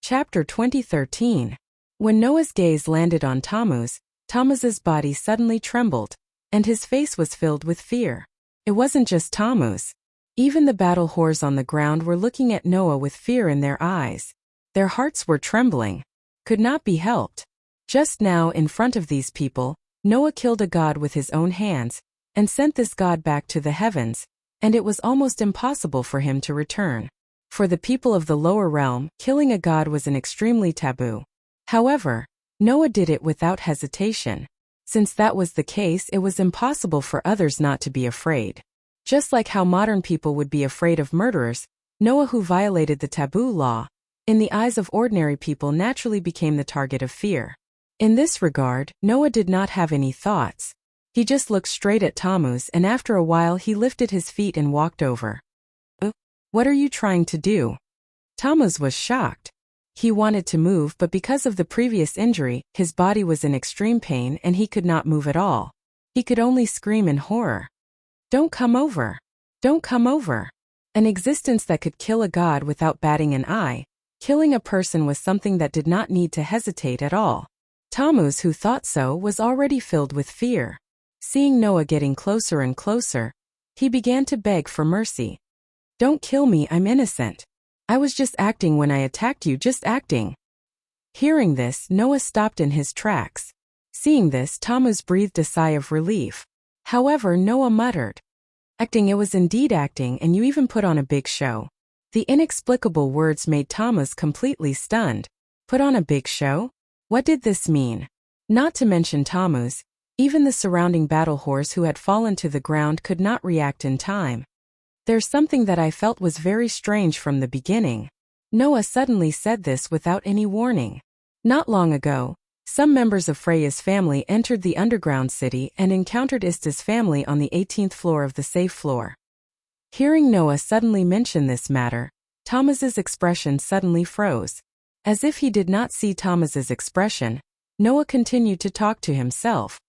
Chapter 2013. When Noah's gaze landed on Tammuz's body suddenly trembled, and his face was filled with fear. It wasn't just Tammuz. Even the battle whores on the ground were looking at Noah with fear in their eyes. Their hearts were trembling. Could not be helped. Just now, in front of these people, Noah killed a god with his own hands, and sent this god back to the heavens, and it was almost impossible for him to return. For the people of the lower realm, killing a god was an extremely taboo. However, Noah did it without hesitation. Since that was the case, it was impossible for others not to be afraid. Just like how modern people would be afraid of murderers, Noah, who violated the taboo law, in the eyes of ordinary people naturally became the target of fear. In this regard, Noah did not have any thoughts. He just looked straight at Tammuz, and after a while he lifted his feet and walked over. What are you trying to do? Tammuz was shocked. He wanted to move, but because of the previous injury, his body was in extreme pain and he could not move at all. He could only scream in horror. Don't come over. Don't come over. An existence that could kill a god without batting an eye. Killing a person was something that did not need to hesitate at all. Tammuz, who thought so, was already filled with fear. Seeing Noah getting closer and closer, he began to beg for mercy. Don't kill me, I'm innocent. I was just acting when I attacked you, just acting. Hearing this, Noah stopped in his tracks. Seeing this, Tammuz breathed a sigh of relief. However, Noah muttered, Acting, it was indeed acting, and you even put on a big show. The inexplicable words made Tammuz completely stunned. Put on a big show? What did this mean? Not to mention Tammuz, even the surrounding battle whores who had fallen to the ground could not react in time. There's something that I felt was very strange from the beginning. Noah suddenly said this without any warning. Not long ago, some members of Freya's family entered the underground city and encountered Ista's family on the 18th floor of the safe floor. Hearing Noah suddenly mention this matter, Tammuz's expression suddenly froze. As if he did not see Tammuz's expression, Noah continued to talk to himself.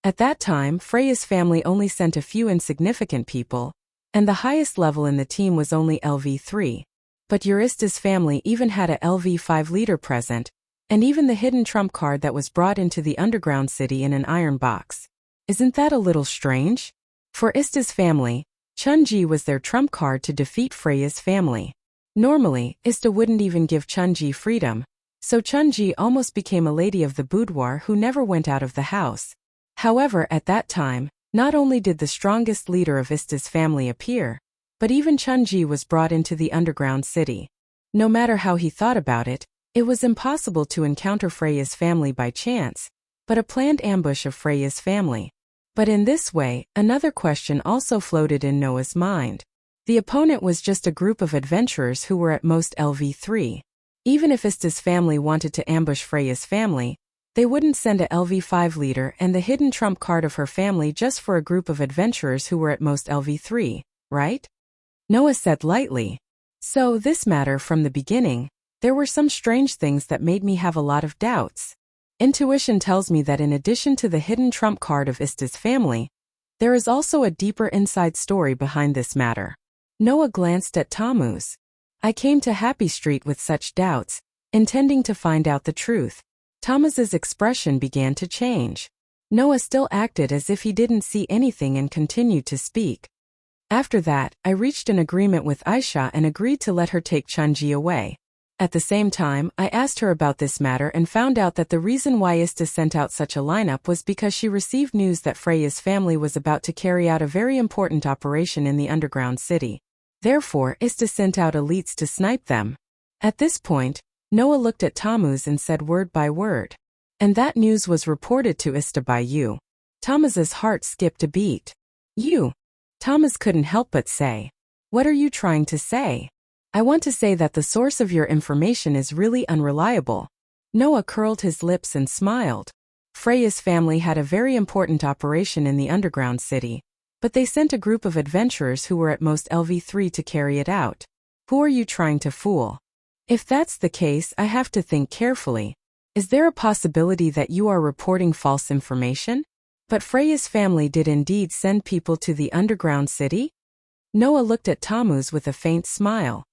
At that time, Freya's family only sent a few insignificant people, and the highest level in the team was only LV3. But Ista's family even had a LV5 leader present, and even the hidden trump card that was brought into the underground city in an iron box. Isn't that a little strange? For Ista's family, Chunji was their trump card to defeat Freya's family. Normally, Ista wouldn't even give Chunji freedom, so Chunji almost became a lady of the boudoir who never went out of the house. However, at that time, not only did the strongest leader of Ista's family appear, but even Chunji was brought into the underground city. No matter how he thought about it, it was impossible to encounter Freya's family by chance, but a planned ambush of Freya's family. But in this way, another question also floated in Noah's mind. The opponent was just a group of adventurers who were at most LV3. Even if Ista's family wanted to ambush Freya's family, they wouldn't send a LV5 leader and the hidden trump card of her family just for a group of adventurers who were at most LV3, right? Noah said lightly. So this matter from the beginning, there were some strange things that made me have a lot of doubts. Intuition tells me that in addition to the hidden trump card of Ista's family, there is also a deeper inside story behind this matter. Noah glanced at Tammuz. I came to Happy Street with such doubts, intending to find out the truth. Tammuz's expression began to change. Noah still acted as if he didn't see anything and continued to speak. After that, I reached an agreement with Aisha and agreed to let her take Chunji away. At the same time, I asked her about this matter and found out that the reason why Ista sent out such a lineup was because she received news that Freya's family was about to carry out a very important operation in the underground city. Therefore, Ista sent out elites to snipe them. At this point, Noah looked at Tammuz and said word by word. And that news was reported to Ista by you. Tammuz's heart skipped a beat. You? Tammuz couldn't help but say. What are you trying to say? I want to say that the source of your information is really unreliable. Noah curled his lips and smiled. Freya's family had a very important operation in the underground city, but they sent a group of adventurers who were at most LV3 to carry it out. Who are you trying to fool? If that's the case, I have to think carefully. Is there a possibility that you are reporting false information? But Freya's family did indeed send people to the underground city? Noah looked at Tammuz with a faint smile.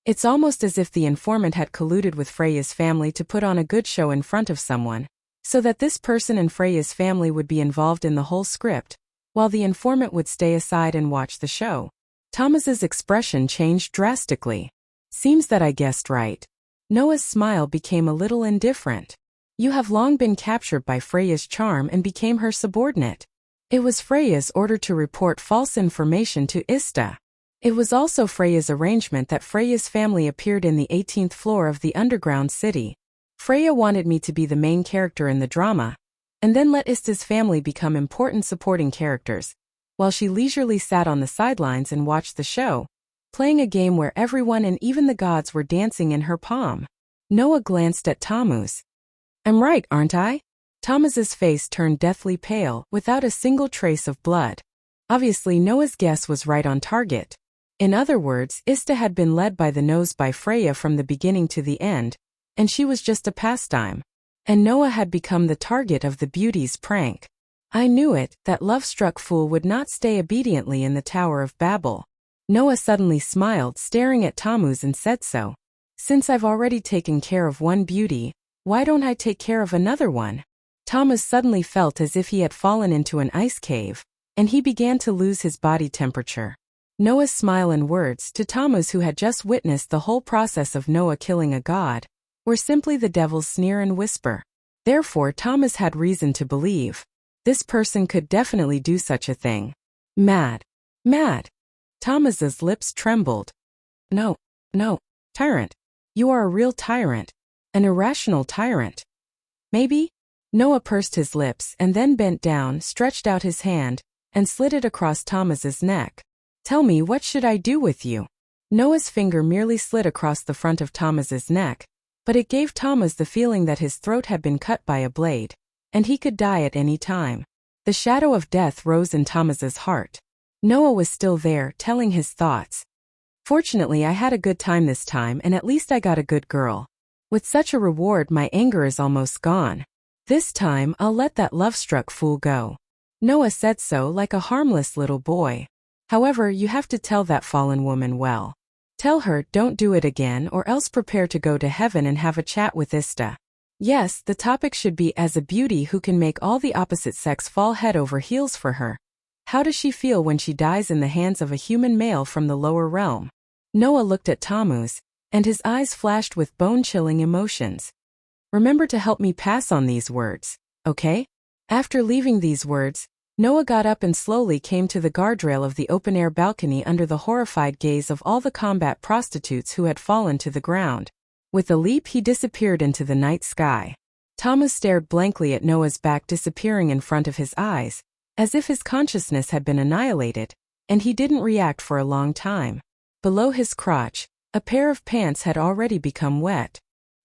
It's almost as if the informant had colluded with Freya's family to put on a good show in front of someone, so that this person and Freya's family would be involved in the whole script, while the informant would stay aside and watch the show. Thomas's expression changed drastically. Seems that I guessed right. Noah's smile became a little indifferent. You have long been captured by Freya's charm and became her subordinate. It was Freya's order to report false information to Ista. It was also Freya's arrangement that Freya's family appeared in the 18th floor of the underground city. Freya wanted me to be the main character in the drama, and then let Ista's family become important supporting characters, while she leisurely sat on the sidelines and watched the show, playing a game where everyone and even the gods were dancing in her palm. Noah glanced at Tammuz. I'm right, aren't I? Tammuz's face turned deathly pale, without a single trace of blood. Obviously Noah's guess was right on target. In other words, Ista had been led by the nose by Freya from the beginning to the end, and she was just a pastime. And Noah had become the target of the beauty's prank. I knew it, that love-struck fool would not stay obediently in the Tower of Babel. Noah suddenly smiled, staring at Tammuz, and said so. Since I've already taken care of one beauty, why don't I take care of another one? Tammuz suddenly felt as if he had fallen into an ice cave, and he began to lose his body temperature. Noah's smile and words to Tammuz, who had just witnessed the whole process of Noah killing a god, were simply the devil's sneer and whisper. Therefore Tammuz had reason to believe this person could definitely do such a thing. Mad. Mad. Tammuz's lips trembled. No, tyrant. You are a real tyrant. An irrational tyrant. Maybe? Noah pursed his lips and then bent down, stretched out his hand, and slid it across Tammuz's neck. Tell me, what should I do with you? Noah's finger merely slid across the front of Tammuz's neck, but it gave Tammuz the feeling that his throat had been cut by a blade, and he could die at any time. The shadow of death rose in Tammuz's heart. Noah was still there, telling his thoughts. Fortunately, I had a good time this time, and at least I got a good girl. With such a reward, my anger is almost gone. This time, I'll let that love-struck fool go. Noah said so like a harmless little boy. However, you have to tell that fallen woman well. Tell her, don't do it again, or else prepare to go to heaven and have a chat with Ista. Yes, the topic should be as a beauty who can make all the opposite sex fall head over heels for her. How does she feel when she dies in the hands of a human male from the lower realm? Noah looked at Tammuz, and his eyes flashed with bone-chilling emotions. Remember to help me pass on these words, okay? After leaving these words, Noah got up and slowly came to the guardrail of the open-air balcony under the horrified gaze of all the combat prostitutes who had fallen to the ground. With a leap he disappeared into the night sky. Tammuz stared blankly at Noah's back disappearing in front of his eyes, as if his consciousness had been annihilated, and he didn't react for a long time. Below his crotch, a pair of pants had already become wet.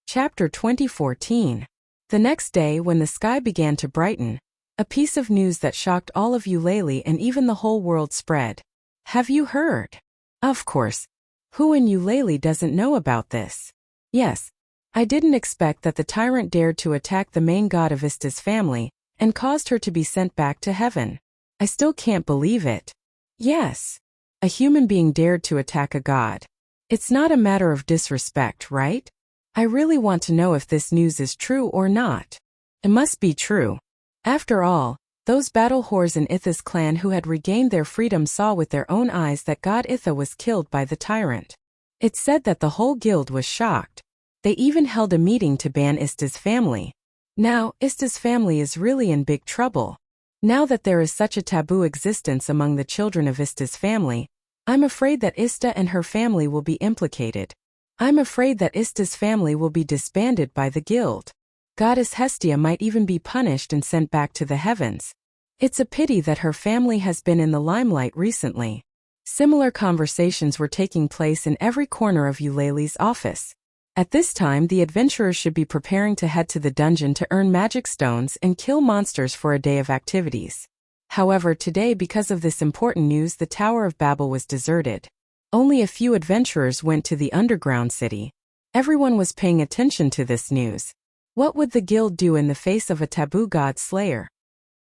Chapter 2014. The next day, when the sky began to brighten, a piece of news that shocked all of Eulalie and even the whole world spread. Have you heard? Of course. Who in Eulalie doesn't know about this? Yes. I didn't expect that the tyrant dared to attack the main god of Ista's family, and caused her to be sent back to heaven. I still can't believe it. Yes. A human being dared to attack a god. It's not a matter of disrespect, right? I really want to know if this news is true or not. It must be true. After all, those battle whores in Itha's clan who had regained their freedom saw with their own eyes that god Itha was killed by the tyrant. It's said that the whole guild was shocked. They even held a meeting to ban Ista's family. Now, Ista's family is really in big trouble. Now that there is such a taboo existence among the children of Ista's family, I'm afraid that Ista and her family will be implicated. I'm afraid that Ista's family will be disbanded by the guild. Goddess Hestia might even be punished and sent back to the heavens. It's a pity that her family has been in the limelight recently. Similar conversations were taking place in every corner of Eulalie's office. At this time, the adventurers should be preparing to head to the dungeon to earn magic stones and kill monsters for a day of activities. However, today, because of this important news, the Tower of Babel was deserted. Only a few adventurers went to the underground city. Everyone was paying attention to this news. What would the guild do in the face of a taboo god slayer?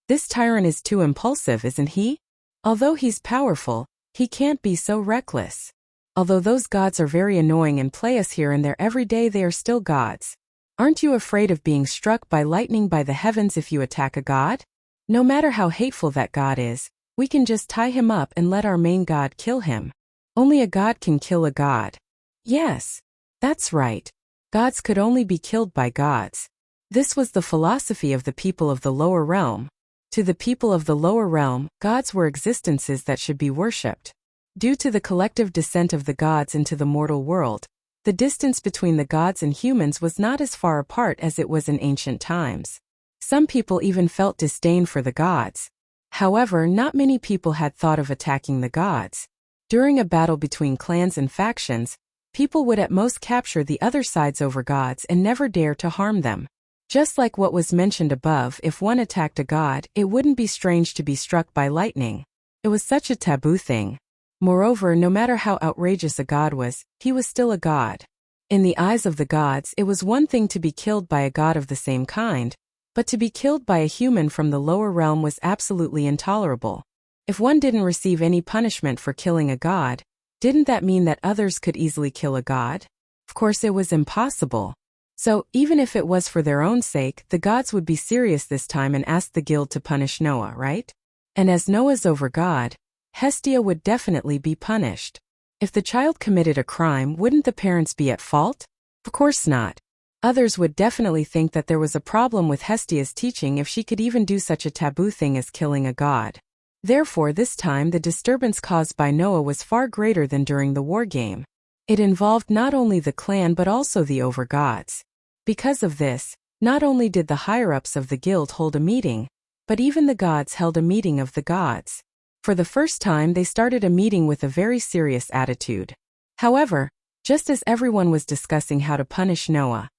This tyrant is too impulsive, isn't he? Although he's powerful, he can't be so reckless. Although those gods are very annoying and play us here and there every day, they are still gods. Aren't you afraid of being struck by lightning by the heavens if you attack a god? No matter how hateful that god is, we can just tie him up and let our main god kill him. Only a god can kill a god. Yes, that's right. Gods could only be killed by gods. This was the philosophy of the people of the lower realm. To the people of the lower realm, gods were existences that should be worshipped. Due to the collective descent of the gods into the mortal world, the distance between the gods and humans was not as far apart as it was in ancient times. Some people even felt disdain for the gods. However, not many people had thought of attacking the gods. During a battle between clans and factions, people would at most capture the other side's over gods and never dare to harm them. Just like what was mentioned above, if one attacked a god, it wouldn't be strange to be struck by lightning. It was such a taboo thing. Moreover, no matter how outrageous a god was, he was still a god. In the eyes of the gods, it was one thing to be killed by a god of the same kind, but to be killed by a human from the lower realm was absolutely intolerable. If one didn't receive any punishment for killing a god, didn't that mean that others could easily kill a god? Of course it was impossible. So, even if it was for their own sake, the gods would be serious this time and ask the guild to punish Noah, right? And as Noah's over god, Hestia would definitely be punished. If the child committed a crime, wouldn't the parents be at fault? Of course not. Others would definitely think that there was a problem with Hestia's teaching if she could even do such a taboo thing as killing a god. Therefore, this time the disturbance caused by Noah was far greater than during the war game. It involved not only the clan but also the over-gods. Because of this, not only did the higher-ups of the guild hold a meeting, but even the gods held a meeting of the gods. For the first time they started a meeting with a very serious attitude. However, just as everyone was discussing how to punish Noah,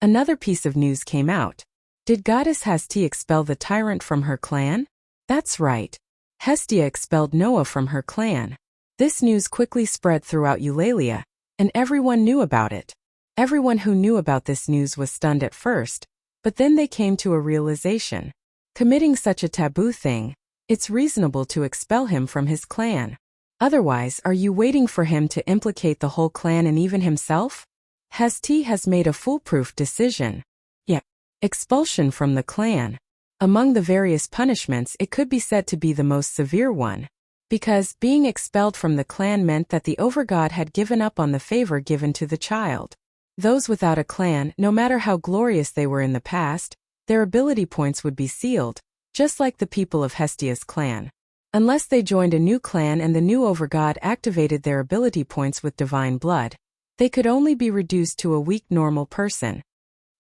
another piece of news came out. Did goddess Hestia expel the tyrant from her clan? That's right. Hestia expelled Noah from her clan. This news quickly spread throughout Eulalia, and everyone knew about it. Everyone who knew about this news was stunned at first, but then they came to a realization. Committing such a taboo thing, it's reasonable to expel him from his clan. Otherwise, are you waiting for him to implicate the whole clan and even himself? Hestia has made a foolproof decision. Yeah, expulsion from the clan. Among the various punishments, it could be said to be the most severe one. Because being expelled from the clan meant that the overgod had given up on the favor given to the child. Those without a clan, no matter how glorious they were in the past, their ability points would be sealed, just like the people of Hestia's clan. Unless they joined a new clan and the new overgod activated their ability points with divine blood, they could only be reduced to a weak normal person.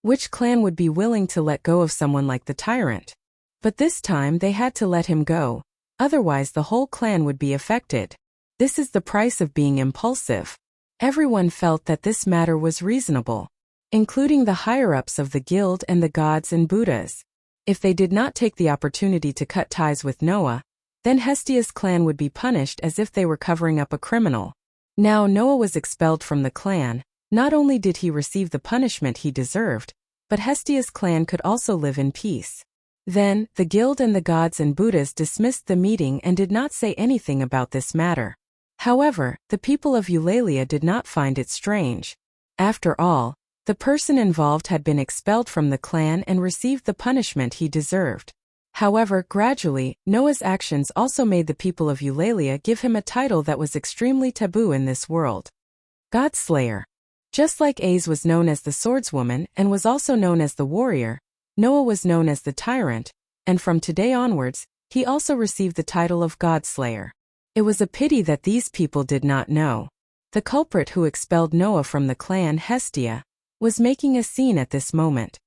Which clan would be willing to let go of someone like the tyrant? But this time they had to let him go, otherwise the whole clan would be affected. This is the price of being impulsive. Everyone felt that this matter was reasonable, including the higher-ups of the guild and the gods and Buddhas. If they did not take the opportunity to cut ties with Noah, then Hestia's clan would be punished as if they were covering up a criminal. Now Noah was expelled from the clan. Not only did he receive the punishment he deserved, but Hestia's clan could also live in peace. Then, the guild and the gods and Buddhas dismissed the meeting and did not say anything about this matter. However, the people of Eulalia did not find it strange. After all, the person involved had been expelled from the clan and received the punishment he deserved. However, gradually, Noah's actions also made the people of Eulalia give him a title that was extremely taboo in this world. Godslayer. Just like Az was known as the swordswoman and was also known as the warrior, Noah was known as the tyrant, and from today onwards, he also received the title of Godslayer. It was a pity that these people did not know. The culprit who expelled Noah from the clan, Hestia, was making a scene at this moment.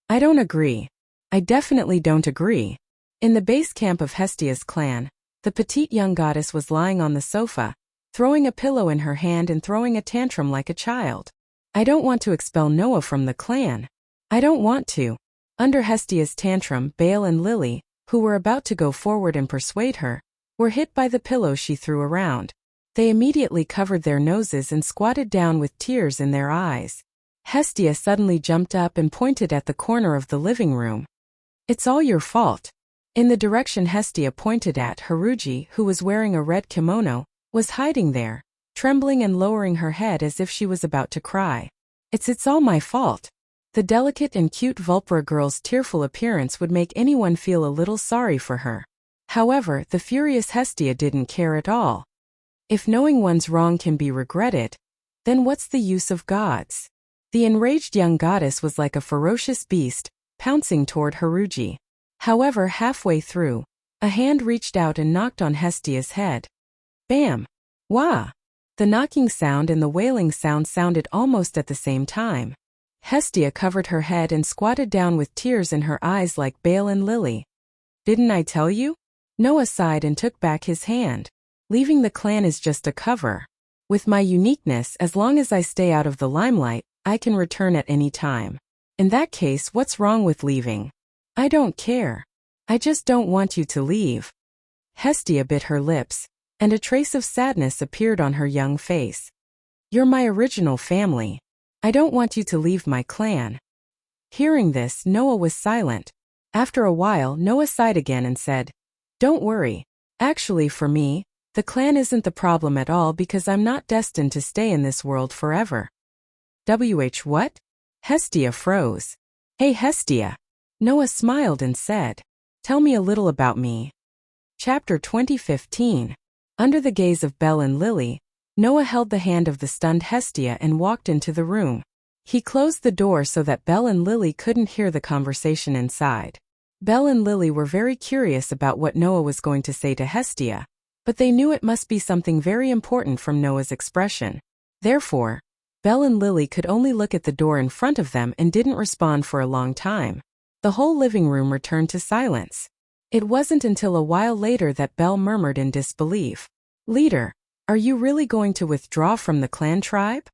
I don't agree. I definitely don't agree. In the base camp of Hestia's clan, the petite young goddess was lying on the sofa, throwing a pillow in her hand and throwing a tantrum like a child. I don't want to expel Noah from the clan. I don't want to. Under Hestia's tantrum, Baal and Lily, who were about to go forward and persuade her, were hit by the pillow she threw around. They immediately covered their noses and squatted down with tears in their eyes. Hestia suddenly jumped up and pointed at the corner of the living room. It's all your fault. In the direction Hestia pointed at, Haruji, who was wearing a red kimono, was hiding there. trembling and lowering her head as if she was about to cry. It's all my fault." The delicate and cute Vulpera girl's tearful appearance would make anyone feel a little sorry for her. However, the furious Hestia didn't care at all. If knowing one's wrong can be regretted, then what's the use of gods? The enraged young goddess was like a ferocious beast, pouncing toward Haruji. However, halfway through, a hand reached out and knocked on Hestia's head. Bam! Wah! The knocking sound and the wailing sound sounded almost at the same time. Hestia covered her head and squatted down with tears in her eyes like Bale and Lily. "Didn't I tell you?" Noah sighed and took back his hand. "Leaving the clan is just a cover. With my uniqueness, as long as I stay out of the limelight, I can return at any time. In that case, what's wrong with leaving?" "I don't care. I just don't want you to leave." Hestia bit her lips, and a trace of sadness appeared on her young face. "You're my original family. I don't want you to leave my clan." Hearing this, Noah was silent. After a while, Noah sighed again and said, "Don't worry. Actually, for me, the clan isn't the problem at all because I'm not destined to stay in this world forever." What? Hestia froze. "Hey Hestia." Noah smiled and said, "Tell me a little about me." Chapter 2015. Under the gaze of Belle and Lily, Noah held the hand of the stunned Hestia and walked into the room. He closed the door so that Belle and Lily couldn't hear the conversation inside. Belle and Lily were very curious about what Noah was going to say to Hestia, but they knew it must be something very important from Noah's expression. Therefore, Belle and Lily could only look at the door in front of them and didn't respond for a long time. The whole living room returned to silence. It wasn't until a while later that Belle murmured in disbelief, "Leader, are you really going to withdraw from the clan tribe?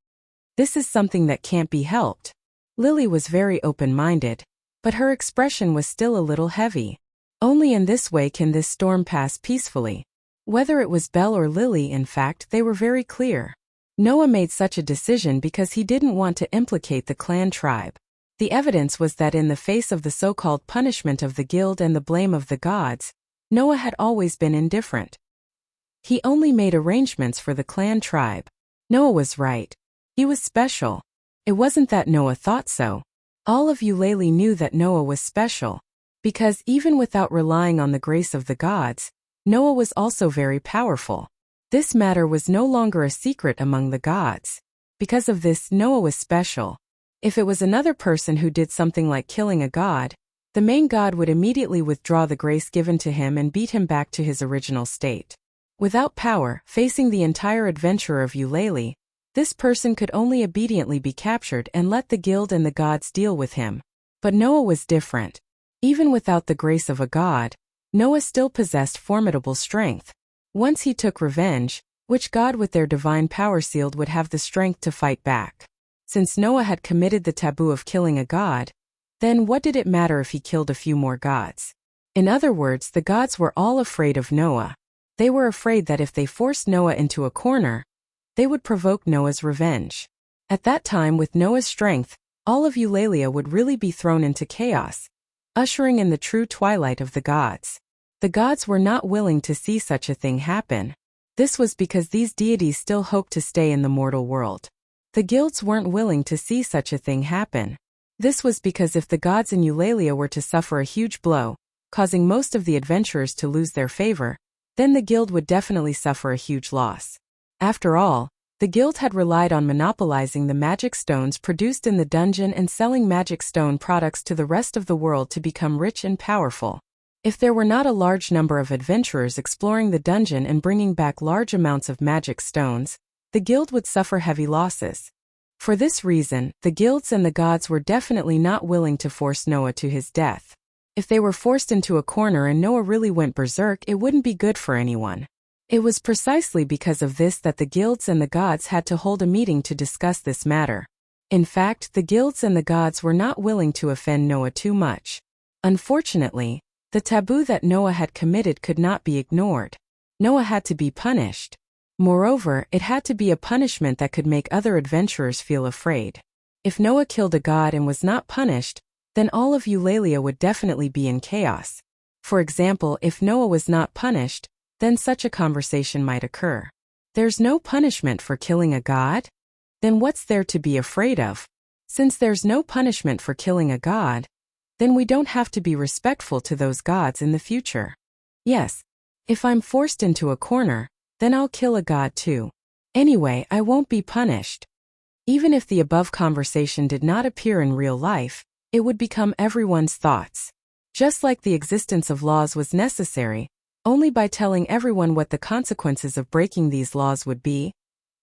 This is something that can't be helped." Lily was very open-minded, but her expression was still a little heavy. Only in this way can this storm pass peacefully. Whether it was Belle or Lily, in fact, they were very clear. Noah made such a decision because he didn't want to implicate the clan tribe. The evidence was that in the face of the so-called punishment of the guild and the blame of the gods, Noah had always been indifferent. He only made arrangements for the clan tribe. Noah was right. He was special. It wasn't that Noah thought so. All of Eulalie knew that Noah was special. Because even without relying on the grace of the gods, Noah was also very powerful. This matter was no longer a secret among the gods. Because of this, Noah was special. If it was another person who did something like killing a god, the main god would immediately withdraw the grace given to him and beat him back to his original state. Without power, facing the entire adventure of Eulalie, this person could only obediently be captured and let the guild and the gods deal with him. But Noah was different. Even without the grace of a god, Noah still possessed formidable strength. Once he took revenge, which god with their divine power sealed would have the strength to fight back? Since Noah had committed the taboo of killing a god, then what did it matter if he killed a few more gods? In other words, the gods were all afraid of Noah. They were afraid that if they forced Noah into a corner, they would provoke Noah's revenge. At that time, with Noah's strength, all of Eulalia would really be thrown into chaos, ushering in the true twilight of the gods. The gods were not willing to see such a thing happen. This was because these deities still hoped to stay in the mortal world. The guilds weren't willing to see such a thing happen. This was because if the gods in Eulalia were to suffer a huge blow, causing most of the adventurers to lose their favor, then the guild would definitely suffer a huge loss. After all, the guild had relied on monopolizing the magic stones produced in the dungeon and selling magic stone products to the rest of the world to become rich and powerful. If there were not a large number of adventurers exploring the dungeon and bringing back large amounts of magic stones, the guild would suffer heavy losses. For this reason, the guilds and the gods were definitely not willing to force Noah to his death. If they were forced into a corner and Noah really went berserk, it wouldn't be good for anyone. It was precisely because of this that the guilds and the gods had to hold a meeting to discuss this matter. In fact, the guilds and the gods were not willing to offend Noah too much. Unfortunately, the taboo that Noah had committed could not be ignored. Noah had to be punished. Moreover, it had to be a punishment that could make other adventurers feel afraid. If Noah killed a god and was not punished, then all of Eulalia would definitely be in chaos. For example, if Noah was not punished, then such a conversation might occur. There's no punishment for killing a god? Then what's there to be afraid of? Since there's no punishment for killing a god, then we don't have to be respectful to those gods in the future. Yes, if I'm forced into a corner, then I'll kill a god too. Anyway, I won't be punished. Even if the above conversation did not appear in real life, it would become everyone's thoughts. Just like the existence of laws was necessary, only by telling everyone what the consequences of breaking these laws would be,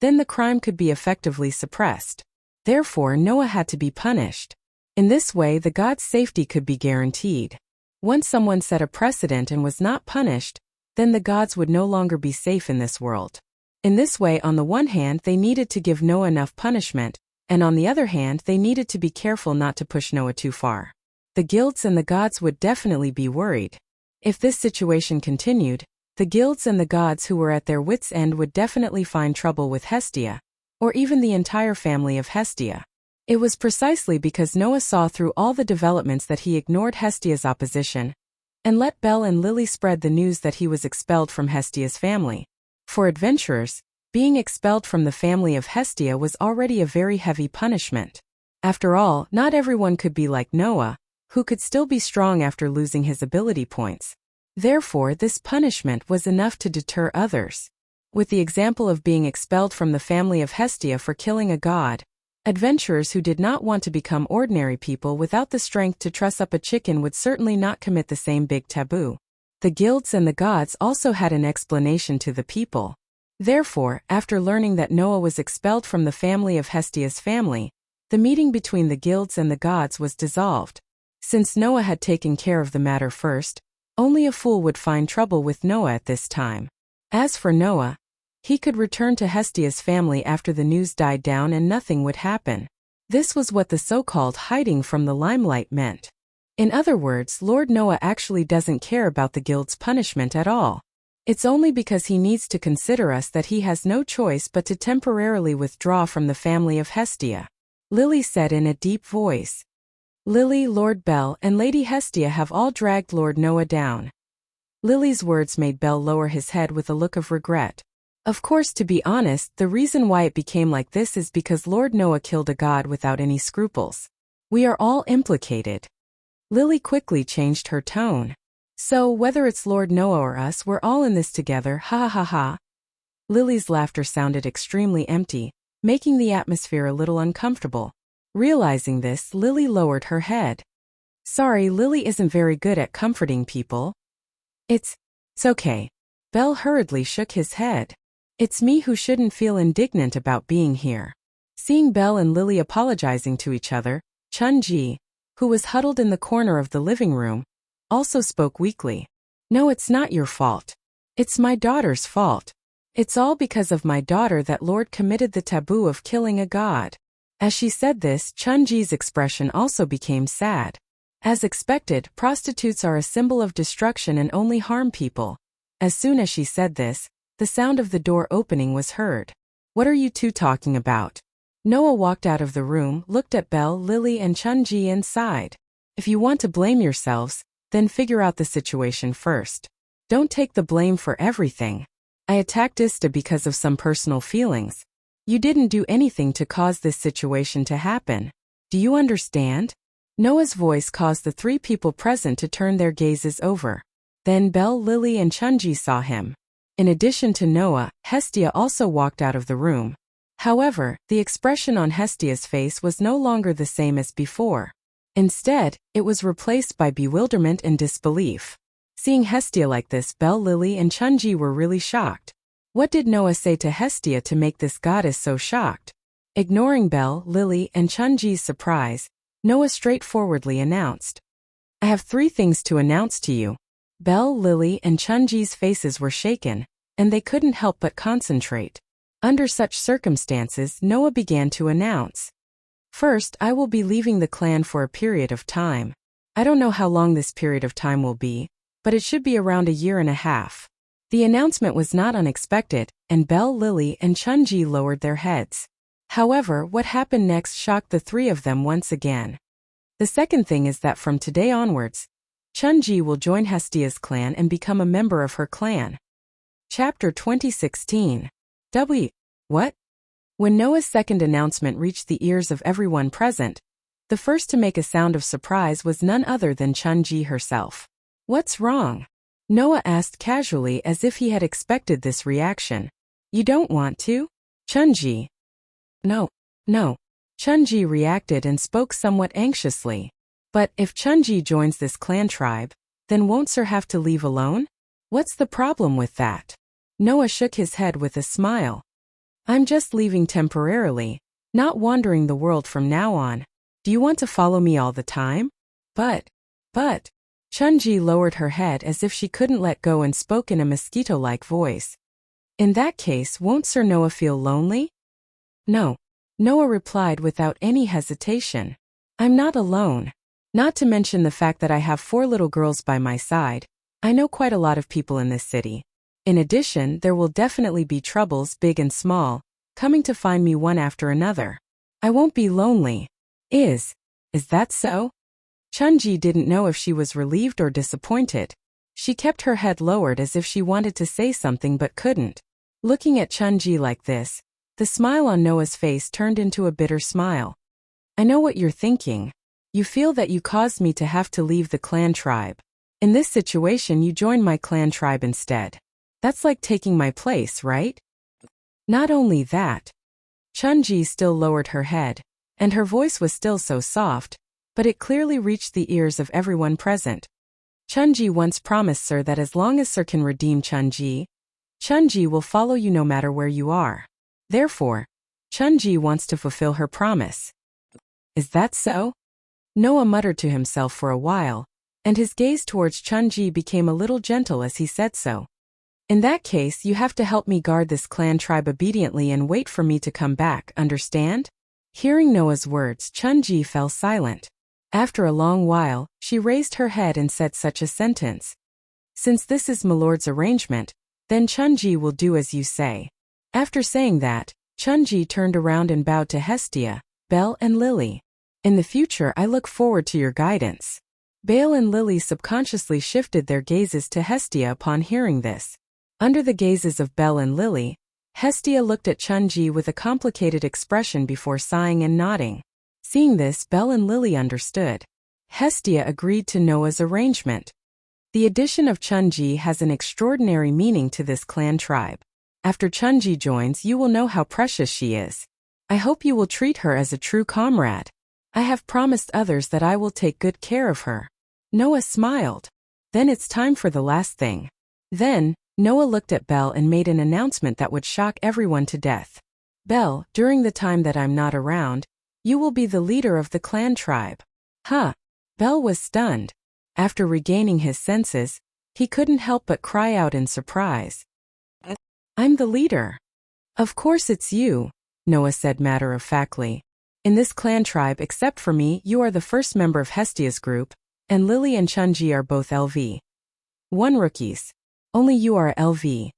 then the crime could be effectively suppressed. Therefore, Noah had to be punished. In this way, the god's safety could be guaranteed. Once someone set a precedent and was not punished, then the gods would no longer be safe in this world. In this way, on the one hand, they needed to give Noah enough punishment, and on the other hand, they needed to be careful not to push Noah too far. The guilds and the gods would definitely be worried. If this situation continued, the guilds and the gods who were at their wits' end would definitely find trouble with Hestia, or even the entire family of Hestia. It was precisely because Noah saw through all the developments that he ignored Hestia's opposition, and let Bel and Lily spread the news that he was expelled from Hestia's family. For adventurers, being expelled from the family of Hestia was already a very heavy punishment. After all, not everyone could be like Noah, who could still be strong after losing his ability points. Therefore, this punishment was enough to deter others. With the example of being expelled from the family of Hestia for killing a god, adventurers who did not want to become ordinary people without the strength to truss up a chicken would certainly not commit the same big taboo. The guilds and the gods also had an explanation to the people. Therefore, after learning that Noah was expelled from the family of Hestia's family, the meeting between the guilds and the gods was dissolved. Since Noah had taken care of the matter first, only a fool would find trouble with Noah at this time. As for Noah, he could return to Hestia's family after the news died down and nothing would happen. This was what the so-called hiding from the limelight meant. In other words, Lord Noah actually doesn't care about the guild's punishment at all. It's only because he needs to consider us that he has no choice but to temporarily withdraw from the family of Hestia. Lily said in a deep voice. Lily, Lord Bel, and Lady Hestia have all dragged Lord Noah down. Lily's words made Bel lower his head with a look of regret. Of course, to be honest, the reason why it became like this is because Lord Noah killed a god without any scruples. We are all implicated. Lily quickly changed her tone. So, whether it's Lord Noah or us, we're all in this together, ha ha ha ha. Lily's laughter sounded extremely empty, making the atmosphere a little uncomfortable. Realizing this, Lily lowered her head. Sorry, Lily isn't very good at comforting people. It's okay. Bel hurriedly shook his head. It's me who shouldn't feel indignant about being here. Seeing Bel and Lily apologizing to each other, Chun-ji, who was huddled in the corner of the living room, also spoke weakly. No, it's not your fault. It's my daughter's fault. It's all because of my daughter that Lord committed the taboo of killing a god. As she said this, Chun-ji's expression also became sad. As expected, prostitutes are a symbol of destruction and only harm people. As soon as she said this, the sound of the door opening was heard. What are you two talking about? Noah walked out of the room, looked at Bel, Lily, and Chun-ji and sighed. If you want to blame yourselves, then figure out the situation first. Don't take the blame for everything. I attacked Ista because of some personal feelings. You didn't do anything to cause this situation to happen. Do you understand? Noah's voice caused the three people present to turn their gazes over. Then Bel, Lily, and Chun-ji saw him. In addition to Noah, Hestia also walked out of the room. However, the expression on Hestia's face was no longer the same as before. Instead, it was replaced by bewilderment and disbelief. Seeing Hestia like this, Bel, Lily, and Chun-ji were really shocked. What did Noah say to Hestia to make this goddess so shocked? Ignoring Bel, Lily, and Chun-ji's surprise, Noah straightforwardly announced. I have 3 things to announce to you. Bel, Lily, and Chun-ji's faces were shaken, and they couldn't help but concentrate. Under such circumstances, Noah began to announce. First, I will be leaving the clan for a period of time. I don't know how long this period of time will be, but it should be around a year and a half. The announcement was not unexpected, and Bel, Lily, and Chun-ji lowered their heads. However, what happened next shocked the 3 of them once again. The second thing is that from today onwards, Chun-ji will join Hestia's clan and become a member of her clan. Chapter 2016. What? When Noah's second announcement reached the ears of everyone present, the first to make a sound of surprise was none other than Chun-Ji herself. What's wrong? Noah asked casually as if he had expected this reaction. You don't want to? Chun-Ji. No. Chun-Ji reacted and spoke somewhat anxiously. But if Chun-Ji joins this clan tribe, then won't Sir have to leave alone? What's the problem with that? Noah shook his head with a smile. I'm just leaving temporarily, not wandering the world from now on. Do you want to follow me all the time? But. Chun-Ji lowered her head as if she couldn't let go and spoke in a mosquito-like voice. In that case, won't Sir Noah feel lonely? No. Noah replied without any hesitation. I'm not alone. Not to mention the fact that I have 4 little girls by my side. I know quite a lot of people in this city. In addition, there will definitely be troubles, big and small, coming to find me one after another. I won't be lonely. Is that so? Chun-Ji didn't know if she was relieved or disappointed. She kept her head lowered as if she wanted to say something but couldn't. Looking at Chun-Ji like this, the smile on Noah's face turned into a bitter smile. I know what you're thinking. You feel that you caused me to have to leave the clan tribe. In this situation, you join my clan tribe instead. That's like taking my place, right? Not only that. Chun-Ji still lowered her head, and her voice was still so soft, but it clearly reached the ears of everyone present. Chun-Ji once promised Sir that as long as Sir can redeem Chun-Ji will follow you no matter where you are. Therefore, Chun-Ji wants to fulfill her promise. Is that so? Noah muttered to himself for a while, and his gaze towards Chun-Ji became a little gentle as he said so. In that case, you have to help me guard this clan tribe obediently and wait for me to come back, understand? Hearing Noah's words, Chun-Ji fell silent. After a long while, she raised her head and said such a sentence. Since this is Milord's arrangement, then Chun-Ji will do as you say. After saying that, Chun-Ji turned around and bowed to Hestia, Belle and Lily. In the future, I look forward to your guidance. Belle and Lily subconsciously shifted their gazes to Hestia upon hearing this. Under the gazes of Belle and Lily, Hestia looked at Chun-Ji with a complicated expression before sighing and nodding. Seeing this, Belle and Lily understood. Hestia agreed to Noah's arrangement. The addition of Chun-Ji has an extraordinary meaning to this clan tribe. After Chun-Ji joins, you will know how precious she is. I hope you will treat her as a true comrade. I have promised others that I will take good care of her. Noah smiled. Then it's time for the last thing. Then, Noah looked at Belle and made an announcement that would shock everyone to death. Belle, during the time that I'm not around, you will be the leader of the clan tribe. Huh? Belle was stunned. After regaining his senses, he couldn't help but cry out in surprise. I'm the leader. Of course it's you, Noah said matter-of-factly. In this clan tribe except for me, you are the first member of Hestia's group, and Lily and Chun-Ji are both LV. 1 rookies. Only you are LV.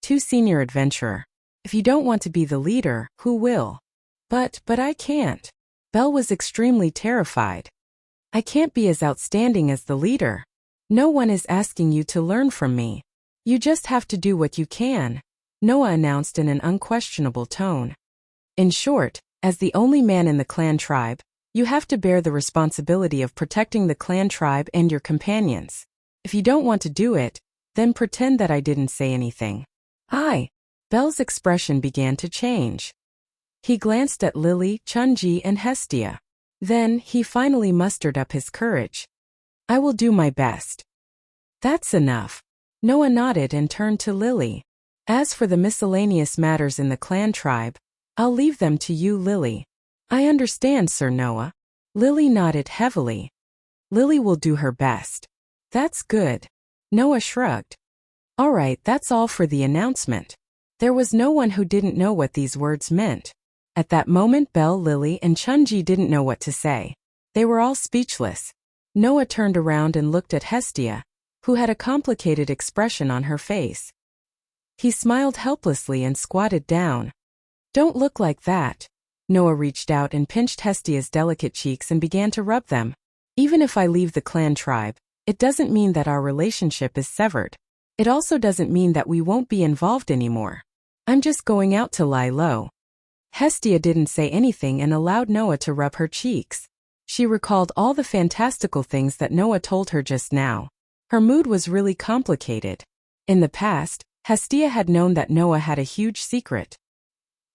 2 senior adventurer. If you don't want to be the leader, who will? But I can't. Belle was extremely terrified. I can't be as outstanding as the leader. No one is asking you to learn from me. You just have to do what you can, Noah announced in an unquestionable tone. In short, as the only man in the clan tribe, you have to bear the responsibility of protecting the clan tribe and your companions. If you don't want to do it, then pretend that I didn't say anything. Belle's expression began to change. He glanced at Lily, Chun-Ji and Hestia. Then, he finally mustered up his courage. I will do my best. That's enough. Noah nodded and turned to Lily. As for the miscellaneous matters in the clan tribe, I'll leave them to you, Lily. I understand, Sir Noah. Lily nodded heavily. Lily will do her best. That's good. Noah shrugged. All right, that's all for the announcement. There was no one who didn't know what these words meant. At that moment, Belle, Lily, and Chun-Ji didn't know what to say. They were all speechless. Noah turned around and looked at Hestia, who had a complicated expression on her face. He smiled helplessly and squatted down. Don't look like that. Noah reached out and pinched Hestia's delicate cheeks and began to rub them. Even if I leave the clan tribe, it doesn't mean that our relationship is severed. It also doesn't mean that we won't be involved anymore. I'm just going out to lie low. Hestia didn't say anything and allowed Noah to rub her cheeks. She recalled all the fantastical things that Noah told her just now. Her mood was really complicated. In the past, Hestia had known that Noah had a huge secret.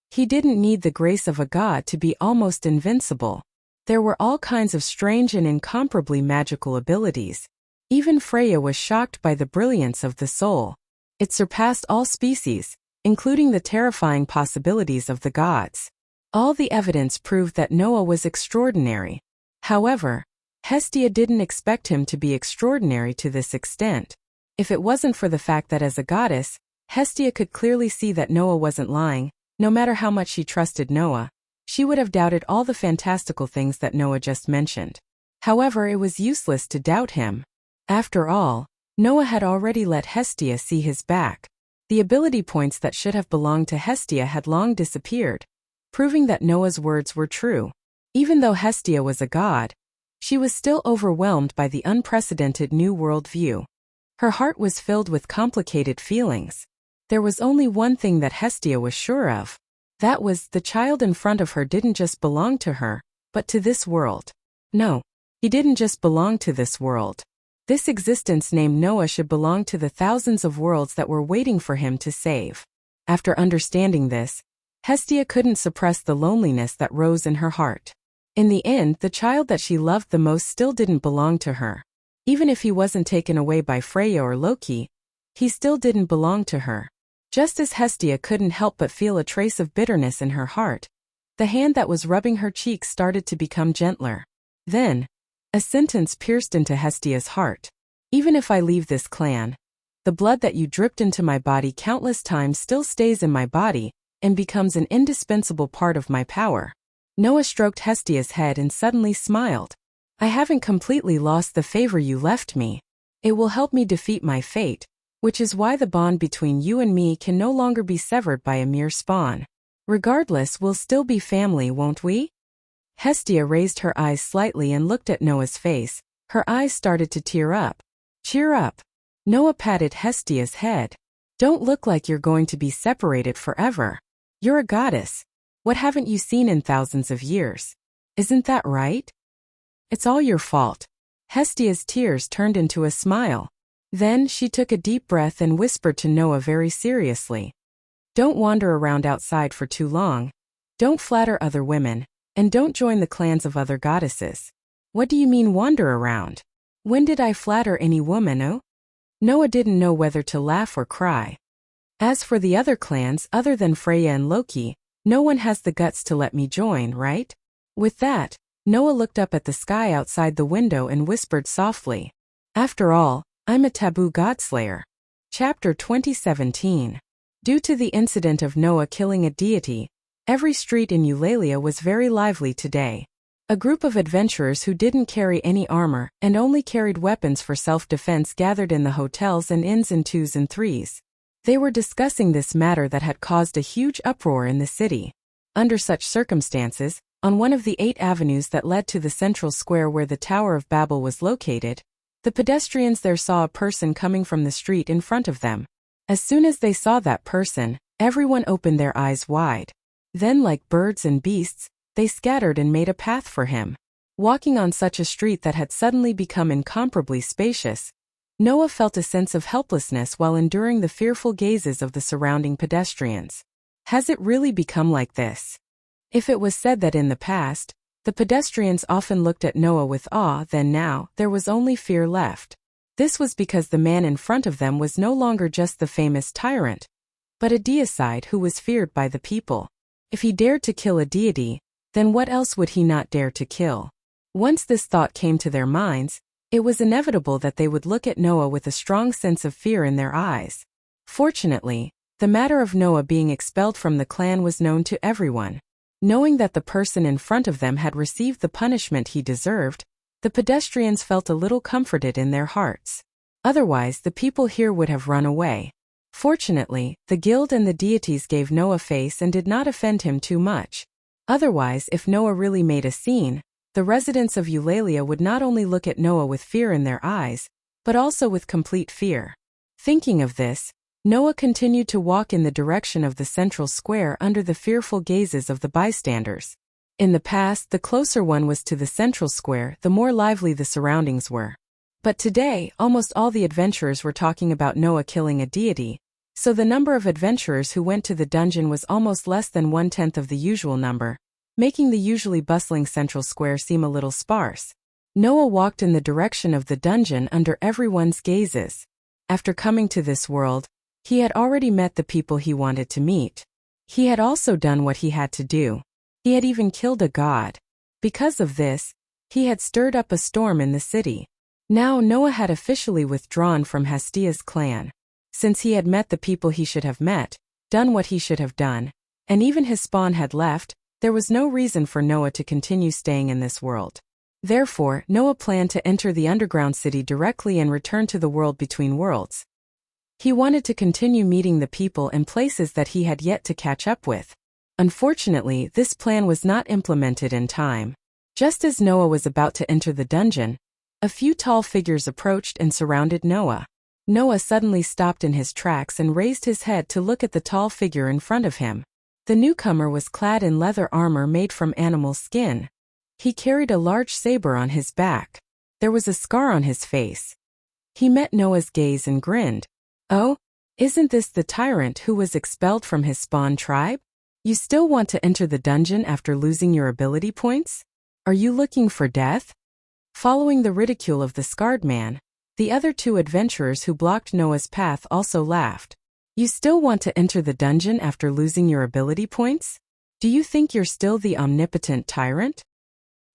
He didn't need the grace of a god to be almost invincible. There were all kinds of strange and incomparably magical abilities. Even Freya was shocked by the brilliance of the soul. It surpassed all species, including the terrifying possibilities of the gods. All the evidence proved that Noah was extraordinary. However, Hestia didn't expect him to be extraordinary to this extent. If it wasn't for the fact that as a goddess, Hestia could clearly see that Noah wasn't lying. No matter how much she trusted Noah, she would have doubted all the fantastical things that Noah just mentioned. However, it was useless to doubt him. After all, Noah had already let Hestia see his back. The ability points that should have belonged to Hestia had long disappeared, proving that Noah's words were true. Even though Hestia was a god, she was still overwhelmed by the unprecedented new world view. Her heart was filled with complicated feelings. There was only one thing that Hestia was sure of. That was, the child in front of her didn't just belong to her, but to this world. No, he didn't just belong to this world. This existence named Noah should belong to the thousands of worlds that were waiting for him to save. After understanding this, Hestia couldn't suppress the loneliness that rose in her heart. In the end, the child that she loved the most still didn't belong to her. Even if he wasn't taken away by Freya or Loki, he still didn't belong to her. Just as Hestia couldn't help but feel a trace of bitterness in her heart, the hand that was rubbing her cheeks started to become gentler. Then, a sentence pierced into Hestia's heart. Even if I leave this clan, the blood that you dripped into my body countless times still stays in my body and becomes an indispensable part of my power. Noah stroked Hestia's head and suddenly smiled. I haven't completely lost the favor you left me. It will help me defeat my fate, which is why the bond between you and me can no longer be severed by a mere spawn. Regardless, we'll still be family, won't we? Hestia raised her eyes slightly and looked at Noah's face. Her eyes started to tear up. Cheer up. Noah patted Hestia's head. Don't look like you're going to be separated forever. You're a goddess. What haven't you seen in thousands of years? Isn't that right? It's all your fault. Hestia's tears turned into a smile. Then she took a deep breath and whispered to Noah very seriously. Don't wander around outside for too long. Don't flatter other women, and don't join the clans of other goddesses. What do you mean wander around? When did I flatter any woman, oh? Noah didn't know whether to laugh or cry. As for the other clans other than Freya and Loki, no one has the guts to let me join, right? With that, Noah looked up at the sky outside the window and whispered softly. After all, I'm a taboo godslayer. Chapter 2017. Due to the incident of Noah killing a deity, every street in Eulalia was very lively today. A group of adventurers who didn't carry any armor and only carried weapons for self-defense gathered in the hotels and inns in twos and threes. They were discussing this matter that had caused a huge uproar in the city. Under such circumstances, on one of the 8 avenues that led to the central square where the Tower of Babel was located, the pedestrians there saw a person coming from the street in front of them. As soon as they saw that person, everyone opened their eyes wide. Then, like birds and beasts, they scattered and made a path for him. Walking on such a street that had suddenly become incomparably spacious, Noah felt a sense of helplessness while enduring the fearful gazes of the surrounding pedestrians. Has it really become like this? If it was said that in the past, the pedestrians often looked at Noah with awe, then now, there was only fear left. This was because the man in front of them was no longer just the famous tyrant, but a deicide who was feared by the people. If he dared to kill a deity, then what else would he not dare to kill? Once this thought came to their minds, it was inevitable that they would look at Noah with a strong sense of fear in their eyes. Fortunately, the matter of Noah being expelled from the clan was known to everyone. Knowing that the person in front of them had received the punishment he deserved, the pedestrians felt a little comforted in their hearts. Otherwise, the people here would have run away. Fortunately, the guild and the deities gave Noah face and did not offend him too much. Otherwise, if Noah really made a scene, the residents of Eulalia would not only look at Noah with fear in their eyes, but also with complete fear. Thinking of this, Noah continued to walk in the direction of the central square under the fearful gazes of the bystanders. In the past, the closer one was to the central square, the more lively the surroundings were. But today, almost all the adventurers were talking about Noah killing a deity, so the number of adventurers who went to the dungeon was almost less than 1/10 of the usual number, making the usually bustling central square seem a little sparse. Noah walked in the direction of the dungeon under everyone's gazes. After coming to this world, he had already met the people he wanted to meet. He had also done what he had to do. He had even killed a god. Because of this, he had stirred up a storm in the city. Now Noah had officially withdrawn from Hastia's clan. Since he had met the people he should have met, done what he should have done, and even his spawn had left, there was no reason for Noah to continue staying in this world. Therefore, Noah planned to enter the underground city directly and return to the world between worlds. He wanted to continue meeting the people and places that he had yet to catch up with. Unfortunately, this plan was not implemented in time. Just as Noah was about to enter the dungeon, a few tall figures approached and surrounded Noah. Noah suddenly stopped in his tracks and raised his head to look at the tall figure in front of him. The newcomer was clad in leather armor made from animal skin. He carried a large saber on his back. There was a scar on his face. He met Noah's gaze and grinned. "Oh, isn't this the tyrant who was expelled from his spawn tribe? You still want to enter the dungeon after losing your ability points? Are you looking for death?" Following the ridicule of the scarred man, the other two adventurers who blocked Noah's path also laughed. "You still want to enter the dungeon after losing your ability points? Do you think you're still the omnipotent tyrant?"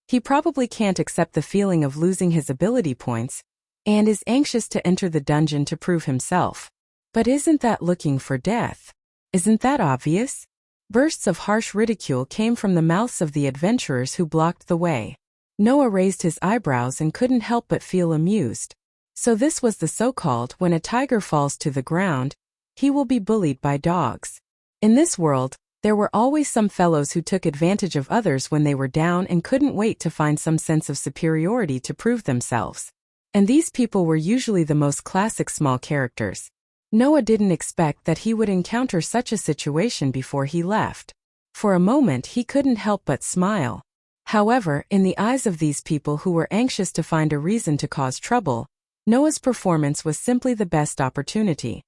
He probably can't accept the feeling of losing his ability points, and is anxious to enter the dungeon to prove himself. But isn't that looking for death? Isn't that obvious? Bursts of harsh ridicule came from the mouths of the adventurers who blocked the way. Noah raised his eyebrows and couldn't help but feel amused. So this was the so-called when a tiger falls to the ground, he will be bullied by dogs. In this world, there were always some fellows who took advantage of others when they were down and couldn't wait to find some sense of superiority to prove themselves. And these people were usually the most classic small characters. Noah didn't expect that he would encounter such a situation before he left. For a moment he couldn't help but smile. However, in the eyes of these people who were anxious to find a reason to cause trouble, Noah's performance was simply the best opportunity.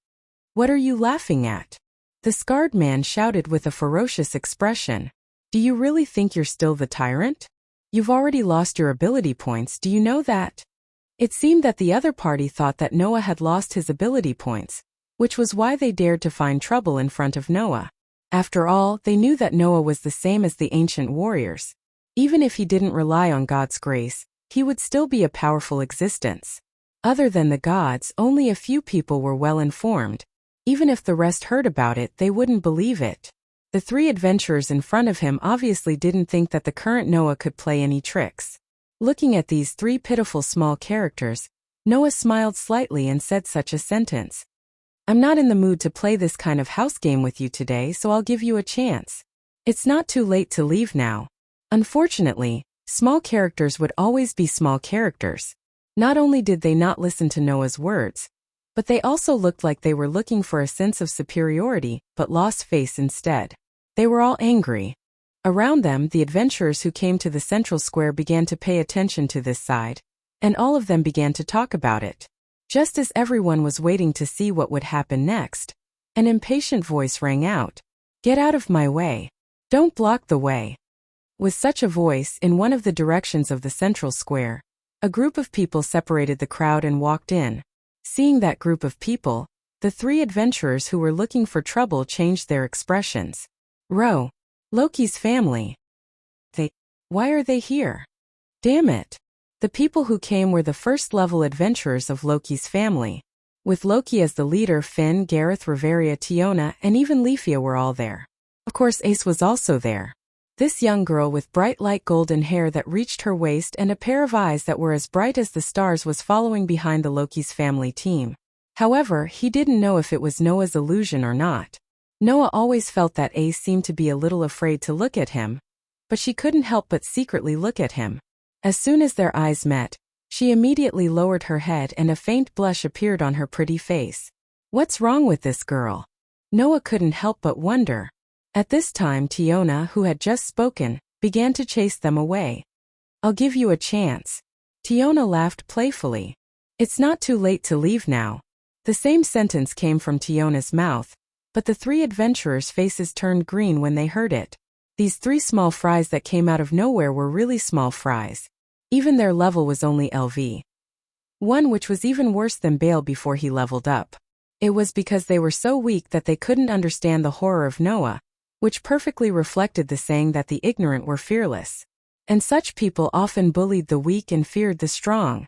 "What are you laughing at?" The scarred man shouted with a ferocious expression. "Do you really think you're still the tyrant? You've already lost your ability points, do you know that?" It seemed that the other party thought that Noah had lost his ability points, which was why they dared to find trouble in front of Noah. After all, they knew that Noah was the same as the ancient warriors. Even if he didn't rely on God's grace, he would still be a powerful existence. Other than the gods, only a few people were well informed. Even if the rest heard about it, they wouldn't believe it. The three adventurers in front of him obviously didn't think that the current Noah could play any tricks. Looking at these three pitiful small characters, Noah smiled slightly and said such a sentence. "I'm not in the mood to play this kind of house game with you today, so I'll give you a chance. It's not too late to leave now." Unfortunately, small characters would always be small characters. Not only did they not listen to Noah's words, but they also looked like they were looking for a sense of superiority, but lost face instead. They were all angry. Around them, the adventurers who came to the central square began to pay attention to this side, and all of them began to talk about it. Just as everyone was waiting to see what would happen next, an impatient voice rang out. "Get out of my way. Don't block the way." With such a voice, in one of the directions of the central square, a group of people separated the crowd and walked in. Seeing that group of people, the three adventurers who were looking for trouble changed their expressions. Loki's family. Why are they here? Damn it. The people who came were the first-level adventurers of Loki's family. With Loki as the leader, Finn, Gareth, Riveria, Tiona, and even Leafia were all there. Of course, Ace was also there. This young girl with bright light golden hair that reached her waist and a pair of eyes that were as bright as the stars was following behind the Loki's family team. However, he didn't know if it was Noah's illusion or not. Noah always felt that Ace seemed to be a little afraid to look at him, but she couldn't help but secretly look at him. As soon as their eyes met, she immediately lowered her head and a faint blush appeared on her pretty face. What's wrong with this girl? Noah couldn't help but wonder. At this time Tiona, who had just spoken, began to chase them away. I'll give you a chance. Tiona laughed playfully. It's not too late to leave now. The same sentence came from Tiona's mouth, but the three adventurers' faces turned green when they heard it. These three small fries that came out of nowhere were really small fries. Even their level was only LV1, which was even worse than Bale before he leveled up. It was because they were so weak that they couldn't understand the horror of Noah, which perfectly reflected the saying that the ignorant were fearless. And such people often bullied the weak and feared the strong.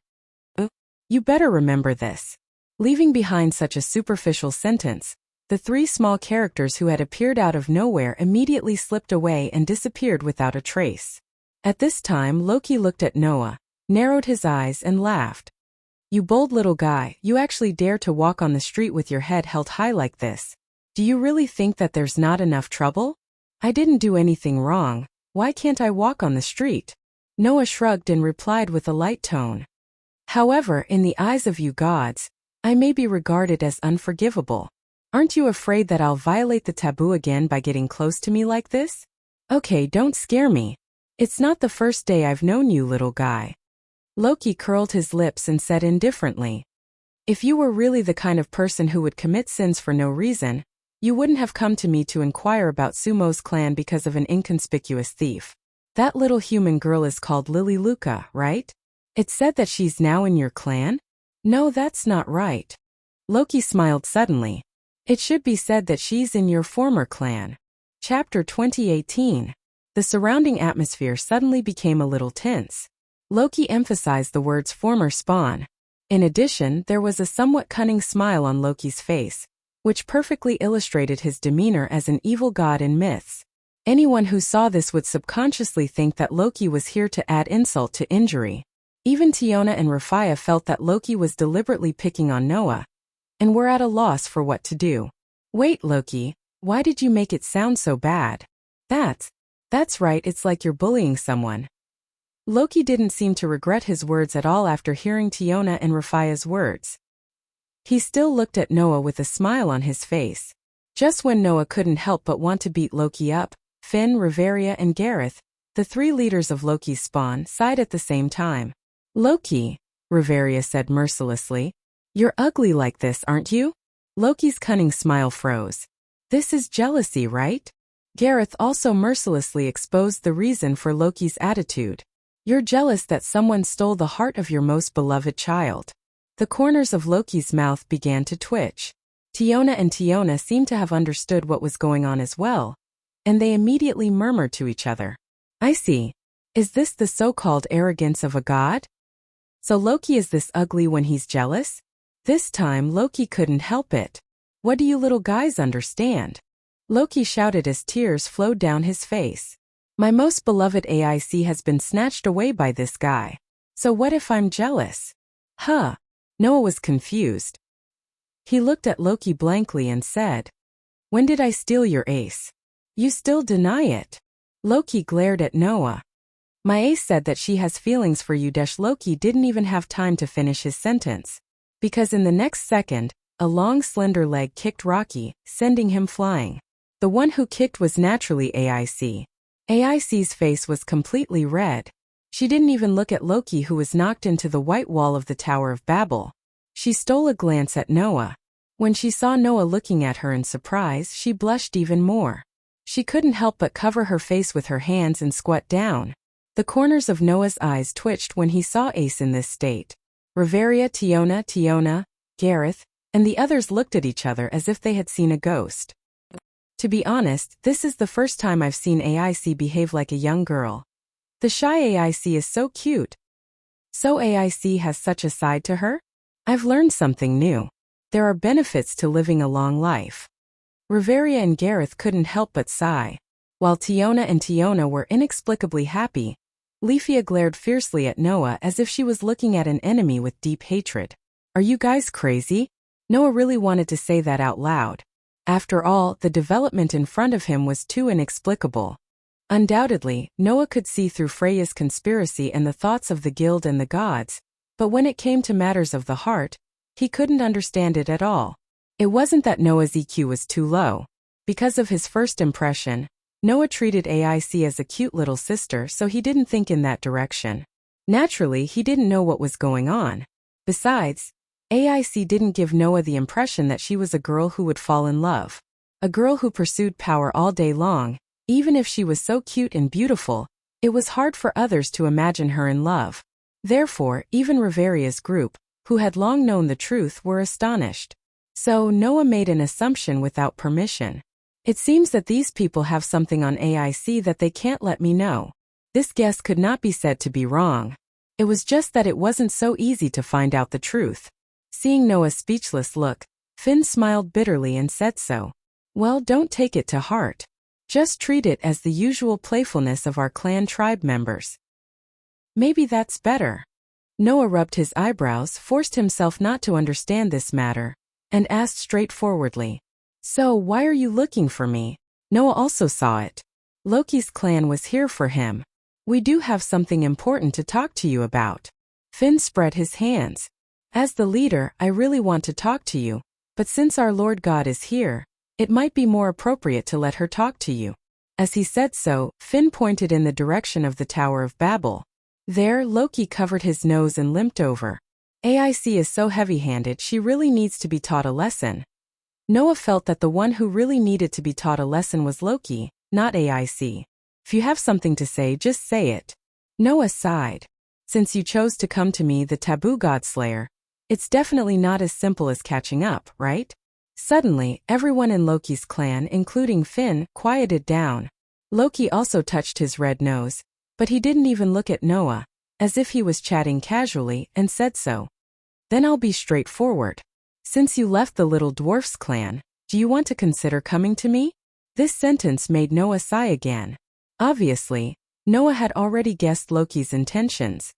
You better remember this. Leaving behind such a superficial sentence, the three small characters who had appeared out of nowhere immediately slipped away and disappeared without a trace. At this time Loki looked at Noah, narrowed his eyes and laughed. You bold little guy, you actually dare to walk on the street with your head held high like this. Do you really think that there's not enough trouble? I didn't do anything wrong. Why can't I walk on the street? Noah shrugged and replied with a light tone. However, in the eyes of you gods, I may be regarded as unforgivable. Aren't you afraid that I'll violate the taboo again by getting close to me like this? Okay, don't scare me. It's not the first day I've known you, little guy. Loki curled his lips and said indifferently. If you were really the kind of person who would commit sins for no reason, you wouldn't have come to me to inquire about Sumo's clan because of an inconspicuous thief. That little human girl is called Lily Luca, right? It's said that she's now in your clan? No, that's not right. Loki smiled suddenly. It should be said that she's in your former clan. Chapter 2018. The surrounding atmosphere suddenly became a little tense. Loki emphasized the words former spawn. In addition, there was a somewhat cunning smile on Loki's face, which perfectly illustrated his demeanor as an evil god in myths. Anyone who saw this would subconsciously think that Loki was here to add insult to injury. Even Tiona and Rafia felt that Loki was deliberately picking on Noah, and were at a loss for what to do. Wait, Loki, why did you make it sound so bad? That's right, it's like you're bullying someone. Loki didn't seem to regret his words at all after hearing Tiona and Rafia's words. He still looked at Noah with a smile on his face. Just when Noah couldn't help but want to beat Loki up, Finn, Reveria and Gareth, the three leaders of Loki's spawn, sighed at the same time. Loki, Reveria said mercilessly. You're ugly like this, aren't you? Loki's cunning smile froze. This is jealousy, right? Gareth also mercilessly exposed the reason for Loki's attitude. You're jealous that someone stole the heart of your most beloved child. The corners of Loki's mouth began to twitch. Tiona and Tiona seemed to have understood what was going on as well, and they immediately murmured to each other. I see. Is this the so-called arrogance of a god? So Loki is this ugly when he's jealous? This time Loki couldn't help it. What do you little guys understand? Loki shouted as tears flowed down his face. My most beloved AIC has been snatched away by this guy. So what if I'm jealous? Huh. Noah was confused. He looked at Loki blankly and said, When did I steal your ace? You still deny it. Loki glared at Noah. My ace said that she has feelings for you. Loki didn't even have time to finish his sentence, because in the next second, a long slender leg kicked Rocky, sending him flying. The one who kicked was naturally AIC. AIC's face was completely red. She didn't even look at Loki, who was knocked into the white wall of the Tower of Babel. She stole a glance at Noah. When she saw Noah looking at her in surprise, she blushed even more. She couldn't help but cover her face with her hands and squat down. The corners of Noah's eyes twitched when he saw Ace in this state. Reveria, Tiona, Gareth, and the others looked at each other as if they had seen a ghost. To be honest, this is the first time I've seen AIC behave like a young girl. The shy AIC is so cute. So AIC has such a side to her? I've learned something new. There are benefits to living a long life. Reveria and Gareth couldn't help but sigh. While Tiona and Tiona were inexplicably happy, Leafia glared fiercely at Noah as if she was looking at an enemy with deep hatred. Are you guys crazy? Noah really wanted to say that out loud. After all, the development in front of him was too inexplicable. Undoubtedly, Noah could see through Freya's conspiracy and the thoughts of the guild and the gods, but when it came to matters of the heart, he couldn't understand it at all. It wasn't that Noah's EQ was too low. Because of his first impression, Noah treated AIC as a cute little sister, so he didn't think in that direction. Naturally, he didn't know what was going on. Besides, AIC didn't give Noah the impression that she was a girl who would fall in love. A girl who pursued power all day long, even if she was so cute and beautiful, it was hard for others to imagine her in love. Therefore, even Riveria's group, who had long known the truth, were astonished. So Noah made an assumption without permission. It seems that these people have something on AIC that they can't let me know. This guess could not be said to be wrong. It was just that it wasn't so easy to find out the truth. Seeing Noah's speechless look, Finn smiled bitterly and said so. Well, don't take it to heart. Just treat it as the usual playfulness of our clan tribe members. Maybe that's better. Noah rubbed his eyebrows, forced himself not to understand this matter, and asked straightforwardly. So, why are you looking for me? Noah also saw it. Loki's clan was here for him. We do have something important to talk to you about. Finn spread his hands. As the leader, I really want to talk to you, but since our Lord God is here, it might be more appropriate to let her talk to you. As he said so, Finn pointed in the direction of the Tower of Babel. There, Loki covered his nose and limped over. AIC is so heavy-handed, she really needs to be taught a lesson. Noah felt that the one who really needed to be taught a lesson was Loki, not AIC. If you have something to say, just say it. Noah sighed. Since you chose to come to me, the taboo godslayer, it's definitely not as simple as catching up, right? Suddenly, everyone in Loki's clan, including Finn, quieted down. Loki also touched his red nose, but he didn't even look at Noah, as if he was chatting casually, and said so. Then I'll be straightforward. Since you left the little dwarf's clan, do you want to consider coming to me? This sentence made Noah sigh again. Obviously, Noah had already guessed Loki's intentions.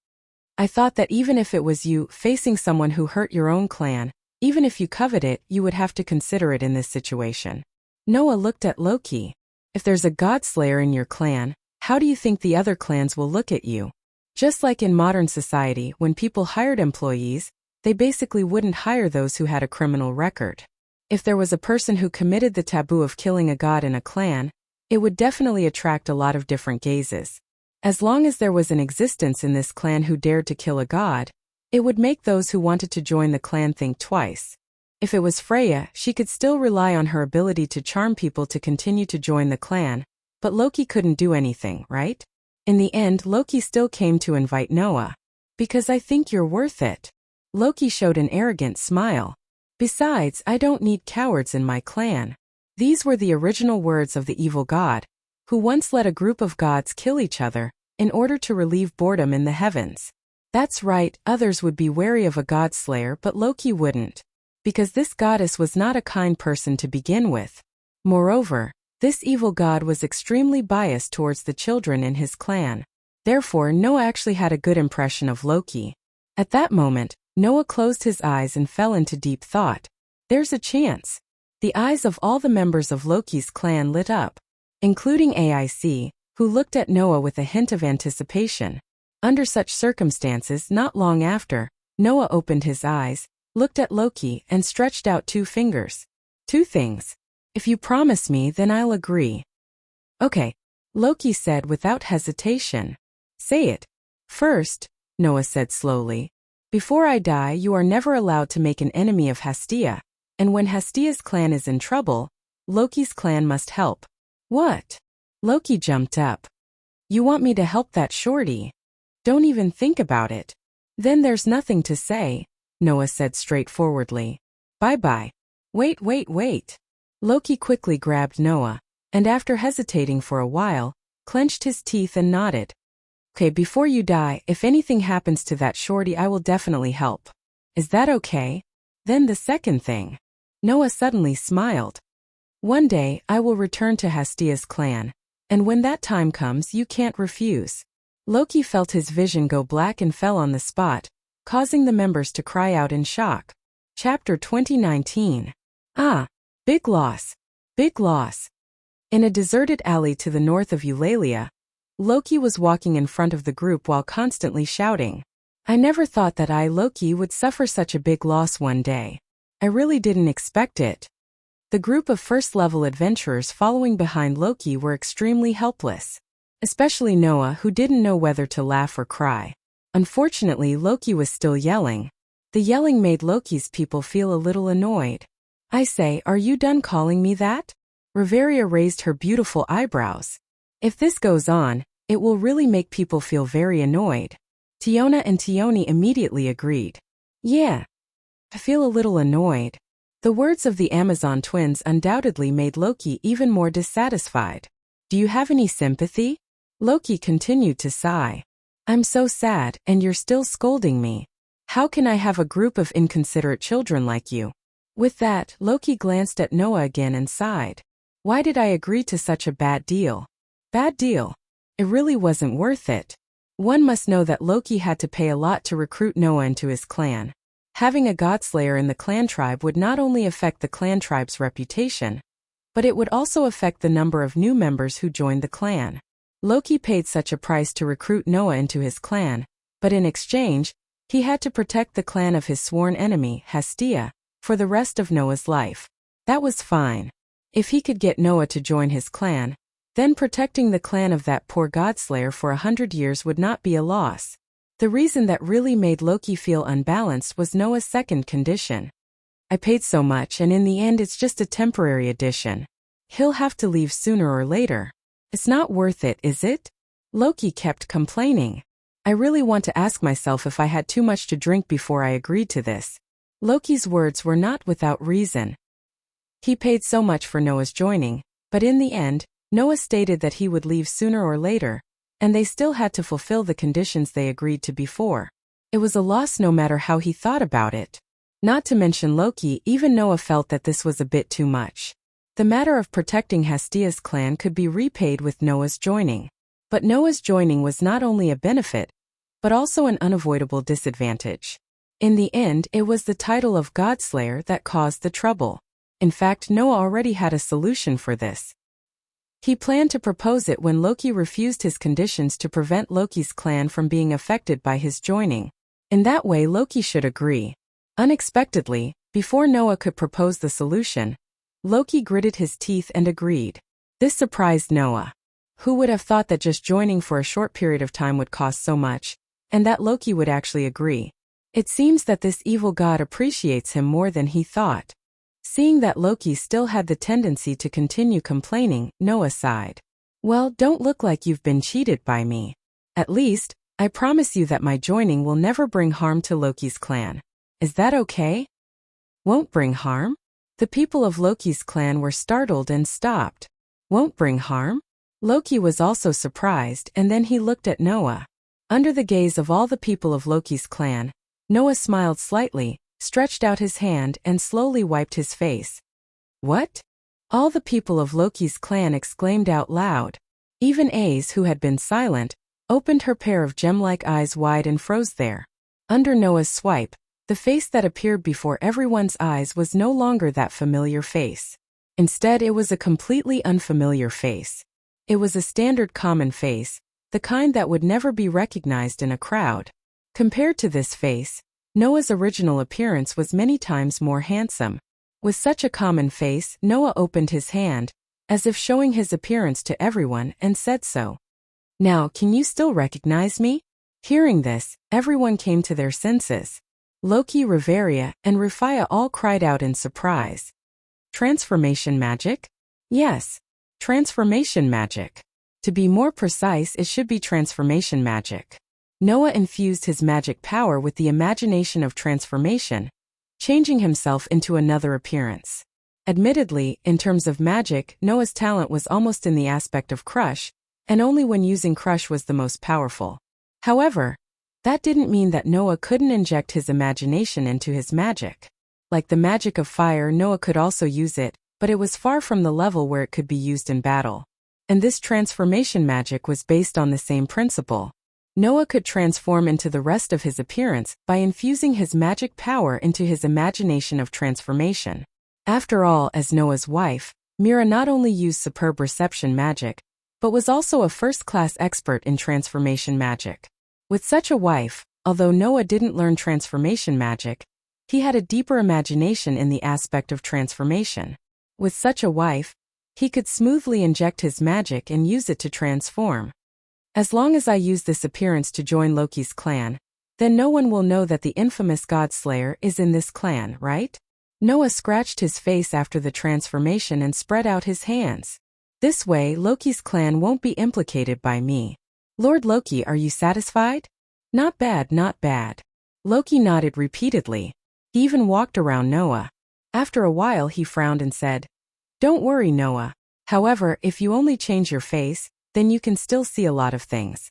I thought that even if it was you facing someone who hurt your own clan, even if you covet it, you would have to consider it in this situation. Noah looked at Loki. If there's a godslayer in your clan, how do you think the other clans will look at you? Just like in modern society, when people hired employees, they basically wouldn't hire those who had a criminal record. If there was a person who committed the taboo of killing a god in a clan, it would definitely attract a lot of different gazes. As long as there was an existence in this clan who dared to kill a god, it would make those who wanted to join the clan think twice. If it was Freya, she could still rely on her ability to charm people to continue to join the clan, but Loki couldn't do anything, right? In the end, Loki still came to invite Noah. Because I think you're worth it. Loki showed an arrogant smile. Besides, I don't need cowards in my clan. These were the original words of the evil god, who once let a group of gods kill each other, in order to relieve boredom in the heavens. That's right, others would be wary of a godslayer, but Loki wouldn't. Because this goddess was not a kind person to begin with. Moreover, this evil god was extremely biased towards the children in his clan. Therefore, Noah actually had a good impression of Loki. At that moment, Noah closed his eyes and fell into deep thought. There's a chance. The eyes of all the members of Loki's clan lit up, including AIC, who looked at Noah with a hint of anticipation. Under such circumstances, not long after, Noah opened his eyes, looked at Loki, and stretched out 2 fingers. 2 things. If you promise me, then I'll agree. Okay, Loki said without hesitation. Say it. First, Noah said slowly. Before I die, you are never allowed to make an enemy of Hastia, and when Hastia's clan is in trouble, Loki's clan must help. What? Loki jumped up. You want me to help that shorty? Don't even think about it. Then there's nothing to say, Noah said straightforwardly. Bye-bye. Wait. Loki quickly grabbed Noah, and after hesitating for a while, clenched his teeth and nodded. Okay, before you die, if anything happens to that shorty, I will definitely help. Is that okay? Then the second thing. Noah suddenly smiled. One day, I will return to Hastia's clan, and when that time comes, you can't refuse. Loki felt his vision go black and fell on the spot, causing the members to cry out in shock. Chapter 2019. Ah, big loss. Big loss. In a deserted alley to the north of Eulalia, Loki was walking in front of the group while constantly shouting. I never thought that I, Loki, would suffer such a big loss one day. I really didn't expect it. The group of first-level adventurers following behind Loki were extremely helpless. Especially Noah, who didn't know whether to laugh or cry. Unfortunately, Loki was still yelling. The yelling made Loki's people feel a little annoyed. I say, are you done calling me that? Reveria raised her beautiful eyebrows. If this goes on, it will really make people feel very annoyed. Tiona and Tioni immediately agreed. Yeah. I feel a little annoyed. The words of the Amazon twins undoubtedly made Loki even more dissatisfied. Do you have any sympathy? Loki continued to sigh. I'm so sad, and you're still scolding me. How can I have a group of inconsiderate children like you? With that, Loki glanced at Noah again and sighed. Why did I agree to such a bad deal? Bad deal. It really wasn't worth it. One must know that Loki had to pay a lot to recruit Noah into his clan. Having a godslayer in the clan tribe would not only affect the clan tribe's reputation, but it would also affect the number of new members who joined the clan. Loki paid such a price to recruit Noah into his clan, but in exchange, he had to protect the clan of his sworn enemy, Hastia, for the rest of Noah's life. That was fine. If he could get Noah to join his clan, then protecting the clan of that poor godslayer for 100 years would not be a loss. The reason that really made Loki feel unbalanced was Noah's second condition. I paid so much, and in the end it's just a temporary addition. He'll have to leave sooner or later. It's not worth it, is it? Loki kept complaining. I really want to ask myself if I had too much to drink before I agreed to this. Loki's words were not without reason. He paid so much for Noah's joining, but in the end, Noah stated that he would leave sooner or later, and they still had to fulfill the conditions they agreed to before. It was a loss no matter how he thought about it. Not to mention Loki, even Noah felt that this was a bit too much. The matter of protecting Hastia's clan could be repaid with Noah's joining. But Noah's joining was not only a benefit, but also an unavoidable disadvantage. In the end, it was the title of Godslayer that caused the trouble. In fact, Noah already had a solution for this. He planned to propose it when Loki refused his conditions to prevent Loki's clan from being affected by his joining. In that way, Loki should agree. Unexpectedly, before Noah could propose the solution, Loki gritted his teeth and agreed. This surprised Noah. Who would have thought that just joining for a short period of time would cost so much, and that Loki would actually agree? It seems that this evil god appreciates him more than he thought. Seeing that Loki still had the tendency to continue complaining, Noah sighed. Well, don't look like you've been cheated by me. At least, I promise you that my joining will never bring harm to Loki's clan. Is that okay? Won't bring harm? The people of Loki's clan were startled and stopped. Won't bring harm? Loki was also surprised, and then he looked at Noah. Under the gaze of all the people of Loki's clan, Noah smiled slightly, stretched out his hand, and slowly wiped his face. What? All the people of Loki's clan exclaimed out loud. Even Ace, who had been silent, opened her pair of gem-like eyes wide and froze there. Under Noah's swipe, the face that appeared before everyone's eyes was no longer that familiar face. Instead, it was a completely unfamiliar face. It was a standard common face, the kind that would never be recognized in a crowd. Compared to this face, Noah's original appearance was many times more handsome. With such a common face, Noah opened his hand, as if showing his appearance to everyone, and said so. Now, can you still recognize me? Hearing this, everyone came to their senses. Loki, Reveria, and Rufia all cried out in surprise. Transformation magic? Yes. Transformation magic. To be more precise, it should be transformation magic. Noah infused his magic power with the imagination of transformation, changing himself into another appearance. Admittedly, in terms of magic, Noah's talent was almost in the aspect of crush, and only when using crush was the most powerful. However, that didn't mean that Noah couldn't inject his imagination into his magic. Like the magic of fire, Noah could also use it, but it was far from the level where it could be used in battle. And this transformation magic was based on the same principle. Noah could transform into the rest of his appearance by infusing his magic power into his imagination of transformation. After all, as Noah's wife, Mira not only used superb reception magic, but was also a first-class expert in transformation magic. With such a wife, although Noah didn't learn transformation magic, He had a deeper imagination in the aspect of transformation. With such a wife, he could smoothly inject his magic and use it to transform. As long as I use this appearance to join Loki's clan, then no one will know that the infamous Godslayer is in this clan, right? Noah scratched his face after the transformation and spread out his hands. This way, Loki's clan won't be implicated by me. Lord Loki, are you satisfied? Not bad, not bad. Loki nodded repeatedly. He even walked around Noah. After a while he frowned and said, "Don't worry, Noah. However, if you only change your face, then you can still see a lot of things."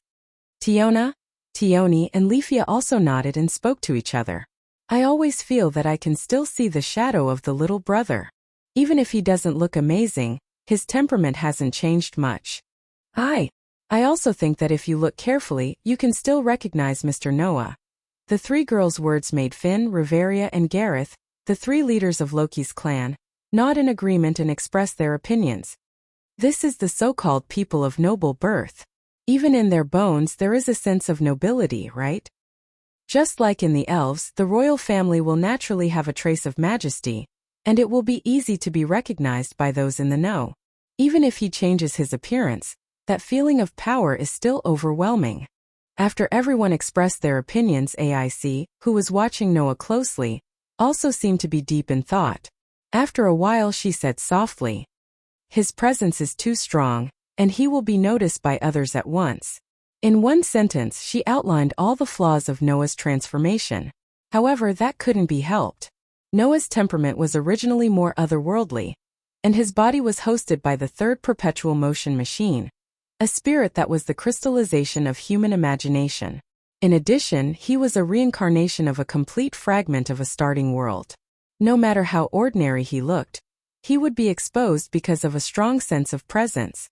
Tiona, Tioni and Leafia also nodded and spoke to each other. I always feel that I can still see the shadow of the little brother. Even if he doesn't look amazing, his temperament hasn't changed much. I also think that if you look carefully, you can still recognize Mr. Noah. The three girls' words made Finn, Riveria and Gareth, the three leaders of Loki's clan, nod in agreement and express their opinions. This is the so-called people of noble birth. Even in their bones there is a sense of nobility, right? Just like in the elves, the royal family will naturally have a trace of majesty, and it will be easy to be recognized by those in the know. Even if he changes his appearance, that feeling of power is still overwhelming. After everyone expressed their opinions, AIC, who was watching Noah closely, also seemed to be deep in thought. After a while she said softly, "His presence is too strong, and he will be noticed by others at once." In one sentence she outlined all the flaws of Noah's transformation. However, that couldn't be helped. Noah's temperament was originally more otherworldly, and his body was hosted by the third perpetual motion machine, a spirit that was the crystallization of human imagination. In addition, he was a reincarnation of a complete fragment of a starting world. No matter how ordinary he looked, he would be exposed because of a strong sense of presence.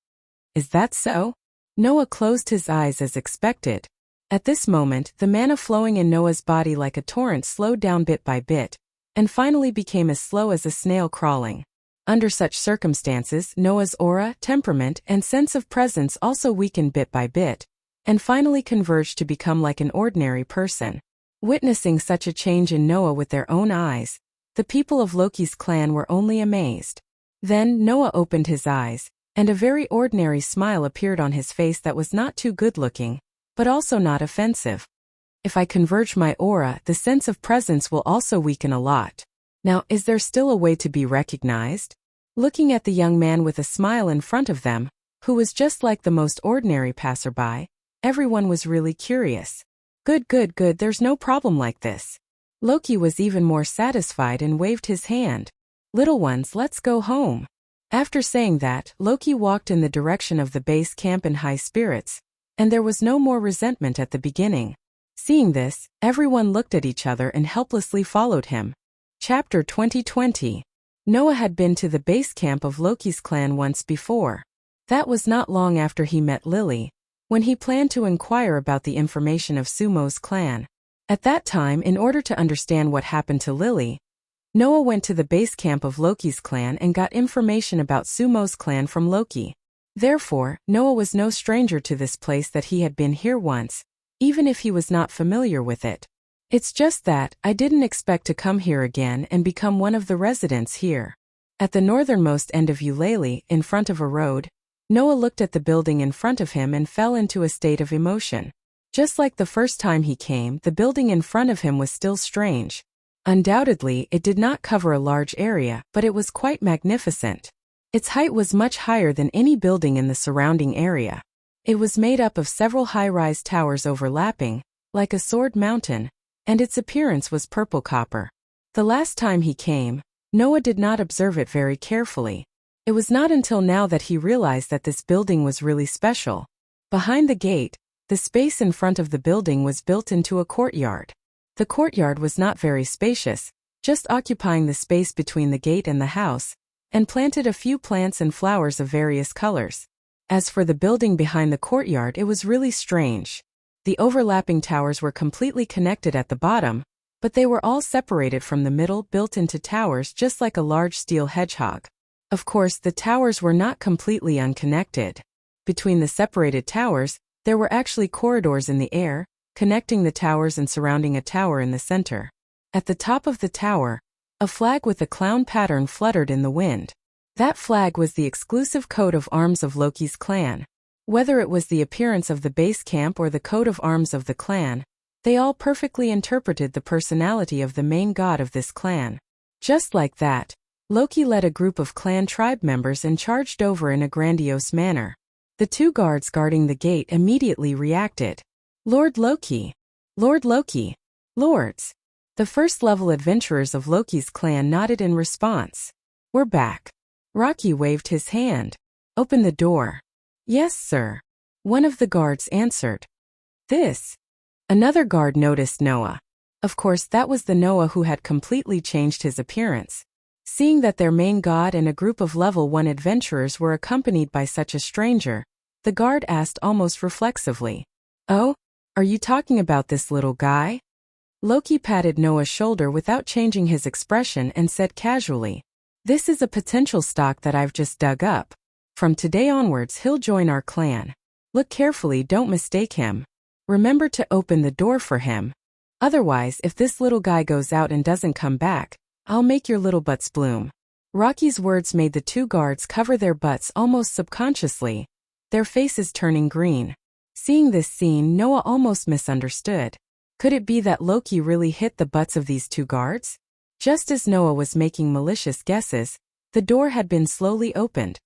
Is that so? Noah closed his eyes as expected. At this moment, the mana flowing in Noah's body like a torrent slowed down bit by bit, and finally became as slow as a snail crawling. Under such circumstances, Noah's aura, temperament, and sense of presence also weakened bit by bit, and finally converged to become like an ordinary person. Witnessing such a change in Noah with their own eyes, the people of Loki's clan were only amazed. Then Noah opened his eyes, and a very ordinary smile appeared on his face that was not too good-looking, but also not offensive. If I converge my aura, the sense of presence will also weaken a lot. Now, is there still a way to be recognized? Looking at the young man with a smile in front of them, who was just like the most ordinary passerby, everyone was really curious. Good, there's no problem like this. Loki was even more satisfied and waved his hand. Little ones, let's go home. After saying that, Loki walked in the direction of the base camp in high spirits, and there was no more resentment at the beginning. Seeing this, everyone looked at each other and helplessly followed him. Chapter 2020. Noah had been to the base camp of Loki's clan once before. That was not long after he met Lily, when he planned to inquire about the information of Sumo's clan. At that time, in order to understand what happened to Lily, Noah went to the base camp of Loki's clan and got information about Sumo's clan from Loki. Therefore, Noah was no stranger to this place, that he had been here once, even if he was not familiar with it. It's just that I didn't expect to come here again and become one of the residents here. At the northernmost end of Eulalie, in front of a road, Noah looked at the building in front of him and fell into a state of emotion. Just like the first time he came, the building in front of him was still strange. Undoubtedly, it did not cover a large area, but it was quite magnificent. Its height was much higher than any building in the surrounding area. It was made up of several high-rise towers overlapping, like a sword mountain, and its appearance was purple copper. The last time he came, Noah did not observe it very carefully. It was not until now that he realized that this building was really special. Behind the gate, the space in front of the building was built into a courtyard. The courtyard was not very spacious, just occupying the space between the gate and the house, and planted a few plants and flowers of various colors. As for the building behind the courtyard, it was really strange. The overlapping towers were completely connected at the bottom, but they were all separated from the middle, built into towers just like a large steel hedgehog. Of course, the towers were not completely unconnected. Between the separated towers, there were actually corridors in the air, connecting the towers and surrounding a tower in the center. At the top of the tower, a flag with a clown pattern fluttered in the wind. That flag was the exclusive coat of arms of Loki's clan. Whether it was the appearance of the base camp or the coat of arms of the clan, they all perfectly interpreted the personality of the main god of this clan. Just like that, Loki led a group of clan tribe members and charged over in a grandiose manner. The two guards guarding the gate immediately reacted. Lord Loki! Lord Loki! Lords! The first-level adventurers of Loki's clan nodded in response. We're back. Rocky waved his hand. Open the door. Yes, sir. One of the guards answered. This. Another guard noticed Noah. Of course, that was the Noah who had completely changed his appearance. Seeing that their main god and a group of level 1 adventurers were accompanied by such a stranger, the guard asked almost reflexively, "Oh, are you talking about this little guy?" Loki patted Noah's shoulder without changing his expression and said casually, "This is a potential stock that I've just dug up. From today onwards he'll join our clan. Look carefully, don't mistake him. Remember to open the door for him. Otherwise, if this little guy goes out and doesn't come back, I'll make your little butts bloom." Rocky's words made the two guards cover their butts almost subconsciously, their faces turning green. Seeing this scene, Noah almost misunderstood. Could it be that Loki really hit the butts of these two guards? Just as Noah was making malicious guesses, the door had been slowly opened.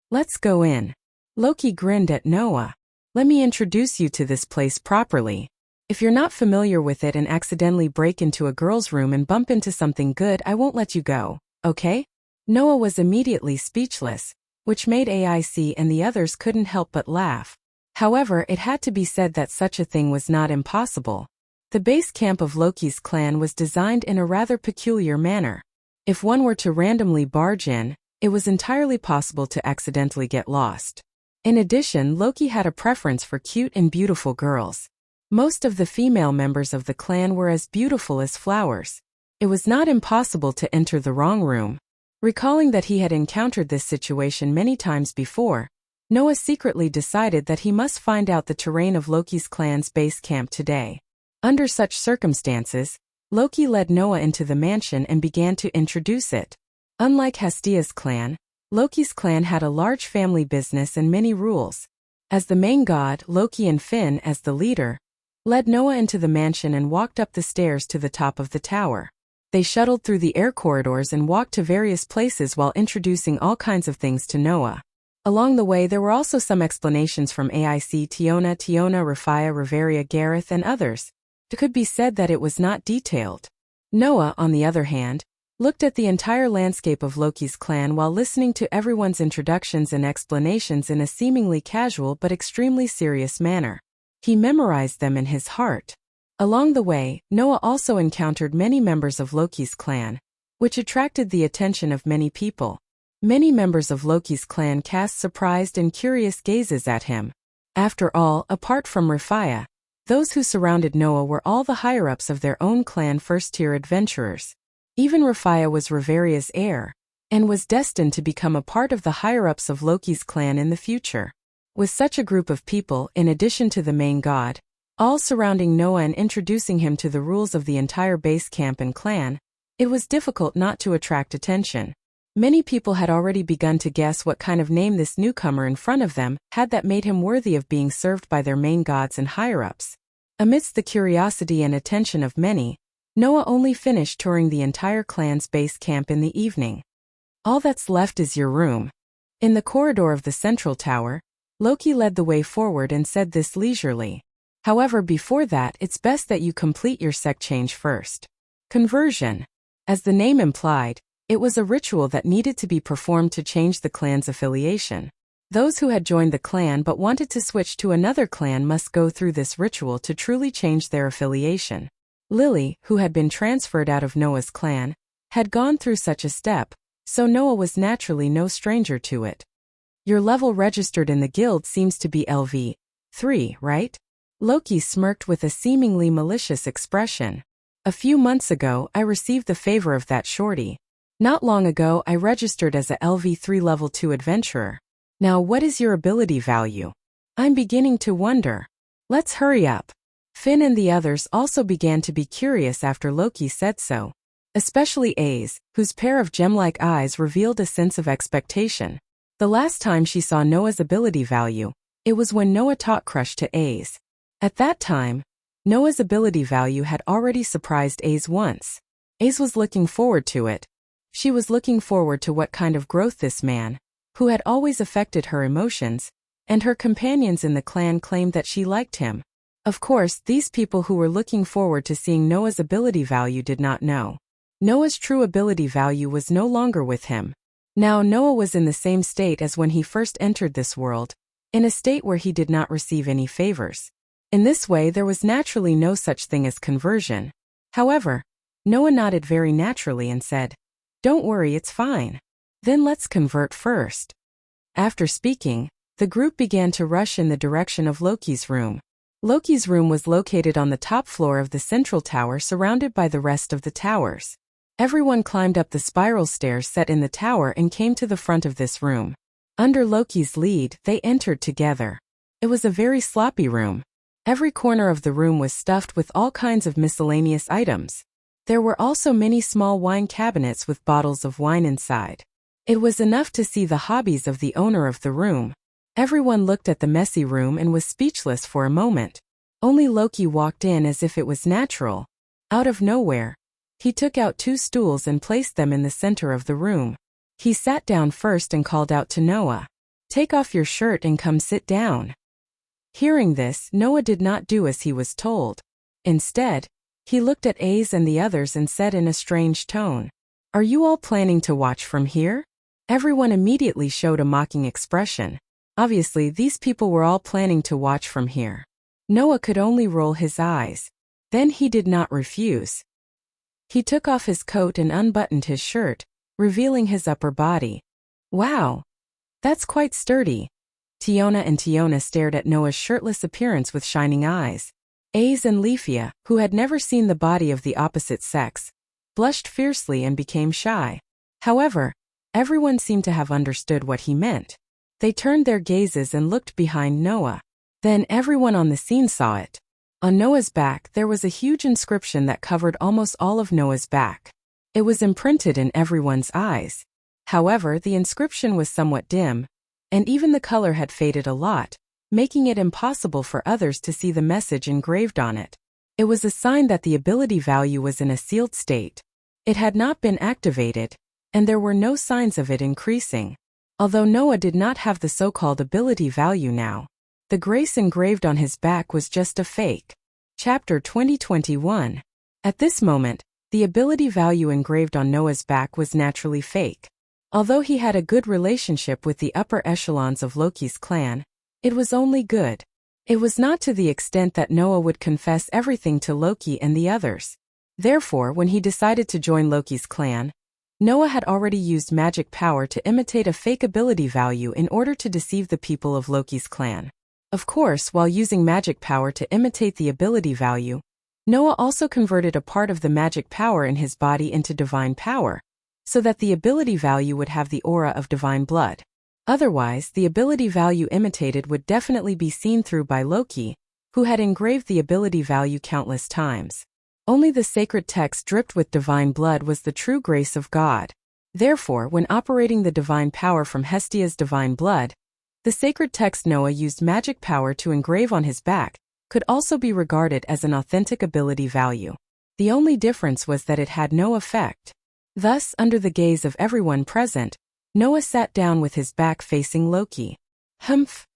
"Let's go in." Loki grinned at Noah. "Let me introduce you to this place properly. If you're not familiar with it and accidentally break into a girl's room and bump into something good, I won't let you go, okay?" Noah was immediately speechless, which made AIC and the others couldn't help but laugh. However, it had to be said that such a thing was not impossible. The base camp of Loki's clan was designed in a rather peculiar manner. If one were to randomly barge in, it was entirely possible to accidentally get lost. In addition, Loki had a preference for cute and beautiful girls. Most of the female members of the clan were as beautiful as flowers. It was not impossible to enter the wrong room. Recalling that he had encountered this situation many times before, Noah secretly decided that he must find out the terrain of Loki's clan's base camp today. Under such circumstances, Loki led Noah into the mansion and began to introduce it. Unlike Hastia's clan, Loki's clan had a large family business and many rules. As the main god, Loki and Finn, as the leader, led Noah into the mansion and walked up the stairs to the top of the tower. They shuttled through the air corridors and walked to various places while introducing all kinds of things to Noah. Along the way there were also some explanations from AIC, Tiona, Rafia, Riveria, Gareth, and others. It could be said that it was not detailed. Noah, on the other hand, looked at the entire landscape of Loki's clan while listening to everyone's introductions and explanations in a seemingly casual but extremely serious manner. He memorized them in his heart. Along the way, Noah also encountered many members of Loki's clan, which attracted the attention of many people. Many members of Loki's clan cast surprised and curious gazes at him. After all, apart from Rafia, those who surrounded Noah were all the higher-ups of their own clan first-tier adventurers. Even Rafia was Riveria's heir, and was destined to become a part of the higher-ups of Loki's clan in the future. With such a group of people, in addition to the main god, all surrounding Noah and introducing him to the rules of the entire base camp and clan, it was difficult not to attract attention. Many people had already begun to guess what kind of name this newcomer in front of them had that made him worthy of being served by their main gods and higher-ups. Amidst the curiosity and attention of many, Noah only finished touring the entire clan's base camp in the evening. "All that's left is your room." In the corridor of the central tower, Loki led the way forward and said this leisurely. "However, before that, it's best that you complete your sect change first." Conversion. As the name implied, it was a ritual that needed to be performed to change the clan's affiliation. Those who had joined the clan but wanted to switch to another clan must go through this ritual to truly change their affiliation. Lily, who had been transferred out of Noah's clan, had gone through such a step, so Noah was naturally no stranger to it. "Your level registered in the guild seems to be LV3, right?" Loki smirked with a seemingly malicious expression. "A few months ago, I received the favor of that shorty. Not long ago, I registered as a LV3 level 2 adventurer. Now what is your ability value? I'm beginning to wonder. Let's hurry up." Finn and the others also began to be curious after Loki said so. Especially Ace, whose pair of gem-like eyes revealed a sense of expectation. The last time she saw Noah's ability value, it was when Noah taught Crush to Ace. At that time, Noah's ability value had already surprised Ace once. Ace was looking forward to it. She was looking forward to what kind of growth this man, who had always affected her emotions, and her companions in the clan claimed that she liked him. Of course, these people who were looking forward to seeing Noah's ability value did not know. Noah's true ability value was no longer with him. Now Noah was in the same state as when he first entered this world, in a state where he did not receive any favors. In this way there was naturally no such thing as conversion. However, Noah nodded very naturally and said, "Don't worry, it's fine. Then let's convert first." After speaking, the group began to rush in the direction of Loki's room. Loki's room was located on the top floor of the central tower, surrounded by the rest of the towers. Everyone climbed up the spiral stairs set in the tower and came to the front of this room. Under Loki's lead, they entered together. It was a very sloppy room. Every corner of the room was stuffed with all kinds of miscellaneous items. There were also many small wine cabinets with bottles of wine inside. It was enough to see the hobbies of the owner of the room. Everyone looked at the messy room and was speechless for a moment. Only Loki walked in as if it was natural. Out of nowhere, he took out 2 stools and placed them in the center of the room. He sat down first and called out to Noah, "Take off your shirt and come sit down." Hearing this, Noah did not do as he was told. Instead, he looked at Ace and the others and said in a strange tone, "Are you all planning to watch from here?" Everyone immediately showed a mocking expression. Obviously, these people were all planning to watch from here. Noah could only roll his eyes. Then he did not refuse. He took off his coat and unbuttoned his shirt, revealing his upper body. "Wow! That's quite sturdy." Tiona and Tiona stared at Noah's shirtless appearance with shining eyes. Ace and Leafia, who had never seen the body of the opposite sex, blushed fiercely and became shy. However, everyone seemed to have understood what he meant. They turned their gazes and looked behind Noah. Then everyone on the scene saw it. On Noah's back there was a huge inscription that covered almost all of Noah's back. It was imprinted in everyone's eyes. However, the inscription was somewhat dim, and even the color had faded a lot, making it impossible for others to see the message engraved on it. It was a sign that the ability value was in a sealed state. It had not been activated, and there were no signs of it increasing. Although Noah did not have the so-called ability value now, the grace engraved on his back was just a fake. Chapter 2021. At this moment, the ability value engraved on Noah's back was naturally fake. Although he had a good relationship with the upper echelons of Loki's clan, it was only good. It was not to the extent that Noah would confess everything to Loki and the others. Therefore, when he decided to join Loki's clan, Noah had already used magic power to imitate a fake ability value in order to deceive the people of Loki's clan. Of course, while using magic power to imitate the ability value, Noah also converted a part of the magic power in his body into divine power, so that the ability value would have the aura of divine blood. Otherwise, the ability value imitated would definitely be seen through by Loki, who had engraved the ability value countless times. Only the sacred text dripped with divine blood was the true grace of God. Therefore, when operating the divine power from Hestia's divine blood, the sacred text Noah used magic power to engrave on his back could also be regarded as an authentic ability value. The only difference was that it had no effect. Thus, under the gaze of everyone present, Noah sat down with his back facing Loki. Humph!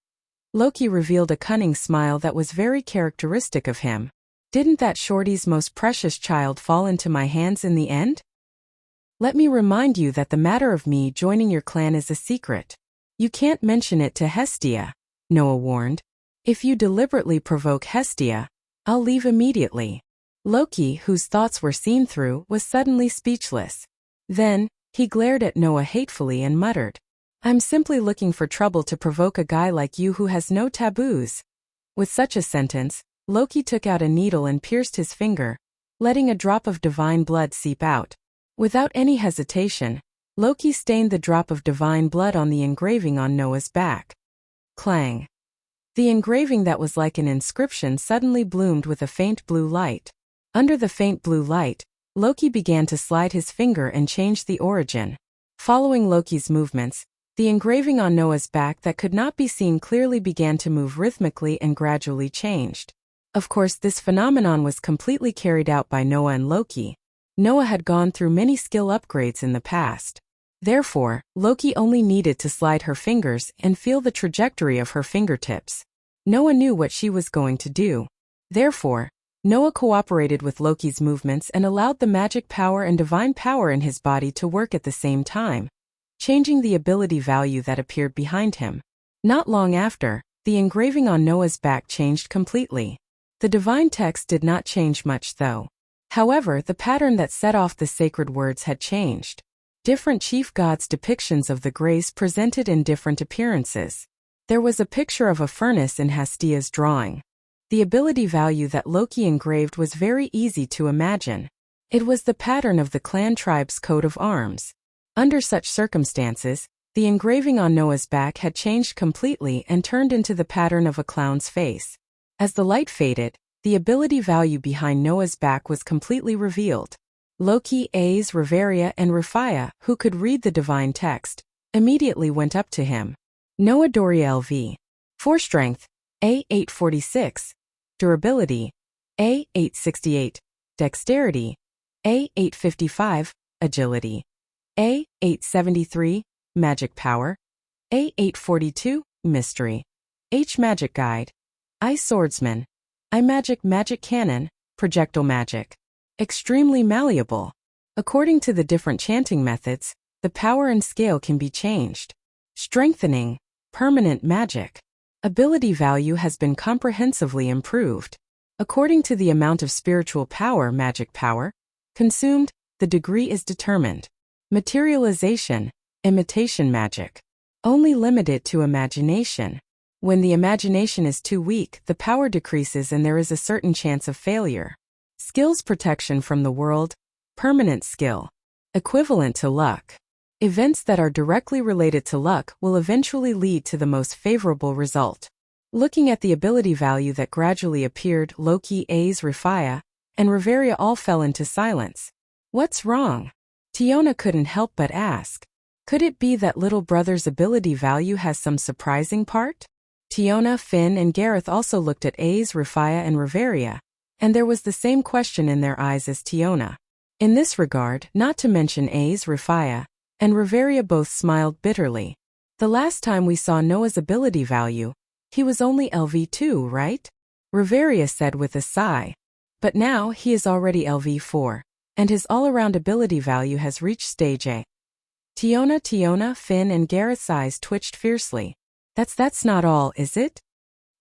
Loki revealed a cunning smile that was very characteristic of him. Didn't that shorty's most precious child fall into my hands in the end? Let me remind you that the matter of me joining your clan is a secret. You can't mention it to Hestia, Noah warned. If you deliberately provoke Hestia, I'll leave immediately. Loki, whose thoughts were seen through, was suddenly speechless. Then, he glared at Noah hatefully and muttered, "I'm simply looking for trouble to provoke a guy like you who has no taboos." With such a sentence, Loki took out a needle and pierced his finger, letting a drop of divine blood seep out. Without any hesitation, Loki stained the drop of divine blood on the engraving on Noah's back. Clang! The engraving that was like an inscription suddenly bloomed with a faint blue light. Under the faint blue light, Loki began to slide his finger and change the origin. Following Loki's movements, the engraving on Noah's back that could not be seen clearly began to move rhythmically and gradually changed. Of course, this phenomenon was completely carried out by Noah and Loki. Noah had gone through many skill upgrades in the past. Therefore, Loki only needed to slide her fingers and feel the trajectory of her fingertips. Noah knew what she was going to do. Therefore, Noah cooperated with Loki's movements and allowed the magic power and divine power in his body to work at the same time, changing the ability value that appeared behind him. Not long after, the engraving on Noah's back changed completely. The divine text did not change much though. However, the pattern that set off the sacred words had changed. Different chief gods' depictions of the grace presented in different appearances. There was a picture of a furnace in Hastia's drawing. The ability value that Loki engraved was very easy to imagine. It was the pattern of the clan tribe's coat of arms. Under such circumstances, the engraving on Noah's back had changed completely and turned into the pattern of a clown's face. As the light faded, the ability value behind Noah's back was completely revealed. Loki, Aes, Reveria, and Rufia, who could read the divine text, immediately went up to him. Noah Doria LV. 4 Strength, A846. Durability, A868. Dexterity, A855. Agility, A873. Magic Power, A842. Mystery, H Magic Guide, I Swordsman, I Magic Cannon, Projectile Magic. Extremely malleable. According to the different chanting methods, the power and scale can be changed. Strengthening, permanent magic. Ability value has been comprehensively improved. According to the amount of spiritual power, magic power, consumed, the degree is determined. Materialization, imitation magic. Only limited to imagination. When the imagination is too weak, the power decreases and there is a certain chance of failure. Skills protection from the world, permanent skill. Equivalent to luck. Events that are directly related to luck will eventually lead to the most favorable result. Looking at the ability value that gradually appeared, Loki, Aes, Rufia, and Reveria all fell into silence. What's wrong? Tiona couldn't help but ask. Could it be that little brother's ability value has some surprising part? Tiona, Finn, and Gareth also looked at Aes, Rufia, and Reveria, and there was the same question in their eyes as Tiona. In this regard, not to mention Aes, Rufia, and Reveria both smiled bitterly. The last time we saw Noah's ability value, he was only LV2, right? Reveria said with a sigh. But now he is already LV4, and his all-around ability value has reached stage A. Tiona, Finn, and Gareth's eyes twitched fiercely. That's not all, is it?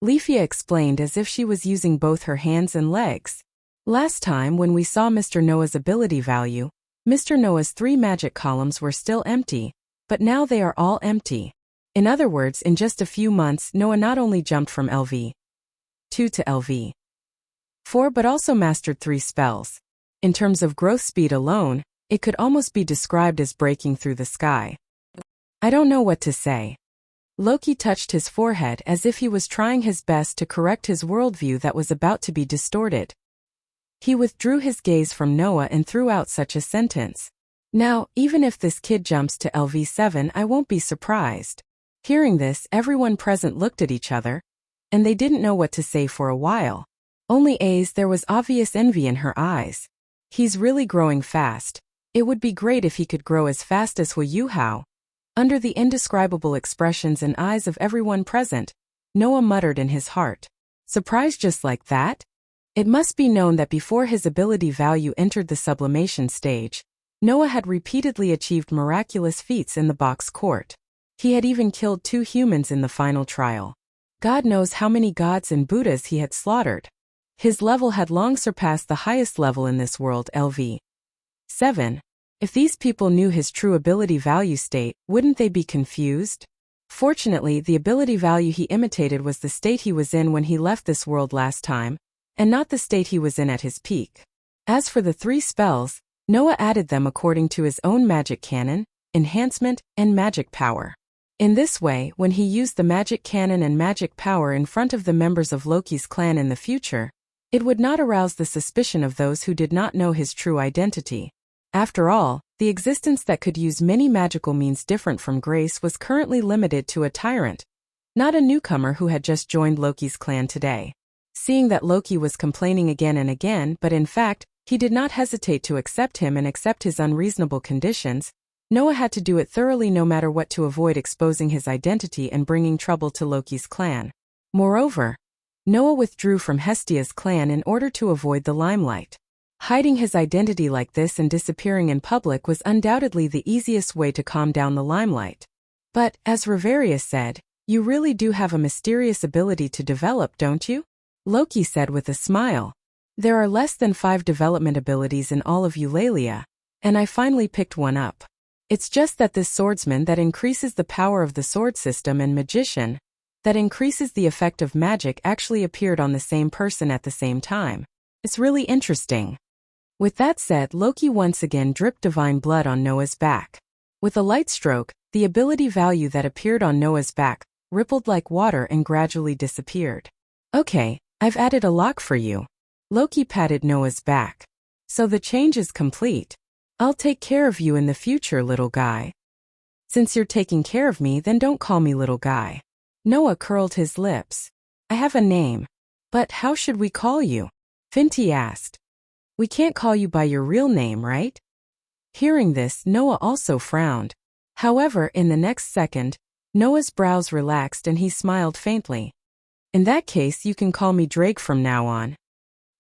Leafia explained as if she was using both her hands and legs. Last time when we saw Mr. Noah's ability value, Mr. Noah's 3 magic columns were still empty, but now they are all empty. In other words, in just a few months, Noah not only jumped from LV2 to LV4 but also mastered 3 spells. In terms of growth speed alone, it could almost be described as breaking through the sky. I don't know what to say. Loki touched his forehead as if he was trying his best to correct his worldview that was about to be distorted. He withdrew his gaze from Noah and threw out such a sentence. Now, even if this kid jumps to LV7, I won't be surprised. Hearing this, everyone present looked at each other, and they didn't know what to say for a while. Only Aes, there was obvious envy in her eyes. He's really growing fast. It would be great if he could grow as fast as Hu Hao. Under the indescribable expressions and eyes of everyone present, Noah muttered in his heart. Surprised just like that? It must be known that before his ability value entered the sublimation stage, Noah had repeatedly achieved miraculous feats in the box court. He had even killed 2 humans in the final trial. God knows how many gods and Buddhas he had slaughtered. His level had long surpassed the highest level in this world, LV7. If these people knew his true ability value state, wouldn't they be confused? Fortunately, the ability value he imitated was the state he was in when he left this world last time, and not the state he was in at his peak. As for the 3 spells, Noah added them according to his own magic canon, enhancement, and magic power. In this way, when he used the magic cannon and magic power in front of the members of Loki's clan in the future, it would not arouse the suspicion of those who did not know his true identity. After all, the existence that could use many magical means different from grace was currently limited to a tyrant, not a newcomer who had just joined Loki's clan today. Seeing that Loki was complaining again and again, but in fact, he did not hesitate to accept him and accept his unreasonable conditions, Noah had to do it thoroughly no matter what to avoid exposing his identity and bringing trouble to Loki's clan. Moreover, Noah withdrew from Hestia's clan in order to avoid the limelight. Hiding his identity like this and disappearing in public was undoubtedly the easiest way to calm down the limelight. But, as Riverius said, "You really do have a mysterious ability to develop, don't you?" Loki said with a smile. "There are less than 5 development abilities in all of Eulalia, and I finally picked one up. It's just that this swordsman that increases the power of the sword system and magician that increases the effect of magic actually appeared on the same person at the same time. It's really interesting." With that said, Loki once again dripped divine blood on Noah's back. With a light stroke, the ability value that appeared on Noah's back rippled like water and gradually disappeared. "Okay, I've added a lock for you." Loki patted Noah's back. "So the change is complete. I'll take care of you in the future, little guy." "Since you're taking care of me, then don't call me little guy." Noah curled his lips. "I have a name. But how should we call you?" Finty asked. "We can't call you by your real name, right?" Hearing this, Noah also frowned. However, in the next second, Noah's brows relaxed and he smiled faintly. "In that case, you can call me Drake from now on."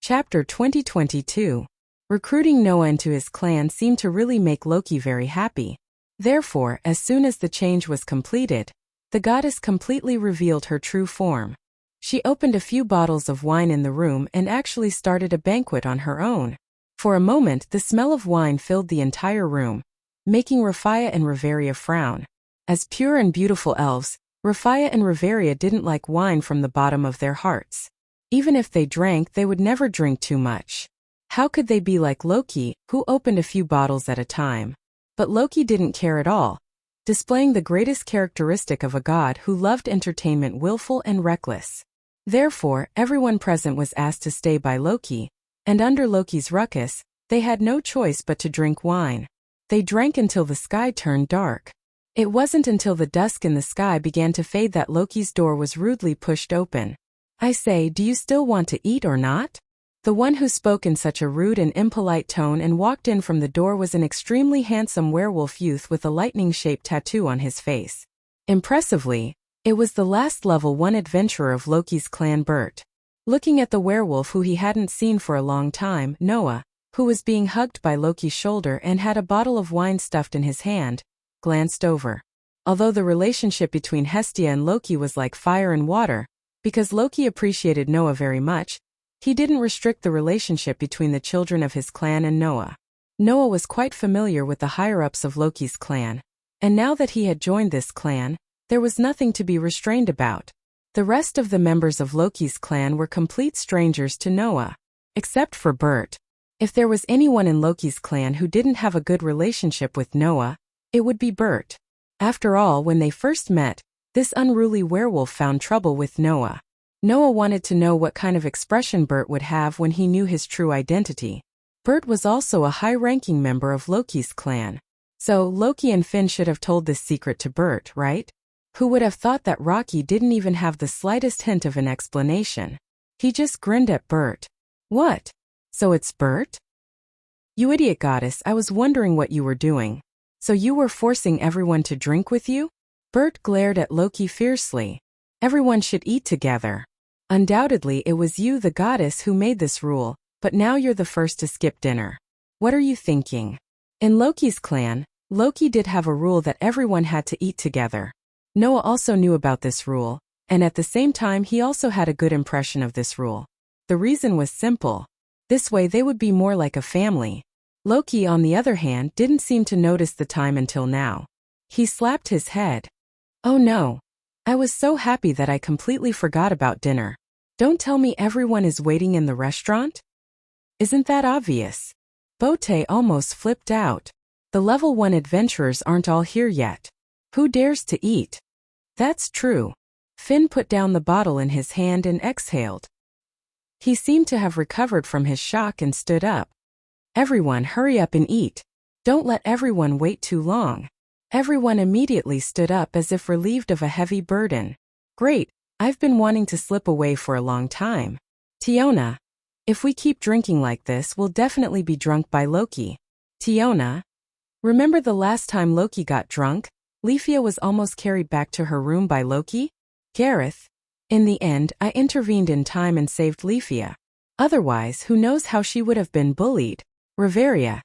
Chapter 2022. Recruiting Noah into his clan seemed to really make Loki very happy. Therefore, as soon as the change was completed, the goddess completely revealed her true form. She opened a few bottles of wine in the room and actually started a banquet on her own. For a moment, the smell of wine filled the entire room, making Rafia and Riveria frown. As pure and beautiful elves, Rafia and Riveria didn't like wine from the bottom of their hearts. Even if they drank, they would never drink too much. How could they be like Loki, who opened a few bottles at a time? But Loki didn't care at all, displaying the greatest characteristic of a god who loved entertainment: willful and reckless. Therefore, everyone present was asked to stay by Loki, and under Loki's ruckus, they had no choice but to drink wine. They drank until the sky turned dark. It wasn't until the dusk in the sky began to fade that Loki's door was rudely pushed open. "I say, do you still want to eat or not?" The one who spoke in such a rude and impolite tone and walked in from the door was an extremely handsome werewolf youth with a lightning-shaped tattoo on his face. Impressively, it was the last level 1 adventurer of Loki's clan, Bert. Looking at the werewolf who he hadn't seen for a long time, Noah, who was being hugged by Loki's shoulder and had a bottle of wine stuffed in his hand, glanced over. Although the relationship between Hestia and Loki was like fire and water, because Loki appreciated Noah very much, he didn't restrict the relationship between the children of his clan and Noah. Noah was quite familiar with the higher-ups of Loki's clan, and now that he had joined this clan, there was nothing to be restrained about. The rest of the members of Loki's clan were complete strangers to Noah, except for Bert. If there was anyone in Loki's clan who didn't have a good relationship with Noah, it would be Bert. After all, when they first met, this unruly werewolf found trouble with Noah. Noah wanted to know what kind of expression Bert would have when he knew his true identity. Bert was also a high-ranking member of Loki's clan. So, Loki and Finn should have told this secret to Bert, right? Who would have thought that Rocky didn't even have the slightest hint of an explanation? He just grinned at Bert. "What? So it's Bert? You idiot goddess, I was wondering what you were doing. So you were forcing everyone to drink with you?" Bert glared at Loki fiercely. "Everyone should eat together. Undoubtedly it was you, the goddess, who made this rule, but now you're the first to skip dinner. What are you thinking?" In Loki's clan, Loki did have a rule that everyone had to eat together. Noah also knew about this rule, and at the same time he also had a good impression of this rule. The reason was simple. This way they would be more like a family. Loki, on the other hand, didn't seem to notice the time until now. He slapped his head. "Oh no. I was so happy that I completely forgot about dinner. Don't tell me everyone is waiting in the restaurant? Isn't that obvious?" Bote almost flipped out. "The level 1 adventurers aren't all here yet. Who dares to eat?" That's true. Finn put down the bottle in his hand and exhaled. He seemed to have recovered from his shock and stood up. Everyone, hurry up and eat. Don't let everyone wait too long. Everyone immediately stood up as if relieved of a heavy burden. Great, I've been wanting to slip away for a long time. Tiona, if we keep drinking like this, we'll definitely be drunk by Loki. Tiona, remember the last time Loki got drunk? Leafia was almost carried back to her room by Loki? Gareth. In the end, I intervened in time and saved Leafia. Otherwise, who knows how she would have been bullied. Reveria.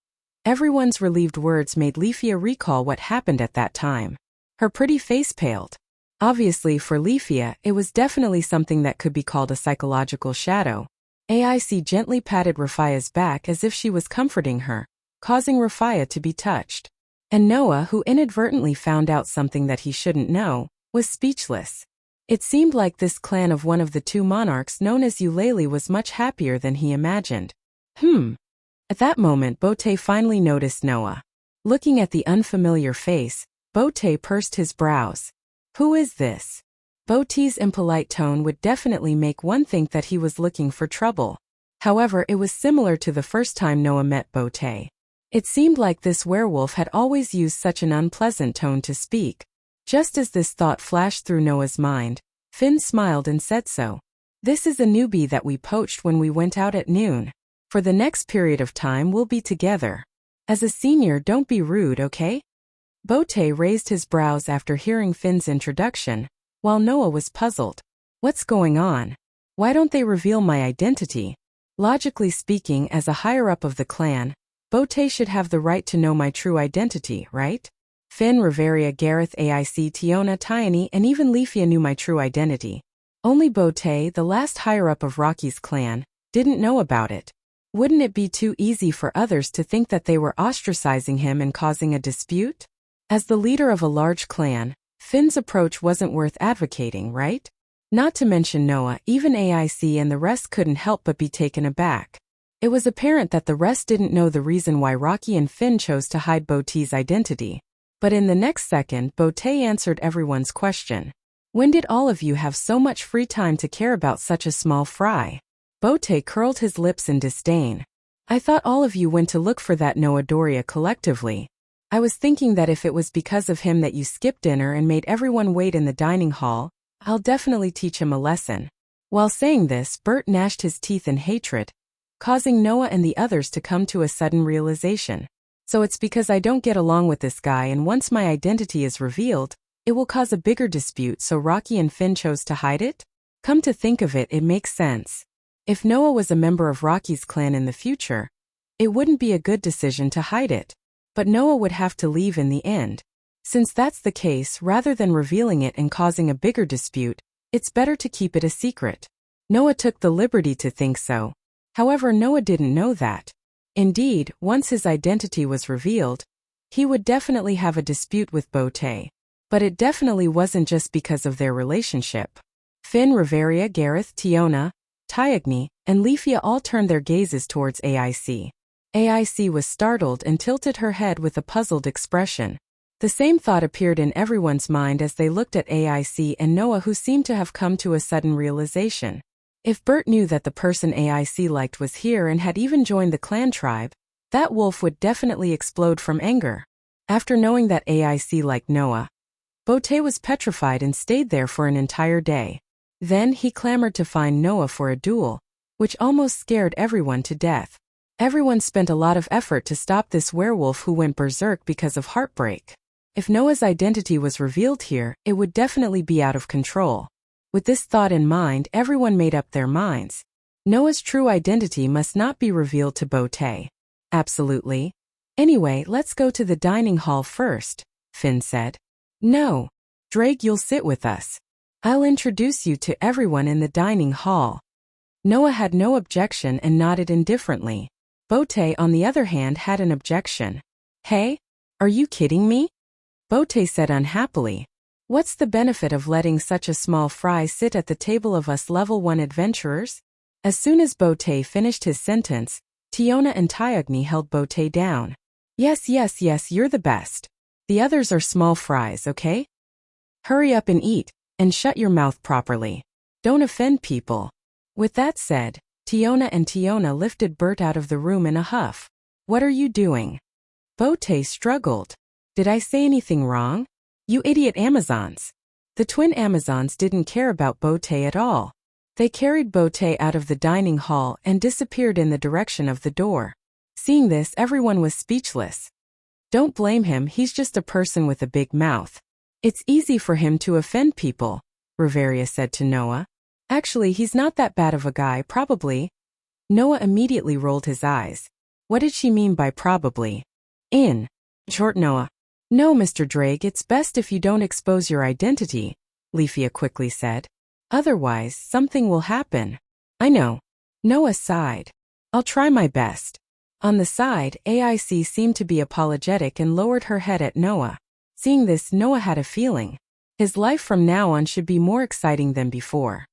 Everyone's relieved words made Leafia recall what happened at that time. Her pretty face paled. Obviously, for Leafia, it was definitely something that could be called a psychological shadow. AIC gently patted Rafia's back as if she was comforting her, causing Rafia to be touched. And Noah, who inadvertently found out something that he shouldn't know, was speechless. It seemed like this clan of one of the two monarchs known as Eulalie was much happier than he imagined. At that moment, Bote finally noticed Noah. Looking at the unfamiliar face, Bote pursed his brows. Who is this? Bote's impolite tone would definitely make one think that he was looking for trouble. However, it was similar to the first time Noah met Bote. It seemed like this werewolf had always used such an unpleasant tone to speak. Just as this thought flashed through Noah's mind, Finn smiled and said so. This is a newbie that we poached when we went out at noon. For the next period of time we'll be together. As a senior, don't be rude, okay? Bote raised his brows after hearing Finn's introduction, while Noah was puzzled. What's going on? Why don't they reveal my identity? Logically speaking, as a higher-up of the clan, Bote should have the right to know my true identity, right? Finn, Reveria, Gareth, AIC, Tiona, Tiony, and even Leafia knew my true identity. Only Bote, the last higher-up of Rocky's clan, didn't know about it. Wouldn't it be too easy for others to think that they were ostracizing him and causing a dispute? As the leader of a large clan, Finn's approach wasn't worth advocating, right? Not to mention Noah, even AIC and the rest couldn't help but be taken aback. It was apparent that the rest didn't know the reason why Rocky and Finn chose to hide Bote's identity. But in the next second, Bote answered everyone's question. When did all of you have so much free time to care about such a small fry? Bote curled his lips in disdain. I thought all of you went to look for that Noah Doria collectively. I was thinking that if it was because of him that you skipped dinner and made everyone wait in the dining hall, I'll definitely teach him a lesson. While saying this, Bert gnashed his teeth in hatred, causing Noah and the others to come to a sudden realization. So it's because I don't get along with this guy, and once my identity is revealed, it will cause a bigger dispute, so Rocky and Finn chose to hide it? Come to think of it, it makes sense. If Noah was a member of Rocky's clan in the future, it wouldn't be a good decision to hide it. But Noah would have to leave in the end. Since that's the case, rather than revealing it and causing a bigger dispute, it's better to keep it a secret. Noah took the liberty to think so. However, Noah didn't know that. Indeed, once his identity was revealed, he would definitely have a dispute with Bote. But it definitely wasn't just because of their relationship. Finn, Reveria, Gareth, Tiona, Tyagny, and Leafia all turned their gazes towards AIC. AIC was startled and tilted her head with a puzzled expression. The same thought appeared in everyone's mind as they looked at AIC and Noah, who seemed to have come to a sudden realization. If Bert knew that the person AIC liked was here and had even joined the clan tribe, that wolf would definitely explode from anger. After knowing that AIC liked Noah, Bote was petrified and stayed there for an entire day. Then he clamored to find Noah for a duel, which almost scared everyone to death. Everyone spent a lot of effort to stop this werewolf who went berserk because of heartbreak. If Noah's identity was revealed here, it would definitely be out of control. With this thought in mind, everyone made up their minds. Noah's true identity must not be revealed to Bote. Absolutely. Anyway, let's go to the dining hall first, Finn said. No. Drake, you'll sit with us. I'll introduce you to everyone in the dining hall. Noah had no objection and nodded indifferently. Bote, on the other hand, had an objection. Hey? Are you kidding me? Bote said unhappily. What's the benefit of letting such a small fry sit at the table of us level 1 adventurers? As soon as Bote finished his sentence, Tiona and Tyagny held Bote down. Yes, you're the best. The others are small fries, okay? Hurry up and eat, and shut your mouth properly. Don't offend people. With that said, Tiona lifted Bert out of the room in a huff. What are you doing? Bote struggled. Did I say anything wrong? You idiot Amazons. The twin Amazons didn't care about Bote at all. They carried Bote out of the dining hall and disappeared in the direction of the door. Seeing this, everyone was speechless. Don't blame him, he's just a person with a big mouth. It's easy for him to offend people, Riveria said to Noah. Actually, he's not that bad of a guy, probably. Noah immediately rolled his eyes. What did she mean by probably? In short, Noah. No, Mr. Drake, it's best if you don't expose your identity, Leafia quickly said. Otherwise, something will happen. I know. Noah sighed. I'll try my best. On the side, AIC seemed to be apologetic and lowered her head at Noah. Seeing this, Noah had a feeling. His life from now on should be more exciting than before.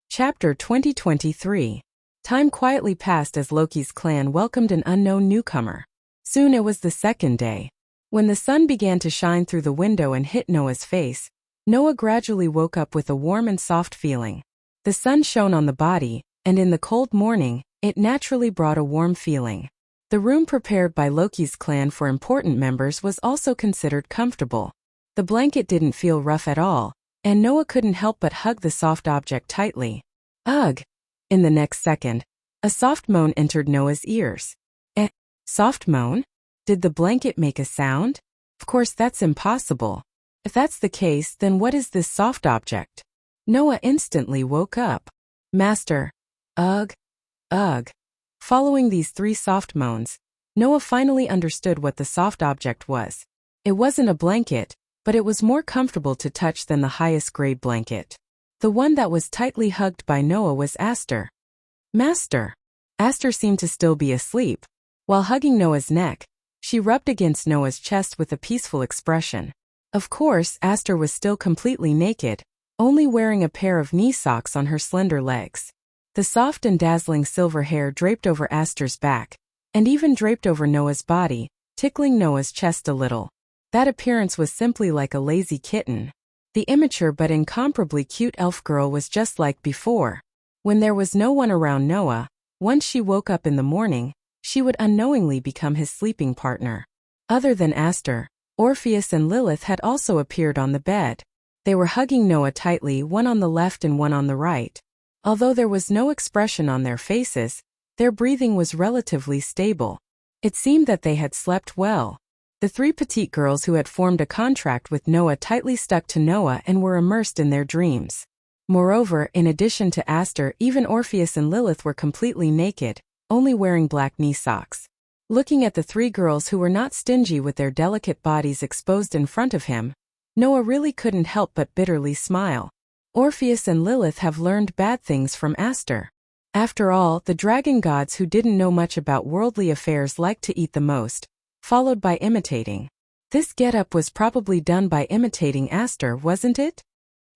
Chapter 2023. Time quietly passed as Loki's clan welcomed an unknown newcomer. Soon it was the second day. When the sun began to shine through the window and hit Noah's face, Noah gradually woke up with a warm and soft feeling. The sun shone on the body, and in the cold morning, it naturally brought a warm feeling. The room prepared by Loki's clan for important members was also considered comfortable. The blanket didn't feel rough at all, and Noah couldn't help but hug the soft object tightly. Ugh! In the next second, a soft moan entered Noah's ears. Soft moan? Did the blanket make a sound? Of course that's impossible. If that's the case, then what is this soft object? Noah instantly woke up. Master. Ugh. Ugh. Following these three soft moans, Noah finally understood what the soft object was. It wasn't a blanket, but it was more comfortable to touch than the highest grade blanket. The one that was tightly hugged by Noah was Aster. Master. Aster seemed to still be asleep. While hugging Noah's neck, she rubbed against Noah's chest with a peaceful expression. Of course, Aster was still completely naked, only wearing a pair of knee socks on her slender legs. The soft and dazzling silver hair draped over Aster's back, and even draped over Noah's body, tickling Noah's chest a little. That appearance was simply like a lazy kitten. The immature but incomparably cute elf girl was just like before. When there was no one around Noah, once she woke up in the morning, she would unknowingly become his sleeping partner. Other than Aster, Orpheus and Lilith had also appeared on the bed. They were hugging Noah tightly, one on the left and one on the right. Although there was no expression on their faces, their breathing was relatively stable. It seemed that they had slept well. The three petite girls who had formed a contract with Noah tightly stuck to Noah and were immersed in their dreams. Moreover, in addition to Aster, even Orpheus and Lilith were completely naked, only wearing black knee socks. Looking at the three girls who were not stingy with their delicate bodies exposed in front of him, Noah really couldn't help but bitterly smile. Orpheus and Lilith have learned bad things from Aster. After all, the dragon gods who didn't know much about worldly affairs liked to eat the most, followed by imitating. This get-up was probably done by imitating Aster, wasn't it?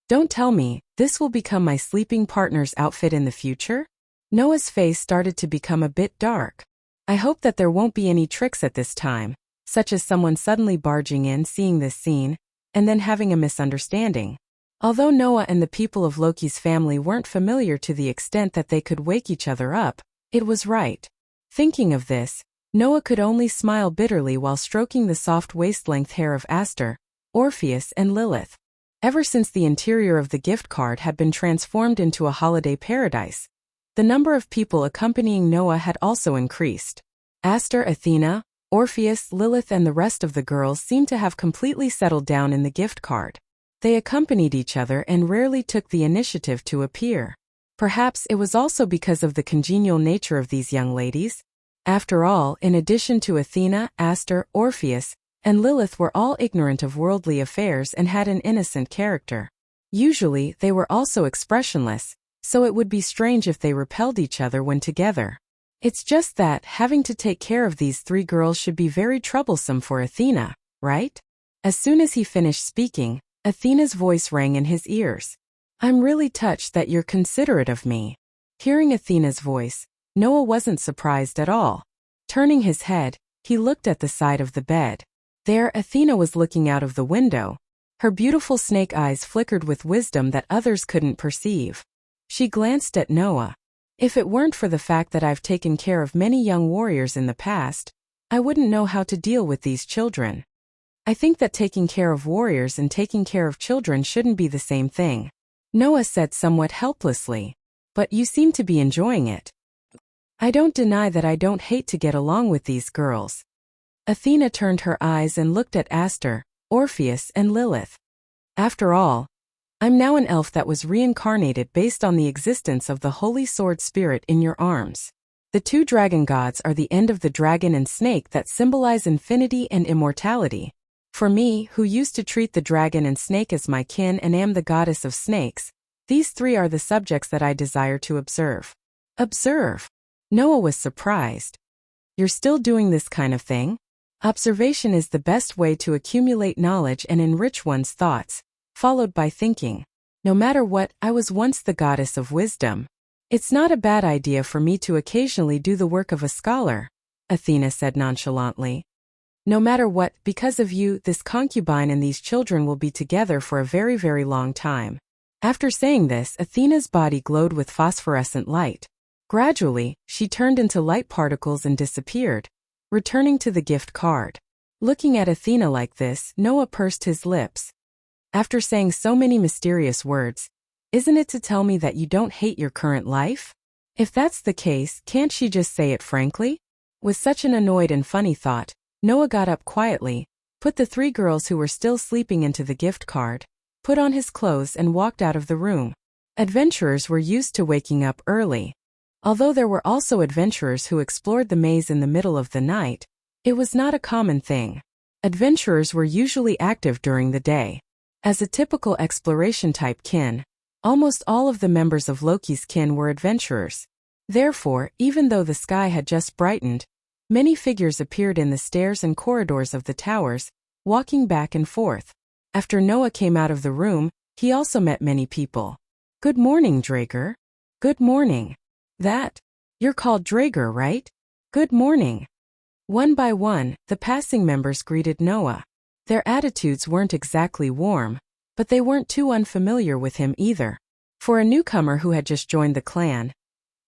Don't tell me, this will become my sleeping partner's outfit in the future? Noah's face started to become a bit dark. I hope that there won't be any tricks at this time, such as someone suddenly barging in, seeing this scene, and then having a misunderstanding. Although Noah and the people of Loki's family weren't familiar to the extent that they could wake each other up, it was right. Thinking of this, Noah could only smile bitterly while stroking the soft waist-length hair of Aster, Orpheus and Lilith. Ever since the interior of the gift card had been transformed into a holiday paradise, the number of people accompanying Noah had also increased. Aster, Athena, Orpheus, Lilith and the rest of the girls seemed to have completely settled down in the gift card. They accompanied each other and rarely took the initiative to appear. Perhaps it was also because of the congenial nature of these young ladies. After all, in addition to Athena, Aster, Orpheus, and Lilith were all ignorant of worldly affairs and had an innocent character. Usually, they were also expressionless, so it would be strange if they repelled each other when together. It's just that having to take care of these three girls should be very troublesome for Athena, right? As soon as he finished speaking, Athena's voice rang in his ears. I'm really touched that you're considerate of me. Hearing Athena's voice, Noah wasn't surprised at all. Turning his head, he looked at the side of the bed. There, Athena was looking out of the window. Her beautiful snake eyes flickered with wisdom that others couldn't perceive. She glanced at Noah. If it weren't for the fact that I've taken care of many young warriors in the past, I wouldn't know how to deal with these children. I think that taking care of warriors and taking care of children shouldn't be the same thing, Noah said somewhat helplessly. But you seem to be enjoying it. I don't deny that I don't hate to get along with these girls. Athena turned her eyes and looked at Aster, Orpheus, and Lilith. After all, I'm now an elf that was reincarnated based on the existence of the holy sword spirit in your arms. The two dragon gods are the end of the dragon and snake that symbolize infinity and immortality. For me, who used to treat the dragon and snake as my kin and am the goddess of snakes, these three are the subjects that I desire to observe. Observe? Noah was surprised. You're still doing this kind of thing? Observation is the best way to accumulate knowledge and enrich one's thoughts, followed by thinking. No matter what, I was once the goddess of wisdom. It's not a bad idea for me to occasionally do the work of a scholar, Athena said nonchalantly. No matter what, because of you, this concubine and these children will be together for a very, very long time. After saying this, Athena's body glowed with phosphorescent light. Gradually, she turned into light particles and disappeared, returning to the gift card. Looking at Athena like this, Noah pursed his lips. After saying so many mysterious words, isn't it to tell me that you don't hate your current life? If that's the case, can't she just say it frankly? With such an annoyed and funny thought, Noah got up quietly, put the three girls who were still sleeping into the gift card, put on his clothes and walked out of the room. Adventurers were used to waking up early. Although there were also adventurers who explored the maze in the middle of the night, it was not a common thing. Adventurers were usually active during the day. As a typical exploration-type kin, almost all of the members of Loki's kin were adventurers. Therefore, even though the sky had just brightened, many figures appeared in the stairs and corridors of the towers, walking back and forth. After Noah came out of the room, he also met many people. Good morning, Drager. Good morning. You're called Drager, right? Good morning. One by one, the passing members greeted Noah. Their attitudes weren't exactly warm, but they weren't too unfamiliar with him either. For a newcomer who had just joined the clan,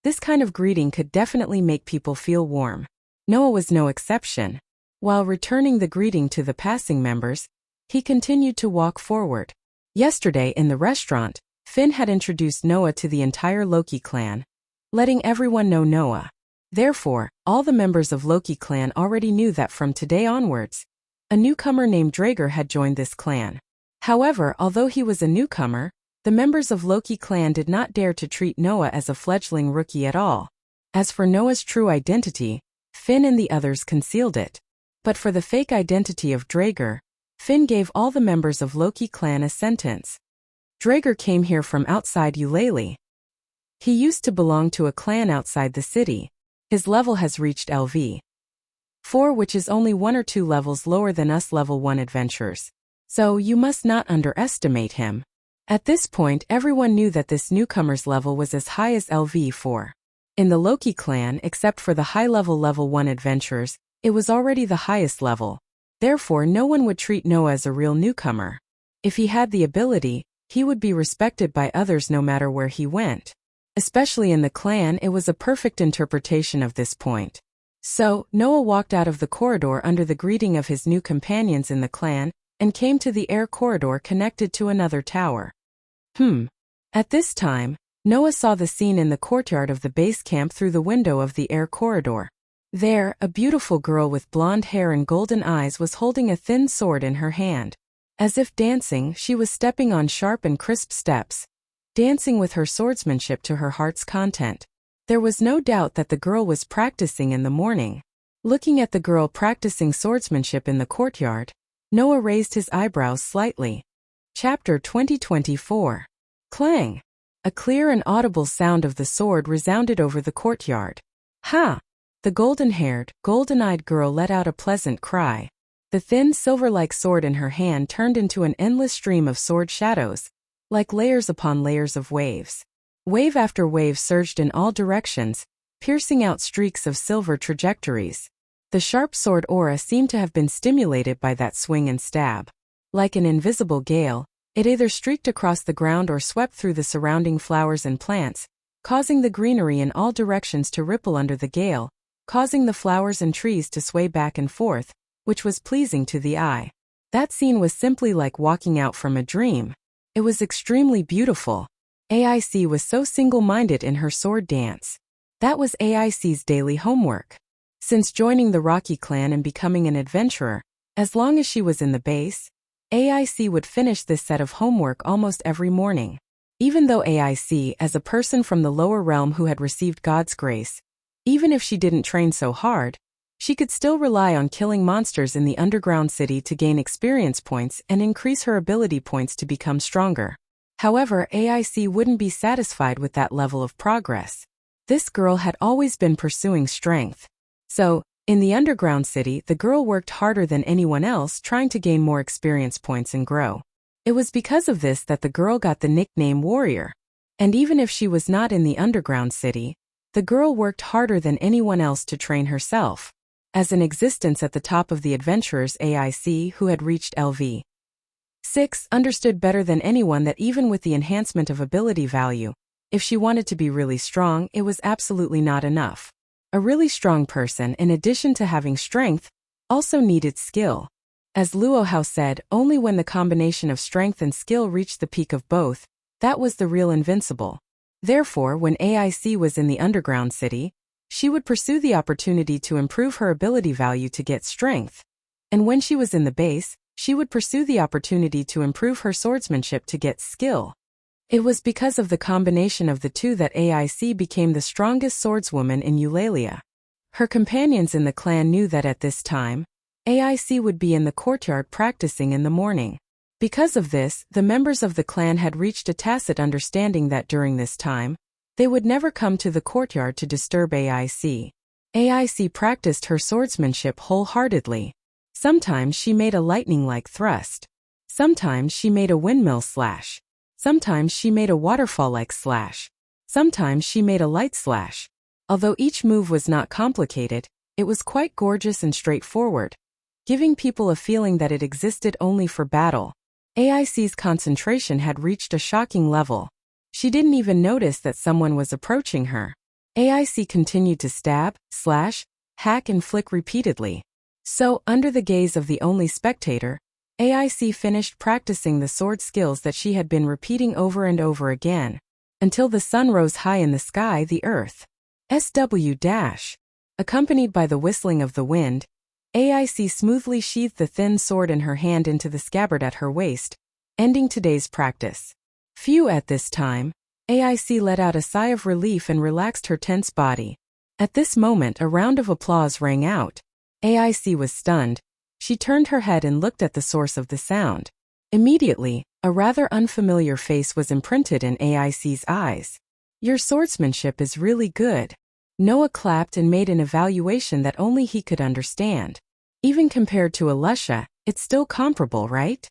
this kind of greeting could definitely make people feel warm. Noah was no exception. While returning the greeting to the passing members, he continued to walk forward. Yesterday in the restaurant, Finn had introduced Noah to the entire Loki clan, letting everyone know Noah. Therefore, all the members of Loki clan already knew that from today onwards, a newcomer named Drager had joined this clan. However, although he was a newcomer, the members of Loki clan did not dare to treat Noah as a fledgling rookie at all. As for Noah's true identity, Finn and the others concealed it. But for the fake identity of Drager, Finn gave all the members of Loki clan a sentence. Drager came here from outside Eulalie. He used to belong to a clan outside the city. His level has reached LV4, which is only 1 or 2 levels lower than us level 1 adventurers. So you must not underestimate him. At this point, everyone knew that this newcomer's level was as high as LV4. In the Loki clan, except for the high-level level 1 adventurers, it was already the highest level. Therefore, no one would treat Noah as a real newcomer. If he had the ability, he would be respected by others no matter where he went. Especially in the clan, it was a perfect interpretation of this point. So, Noah walked out of the corridor under the greeting of his new companions in the clan, and came to the air corridor connected to another tower. At this time, Noah saw the scene in the courtyard of the base camp through the window of the air corridor. There, a beautiful girl with blonde hair and golden eyes was holding a thin sword in her hand. As if dancing, she was stepping on sharp and crisp steps, dancing with her swordsmanship to her heart's content. There was no doubt that the girl was practicing in the morning. Looking at the girl practicing swordsmanship in the courtyard, Noah raised his eyebrows slightly. Chapter 2024. Clang! A clear and audible sound of the sword resounded over the courtyard. Ha! The golden-haired, golden-eyed girl let out a pleasant cry. The thin silver-like sword in her hand turned into an endless stream of sword shadows, like layers upon layers of waves. Wave after wave surged in all directions, piercing out streaks of silver trajectories. The sharp sword aura seemed to have been stimulated by that swing and stab. Like an invisible gale, it either streaked across the ground or swept through the surrounding flowers and plants, causing the greenery in all directions to ripple under the gale, causing the flowers and trees to sway back and forth, which was pleasing to the eye. That scene was simply like walking out from a dream. It was extremely beautiful. AIC was so single-minded in her sword dance. That was AIC's daily homework. Since joining the Rocky clan and becoming an adventurer, as long as she was in the base, AIC would finish this set of homework almost every morning. Even though AIC, as a person from the lower realm who had received God's grace, even if she didn't train so hard, she could still rely on killing monsters in the underground city to gain experience points and increase her ability points to become stronger. However, AIC wouldn't be satisfied with that level of progress. This girl had always been pursuing strength. So, in the underground city, the girl worked harder than anyone else trying to gain more experience points and grow. It was because of this that the girl got the nickname Warrior. And even if she was not in the underground city, the girl worked harder than anyone else to train herself. As an existence at the top of the adventurers, AIC, who had reached LV 6, understood better than anyone that even with the enhancement of ability value, if she wanted to be really strong, it was absolutely not enough. A really strong person, in addition to having strength, also needed skill. As Luo Hao said, only when the combination of strength and skill reached the peak of both, that was the real invincible. Therefore, when AIC was in the underground city, she would pursue the opportunity to improve her ability value to get strength. And when she was in the base, she would pursue the opportunity to improve her swordsmanship to get skill. It was because of the combination of the two that AIC became the strongest swordswoman in Eulalia. Her companions in the clan knew that at this time, AIC would be in the courtyard practicing in the morning. Because of this, the members of the clan had reached a tacit understanding that during this time, they would never come to the courtyard to disturb AIC. AIC practiced her swordsmanship wholeheartedly. Sometimes she made a lightning-like thrust. Sometimes she made a windmill slash. Sometimes she made a waterfall-like slash. Sometimes she made a light slash. Although each move was not complicated, it was quite gorgeous and straightforward, giving people a feeling that it existed only for battle. AIC's concentration had reached a shocking level. She didn't even notice that someone was approaching her. AIC continued to stab, slash, hack and flick repeatedly. So, under the gaze of the only spectator, AIC finished practicing the sword skills that she had been repeating over and over again, until the sun rose high in the sky, the earth. SW-. Accompanied by the whistling of the wind, AIC smoothly sheathed the thin sword in her hand into the scabbard at her waist, ending today's practice. Phew, at this time, AIC let out a sigh of relief and relaxed her tense body. At this moment, a round of applause rang out. AIC was stunned. She turned her head and looked at the source of the sound. Immediately, a rather unfamiliar face was imprinted in AIC's eyes. Your swordsmanship is really good. Noah clapped and made an evaluation that only he could understand. Even compared to Alusha, it's still comparable, right?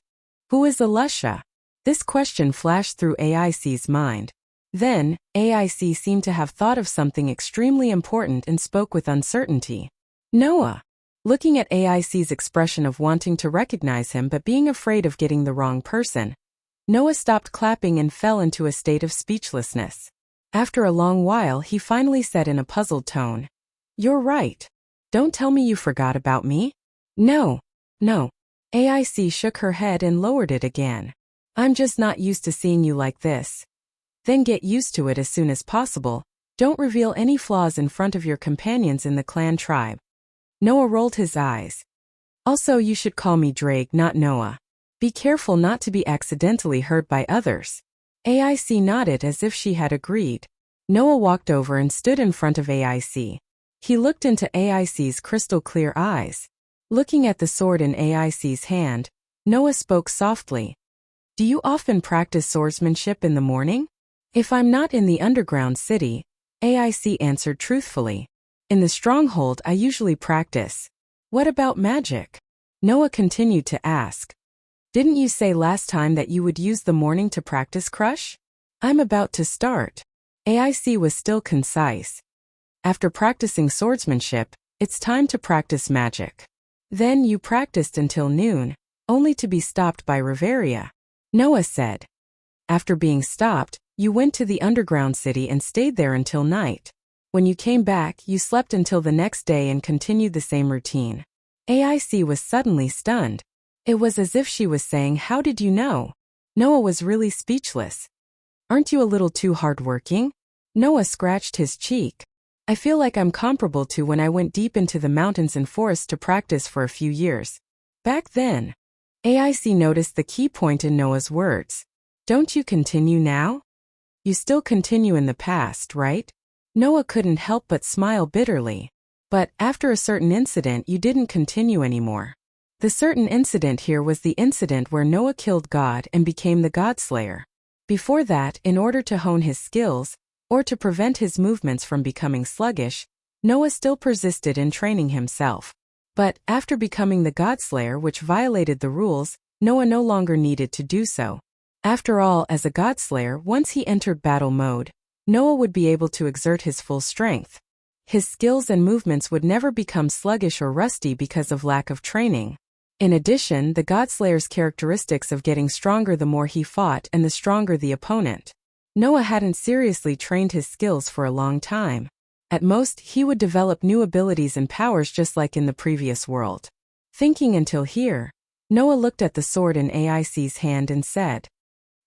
Who is Alusha? This question flashed through AIC's mind. Then, AIC seemed to have thought of something extremely important and spoke with uncertainty. Noah. Looking at AIC's expression of wanting to recognize him but being afraid of getting the wrong person, Noah stopped clapping and fell into a state of speechlessness. After a long while, he finally said in a puzzled tone, "You're right. Don't tell me you forgot about me." No. AIC shook her head and lowered it again. "I'm just not used to seeing you like this." Then get used to it as soon as possible. Don't reveal any flaws in front of your companions in the clan tribe. Noah rolled his eyes. Also, you should call me Drake, not Noah. Be careful not to be accidentally hurt by others. AIC nodded as if she had agreed. Noah walked over and stood in front of AIC. He looked into AIC's crystal-clear eyes. Looking at the sword in AIC's hand, Noah spoke softly. "Do you often practice swordsmanship in the morning?" "If I'm not in the underground city," AIC answered truthfully. "In the stronghold I usually practice." "What about magic?" Noah continued to ask. "Didn't you say last time that you would use the morning to practice crush?" "I'm about to start." AIC was still concise. "After practicing swordsmanship, it's time to practice magic." "Then you practiced until noon." only to be stopped by Riveria. Noah said. After being stopped, you went to the underground city and stayed there until night. When you came back, you slept until the next day and continued the same routine. AIC was suddenly stunned. It was as if she was saying, "How did you know?" Noah was really speechless. "Aren't you a little too hardworking?" Noah scratched his cheek. "I feel like I'm comparable to when I went deep into the mountains and forests to practice for a few years. Back then." AIC noticed the key point in Noah's words. "Don't you continue now? You still continue in the past, right?" Noah couldn't help but smile bitterly. "But after a certain incident you didn't continue anymore." The certain incident here was the incident where Noah killed God and became the Godslayer. Before that, in order to hone his skills, or to prevent his movements from becoming sluggish, Noah still persisted in training himself. But after becoming the Godslayer, which violated the rules, Noah no longer needed to do so. After all, as a Godslayer, once he entered battle mode, Noah would be able to exert his full strength. His skills and movements would never become sluggish or rusty because of lack of training. In addition, the Godslayer's characteristics of getting stronger the more he fought and the stronger the opponent. Noah hadn't seriously trained his skills for a long time. At most, he would develop new abilities and powers just like in the previous world. Thinking until here, Noah looked at the sword in AIC's hand and said,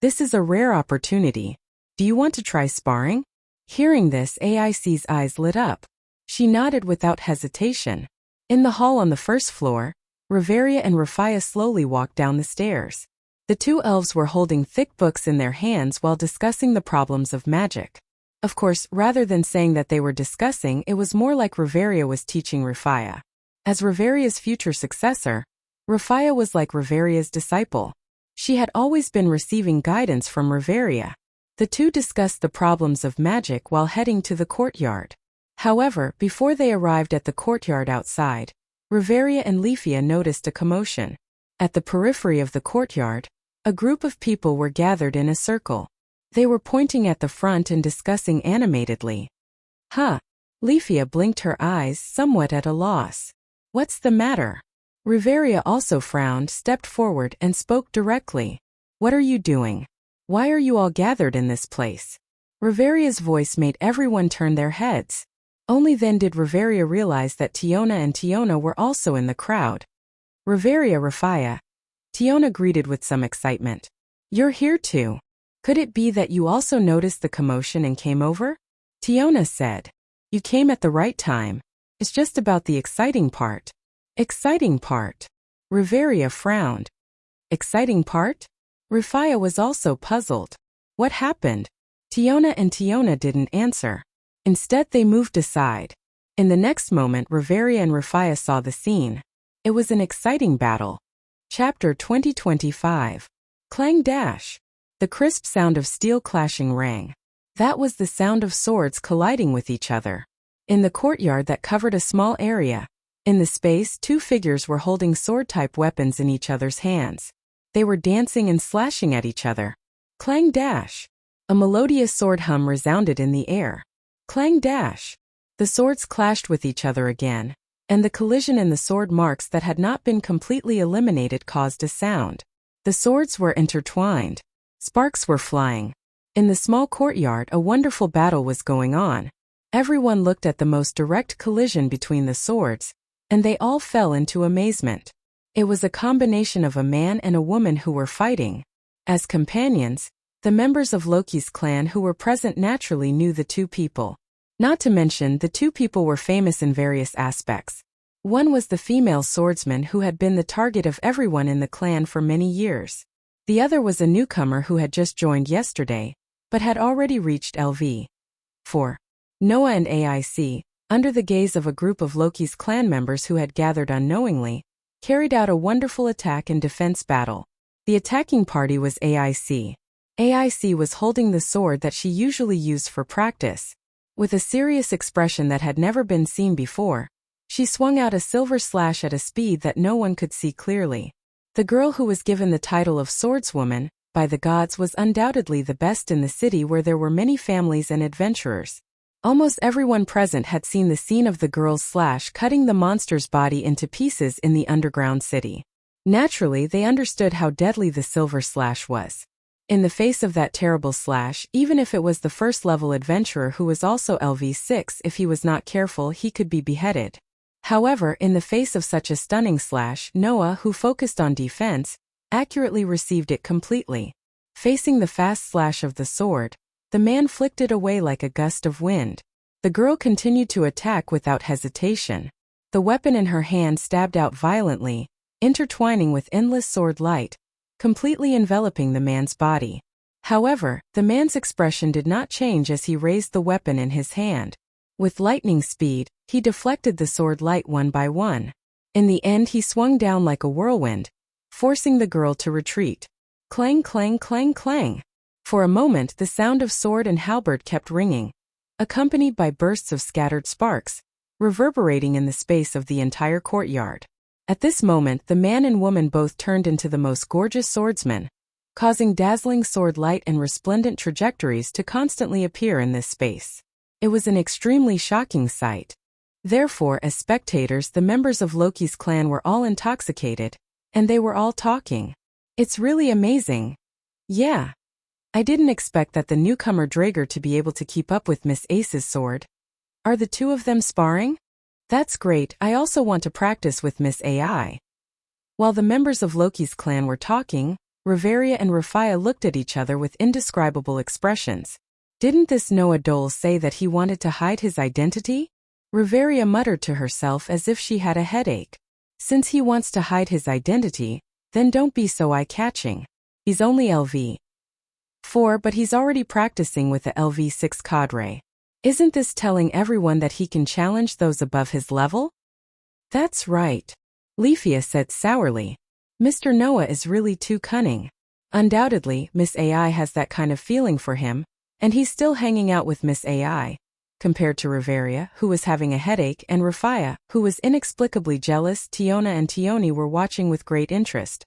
"This is a rare opportunity. Do you want to try sparring?" Hearing this, AIC's eyes lit up. She nodded without hesitation. In the hall on the first floor, Riveria and Rafia slowly walked down the stairs. The two elves were holding thick books in their hands while discussing the problems of magic. Of course, rather than saying that they were discussing, it was more like Riveria was teaching Rafia. As Riveria's future successor, Rafia was like Riveria's disciple. She had always been receiving guidance from Riveria. The two discussed the problems of magic while heading to the courtyard. However, before they arrived at the courtyard outside, Riveria and Leafia noticed a commotion. At the periphery of the courtyard, a group of people were gathered in a circle. They were pointing at the front and discussing animatedly. "Huh." Leafia blinked her eyes, somewhat at a loss. "What's the matter?" Riveria also frowned, stepped forward, and spoke directly. "What are you doing? Why are you all gathered in this place?" Riveria's voice made everyone turn their heads. Only then did Riveria realize that Tiona and Tiona were also in the crowd. "Riveria, Rafia." Tiona greeted with some excitement. "You're here too. Could it be that you also noticed the commotion and came over?" Tiona said. "You came at the right time. It's just about the exciting part." "Exciting part?" Riveria frowned. "Exciting part?" Rafia was also puzzled. What happened? Tiona and Tiona didn't answer. Instead, they moved aside. In the next moment, Riveria and Rafia saw the scene. It was an exciting battle. Chapter 2025. Clang dash. The crisp sound of steel clashing rang. That was the sound of swords colliding with each other. In the courtyard that covered a small area, in the space, two figures were holding sword-type weapons in each other's hands. They were dancing and slashing at each other. Clang dash. A melodious sword hum resounded in the air. Clang dash. The swords clashed with each other again, and the collision in the sword marks that had not been completely eliminated caused a sound. The swords were intertwined. Sparks were flying. In the small courtyard, a wonderful battle was going on. Everyone looked at the most direct collision between the swords, and they all fell into amazement. It was a combination of a man and a woman who were fighting. As companions, the members of Loki's clan who were present naturally knew the two people. Not to mention, the two people were famous in various aspects. One was the female swordsman who had been the target of everyone in the clan for many years. The other was a newcomer who had just joined yesterday, but had already reached LV. 4. Noah and AIC, under the gaze of a group of Loki's clan members who had gathered unknowingly, carried out a wonderful attack and defense battle. The attacking party was AIC. AIC was holding the sword that she usually used for practice. With a serious expression that had never been seen before, she swung out a silver slash at a speed that no one could see clearly. The girl who was given the title of Swordswoman by the gods was undoubtedly the best in the city, where there were many families and adventurers. Almost everyone present had seen the scene of the girl's slash cutting the monster's body into pieces in the underground city. Naturally, they understood how deadly the silver slash was. In the face of that terrible slash, even if it was the first-level adventurer who was also LV6, if he was not careful, he could be beheaded. However, in the face of such a stunning slash, Noah, who focused on defense, accurately received it completely. Facing the fast slash of the sword, the man flicked it away like a gust of wind. The girl continued to attack without hesitation. The weapon in her hand stabbed out violently, intertwining with endless sword light, completely enveloping the man's body. However, the man's expression did not change as he raised the weapon in his hand. With lightning speed, he deflected the sword light one by one. In the end, he swung down like a whirlwind, forcing the girl to retreat. Clang, clang, clang, clang. For a moment, the sound of sword and halberd kept ringing, accompanied by bursts of scattered sparks, reverberating in the space of the entire courtyard. At this moment, the man and woman both turned into the most gorgeous swordsmen, causing dazzling sword light and resplendent trajectories to constantly appear in this space. It was an extremely shocking sight. Therefore, as spectators, the members of Loki's clan were all intoxicated, and they were all talking. It's really amazing. Yeah. I didn't expect that the newcomer Draeger to be able to keep up with Miss Ace's sword. Are the two of them sparring? That's great, I also want to practice with Miss AI. While the members of Loki's clan were talking, Reveria and Rafia looked at each other with indescribable expressions. Didn't this Noah Dole say that he wanted to hide his identity? Reveria muttered to herself as if she had a headache. Since he wants to hide his identity, then don't be so eye-catching. He's only LV4, but he's already practicing with the LV6 cadre. Isn't this telling everyone that he can challenge those above his level? That's right. Leafia said sourly. Mr. Noah is really too cunning. Undoubtedly, Miss AI has that kind of feeling for him, and he's still hanging out with Miss AI, compared to Reveria, who was having a headache, and Rafia, who was inexplicably jealous. Tiona and Tioni were watching with great interest.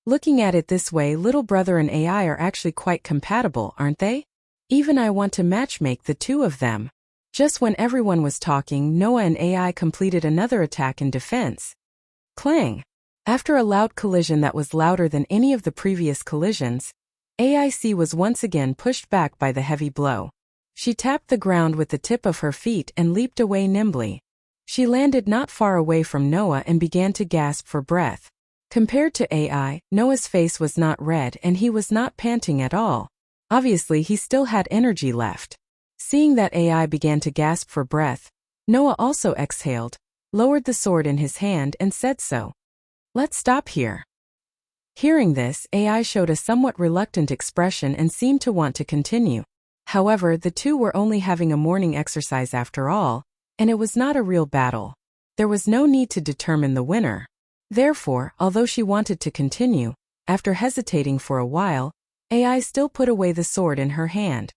Looking at it this way, little brother and AI are actually quite compatible, aren't they? Even I want to matchmake the two of them. Just when everyone was talking, Noah and AI completed another attack in defense. Clang! After a loud collision that was louder than any of the previous collisions, AIC was once again pushed back by the heavy blow. She tapped the ground with the tip of her feet and leaped away nimbly. She landed not far away from Noah and began to gasp for breath. Compared to AI, Noah's face was not red and he was not panting at all. Obviously, he still had energy left. Seeing that AI began to gasp for breath, Noah also exhaled, lowered the sword in his hand and said so. Let's stop here. Hearing this, AI showed a somewhat reluctant expression and seemed to want to continue. However, the two were only having a morning exercise after all, and it was not a real battle. There was no need to determine the winner. Therefore, although she wanted to continue, after hesitating for a while, AI still put away the sword in her hand.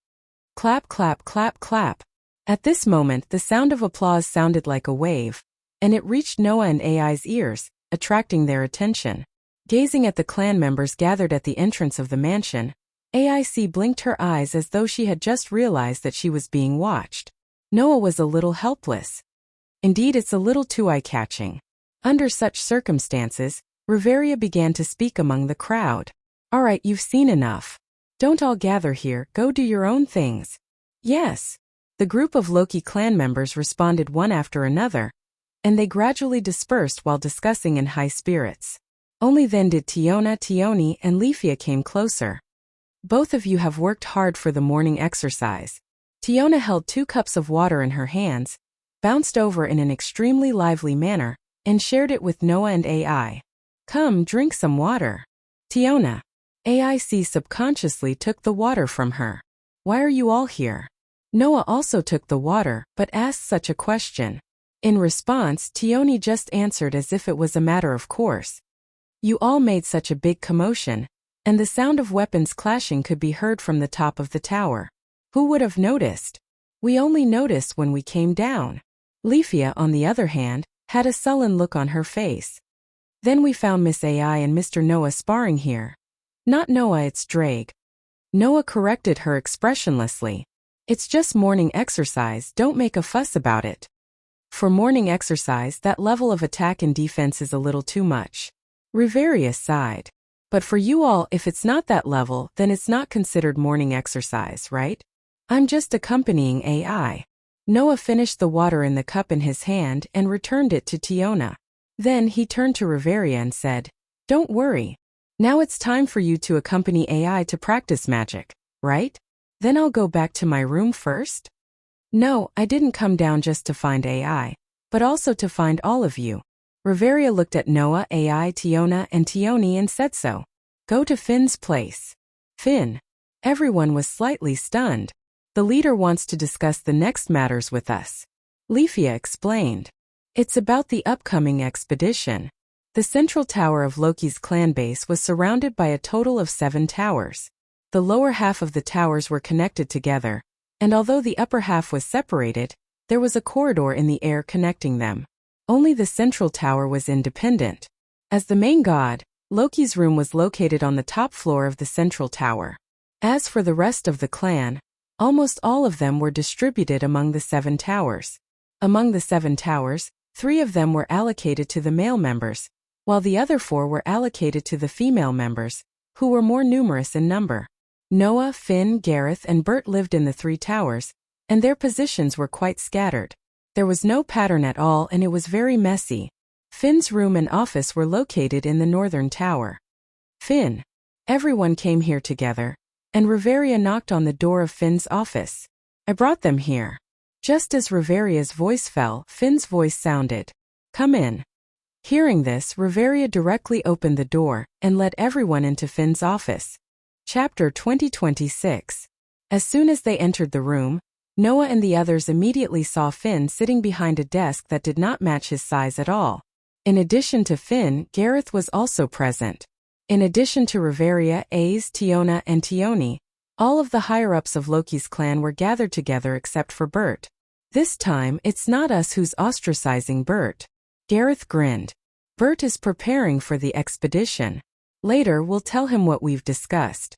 Clap, clap, clap, clap. At this moment, the sound of applause sounded like a wave, and it reached Noah and AI's ears, attracting their attention. Gazing at the clan members gathered at the entrance of the mansion, AIC blinked her eyes as though she had just realized that she was being watched. Noah was a little helpless. Indeed, it's a little too eye-catching. Under such circumstances, Reveria began to speak among the crowd. Alright, you've seen enough. Don't all gather here, go do your own things. Yes. The group of Loki clan members responded one after another, and they gradually dispersed while discussing in high spirits. Only then did Tiona, Tioni, and Leafia came closer. Both of you have worked hard for the morning exercise. Tiona held 2 cups of water in her hands, bounced over in an extremely lively manner, and shared it with Noah and AI. Come, drink some water. Tiona. AIC subconsciously took the water from her. Why are you all here? Noah also took the water, but asked such a question. In response, Tioni just answered as if it was a matter of course. You all made such a big commotion, and the sound of weapons clashing could be heard from the top of the tower. Who would have noticed? We only noticed when we came down. Leafia, on the other hand, had a sullen look on her face. Then we found Miss AI and Mr. Noah sparring here. Not Noah, it's Drake. Noah corrected her expressionlessly. It's just morning exercise, don't make a fuss about it. For morning exercise, that level of attack and defense is a little too much. Riveria sighed. But for you all, if it's not that level, then it's not considered morning exercise, right? I'm just accompanying AI. Noah finished the water in the cup in his hand and returned it to Tiona. Then he turned to Riveria and said, "Don't worry. Now it's time for you to accompany AI to practice magic, right? Then I'll go back to my room first?" "No, I didn't come down just to find AI, but also to find all of you." Riveria looked at Noah, AI, Tiona, and Tioni and said so. "Go to Finn's place." Finn. Everyone was slightly stunned. "The leader wants to discuss the next matters with us," Leafia explained. "It's about the upcoming expedition." The central tower of Loki's clan base was surrounded by a total of 7 towers. The lower half of the towers were connected together, and although the upper half was separated, there was a corridor in the air connecting them. Only the central tower was independent. As the main god, Loki's room was located on the top floor of the central tower. As for the rest of the clan, almost all of them were distributed among the 7 towers. Among the 7 towers, 3 of them were allocated to the male members, while the other 4 were allocated to the female members, who were more numerous in number. Noah, Finn, Gareth, and Bert lived in the 3 towers, and their positions were quite scattered. There was no pattern at all and it was very messy. Finn's room and office were located in the northern tower. Finn. Everyone came here together, and Riveria knocked on the door of Finn's office. "I brought them here." Just as Riveria's voice fell, Finn's voice sounded. "Come in." Hearing this, Riveria directly opened the door and let everyone into Finn's office. Chapter 2026. As soon as they entered the room, Noah and the others immediately saw Finn sitting behind a desk that did not match his size at all. In addition to Finn, Gareth was also present. In addition to Riveria, Ace, Tiona, and Tioni, all of the higher-ups of Loki's clan were gathered together except for Bert. "This time, it's not us who's ostracizing Bert." Gareth grinned. "Bert is preparing for the expedition. Later, we'll tell him what we've discussed."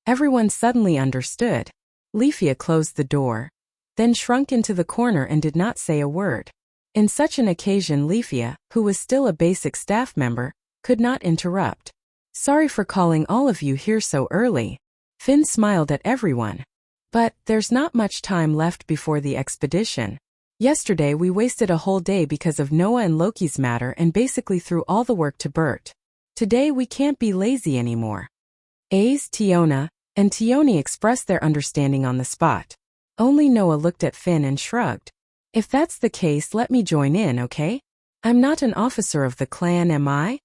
Everyone suddenly understood. Leafia closed the door, then shrunk into the corner and did not say a word. In such an occasion, Leafia, who was still a basic staff member, could not interrupt. "Sorry for calling all of you here so early." Finn smiled at everyone. "But there's not much time left before the expedition. Yesterday we wasted a whole day because of Noah and Loki's matter and basically threw all the work to Bert. Today we can't be lazy anymore." Ace, Tiona, and Tioni expressed their understanding on the spot. Only Noah looked at Finn and shrugged. "If that's the case, let me join in, okay? I'm not an officer of the clan, am I?"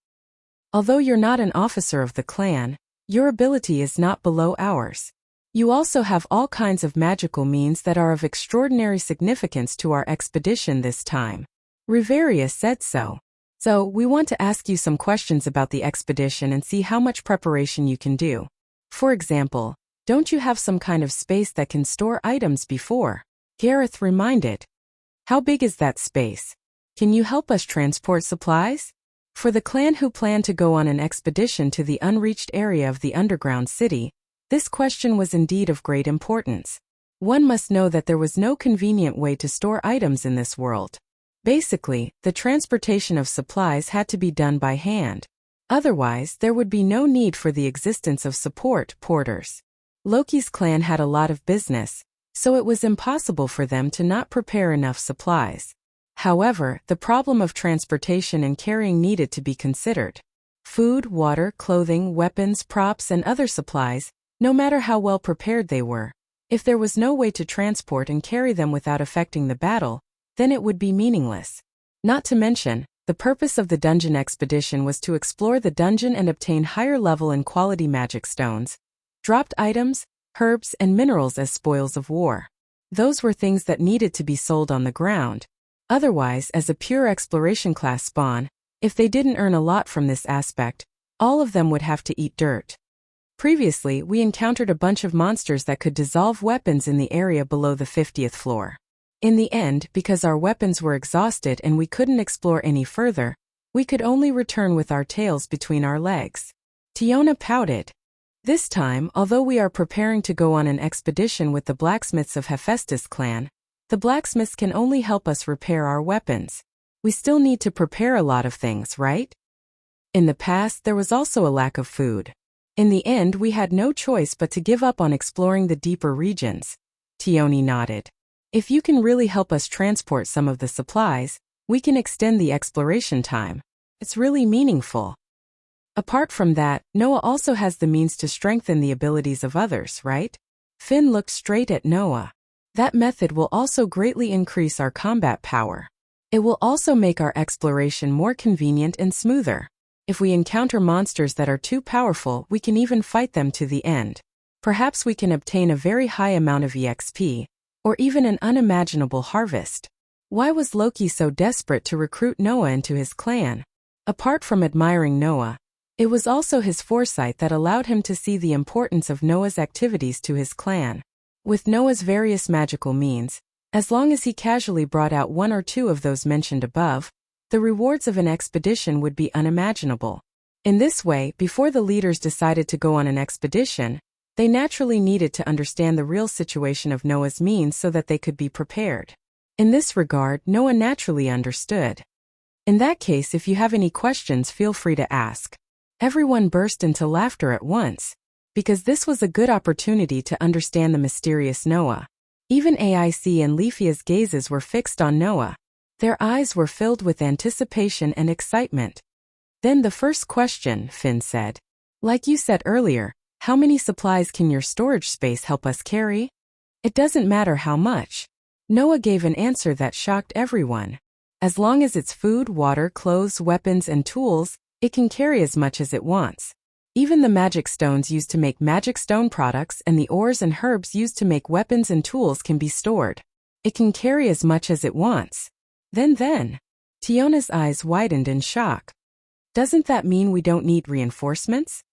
"Although you're not an officer of the clan, your ability is not below ours. You also have all kinds of magical means that are of extraordinary significance to our expedition this time." Riveria said so. "So, we want to ask you some questions about the expedition and see how much preparation you can do. For example, don't you have some kind of space that can store items before?" Gareth reminded. "How big is that space? Can you help us transport supplies?" For the clan who planned to go on an expedition to the unreached area of the underground city, this question was indeed of great importance. One must know that there was no convenient way to store items in this world. Basically, the transportation of supplies had to be done by hand. Otherwise, there would be no need for the existence of support porters. Loki's clan had a lot of business, so it was impossible for them to not prepare enough supplies. However, the problem of transportation and carrying needed to be considered. Food, water, clothing, weapons, props, and other supplies, no matter how well prepared they were, if there was no way to transport and carry them without affecting the battle, then it would be meaningless. Not to mention, the purpose of the dungeon expedition was to explore the dungeon and obtain higher level and quality magic stones, dropped items, herbs, and minerals as spoils of war. Those were things that needed to be sold on the ground. Otherwise, as a pure exploration class spawn, if they didn't earn a lot from this aspect, all of them would have to eat dirt. Previously, we encountered a bunch of monsters that could dissolve weapons in the area below the 50th floor. In the end, because our weapons were exhausted and we couldn't explore any further, we could only return with our tails between our legs. Tiona pouted. "This time, although we are preparing to go on an expedition with the blacksmiths of Hephaestus clan, the blacksmiths can only help us repair our weapons. We still need to prepare a lot of things, right?" In the past, there was also a lack of food. In the end, we had no choice but to give up on exploring the deeper regions. Tioni nodded. If you can really help us transport some of the supplies, we can extend the exploration time. It's really meaningful. Apart from that, Noah also has the means to strengthen the abilities of others, right? Finn looked straight at Noah. That method will also greatly increase our combat power. It will also make our exploration more convenient and smoother. If we encounter monsters that are too powerful, we can even fight them to the end. Perhaps we can obtain a very high amount of EXP, or even an unimaginable harvest. Why was Loki so desperate to recruit Noah into his clan? Apart from admiring Noah, it was also his foresight that allowed him to see the importance of Noah's activities to his clan. With Noah's various magical means, as long as he casually brought out one or two of those mentioned above, the rewards of an expedition would be unimaginable. In this way, before the leaders decided to go on an expedition, they naturally needed to understand the real situation of Noah's means so that they could be prepared. In this regard, Noah naturally understood. In that case, if you have any questions, feel free to ask. Everyone burst into laughter at once, because this was a good opportunity to understand the mysterious Noah. Even AIC and Leafia's gazes were fixed on Noah. Their eyes were filled with anticipation and excitement. Then the first question, Finn said. Like you said earlier, how many supplies can your storage space help us carry? It doesn't matter how much. Noah gave an answer that shocked everyone. As long as it's food, water, clothes, weapons, and tools, it can carry as much as it wants. Even the magic stones used to make magic stone products and the ores and herbs used to make weapons and tools can be stored. It can carry as much as it wants. Then, Tiona's eyes widened in shock. Doesn't that mean we don't need reinforcements?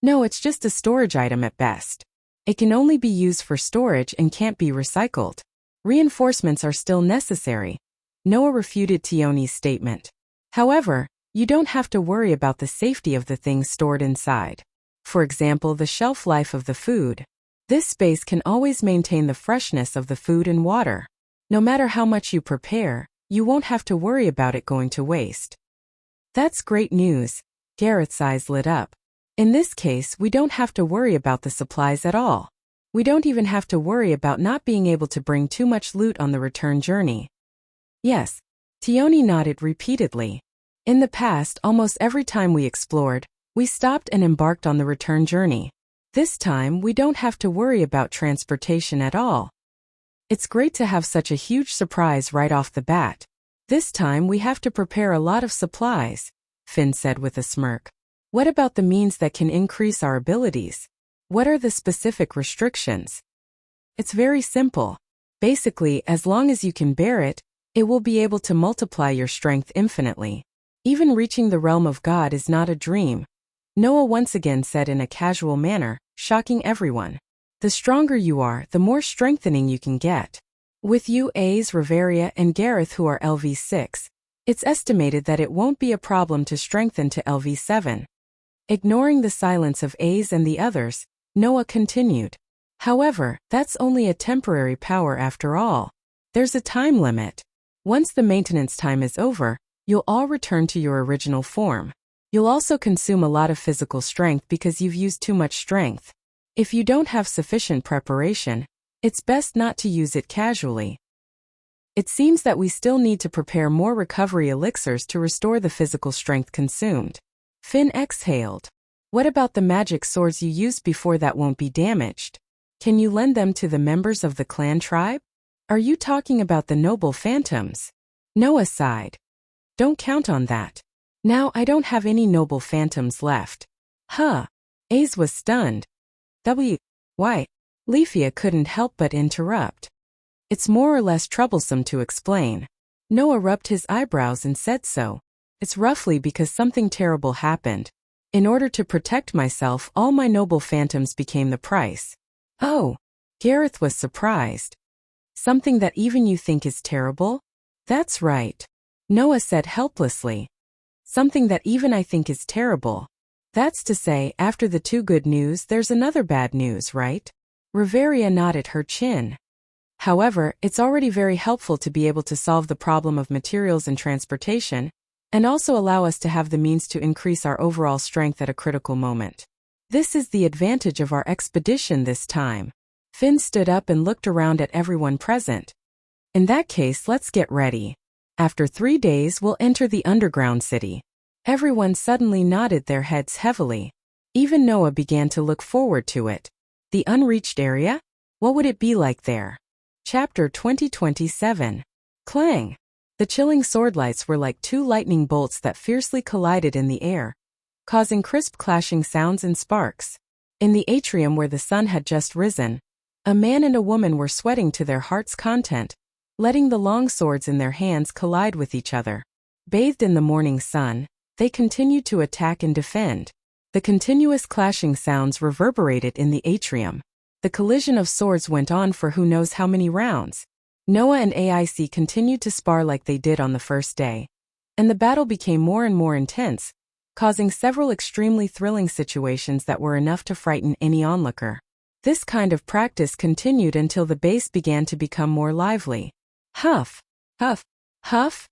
No, it's just a storage item at best. It can only be used for storage and can't be recycled. Reinforcements are still necessary. Noah refuted Tioni's statement. However, you don't have to worry about the safety of the things stored inside. For example, the shelf life of the food. This space can always maintain the freshness of the food and water. No matter how much you prepare, you won't have to worry about it going to waste. That's great news. Gareth's eyes lit up. In this case, we don't have to worry about the supplies at all. We don't even have to worry about not being able to bring too much loot on the return journey. Yes, Tioni nodded repeatedly. In the past, almost every time we explored, we stopped and embarked on the return journey. This time, we don't have to worry about transportation at all. It's great to have such a huge surprise right off the bat. This time we have to prepare a lot of supplies, Finn said with a smirk. What about the means that can increase our abilities? What are the specific restrictions? It's very simple. Basically, as long as you can bear it, it will be able to multiply your strength infinitely. Even reaching the realm of God is not a dream. Noah once again said in a casual manner, shocking everyone. The stronger you are, the more strengthening you can get. With you, Ace, Reveria, and Gareth who are LV6, it's estimated that it won't be a problem to strengthen to LV7. Ignoring the silence of Ace and the others, Noah continued. However, that's only a temporary power after all. There's a time limit. Once the maintenance time is over, you'll all return to your original form. You'll also consume a lot of physical strength because you've used too much strength. If you don't have sufficient preparation, it's best not to use it casually. It seems that we still need to prepare more recovery elixirs to restore the physical strength consumed. Finn exhaled. What about the magic swords you used before that won't be damaged? Can you lend them to the members of the clan tribe? Are you talking about the noble phantoms? Noah sighed. Don't count on that. Now I don't have any noble phantoms left. Huh. Ace was stunned. Why? Leafia couldn't help but interrupt. It's more or less troublesome to explain. Noah rubbed his eyebrows and said so. It's roughly because something terrible happened. In order to protect myself, all my noble phantoms became the price. Oh. Gareth was surprised. Something that even you think is terrible? That's right. Noah said helplessly. Something that even I think is terrible. That's to say, after the two good news, there's another bad news, right? Reveria nodded her chin. However, it's already very helpful to be able to solve the problem of materials and transportation. and also allow us to have the means to increase our overall strength at a critical moment. This is the advantage of our expedition this time. Finn stood up and looked around at everyone present. In that case, let's get ready. After 3 days, we'll enter the underground city. Everyone suddenly nodded their heads heavily. Even Noah began to look forward to it. The unreached area? What would it be like there? Chapter 2027. Clang! The chilling swordlights were like 2 lightning bolts that fiercely collided in the air, causing crisp clashing sounds and sparks. In the atrium where the sun had just risen, a man and a woman were sweating to their heart's content, letting the long swords in their hands collide with each other. Bathed in the morning sun, they continued to attack and defend. The continuous clashing sounds reverberated in the atrium. The collision of swords went on for who knows how many rounds. Noah and AIC continued to spar like they did on the first day, and the battle became more and more intense, causing several extremely thrilling situations that were enough to frighten any onlooker. This kind of practice continued until the base began to become more lively. Huff! Huff! Huff!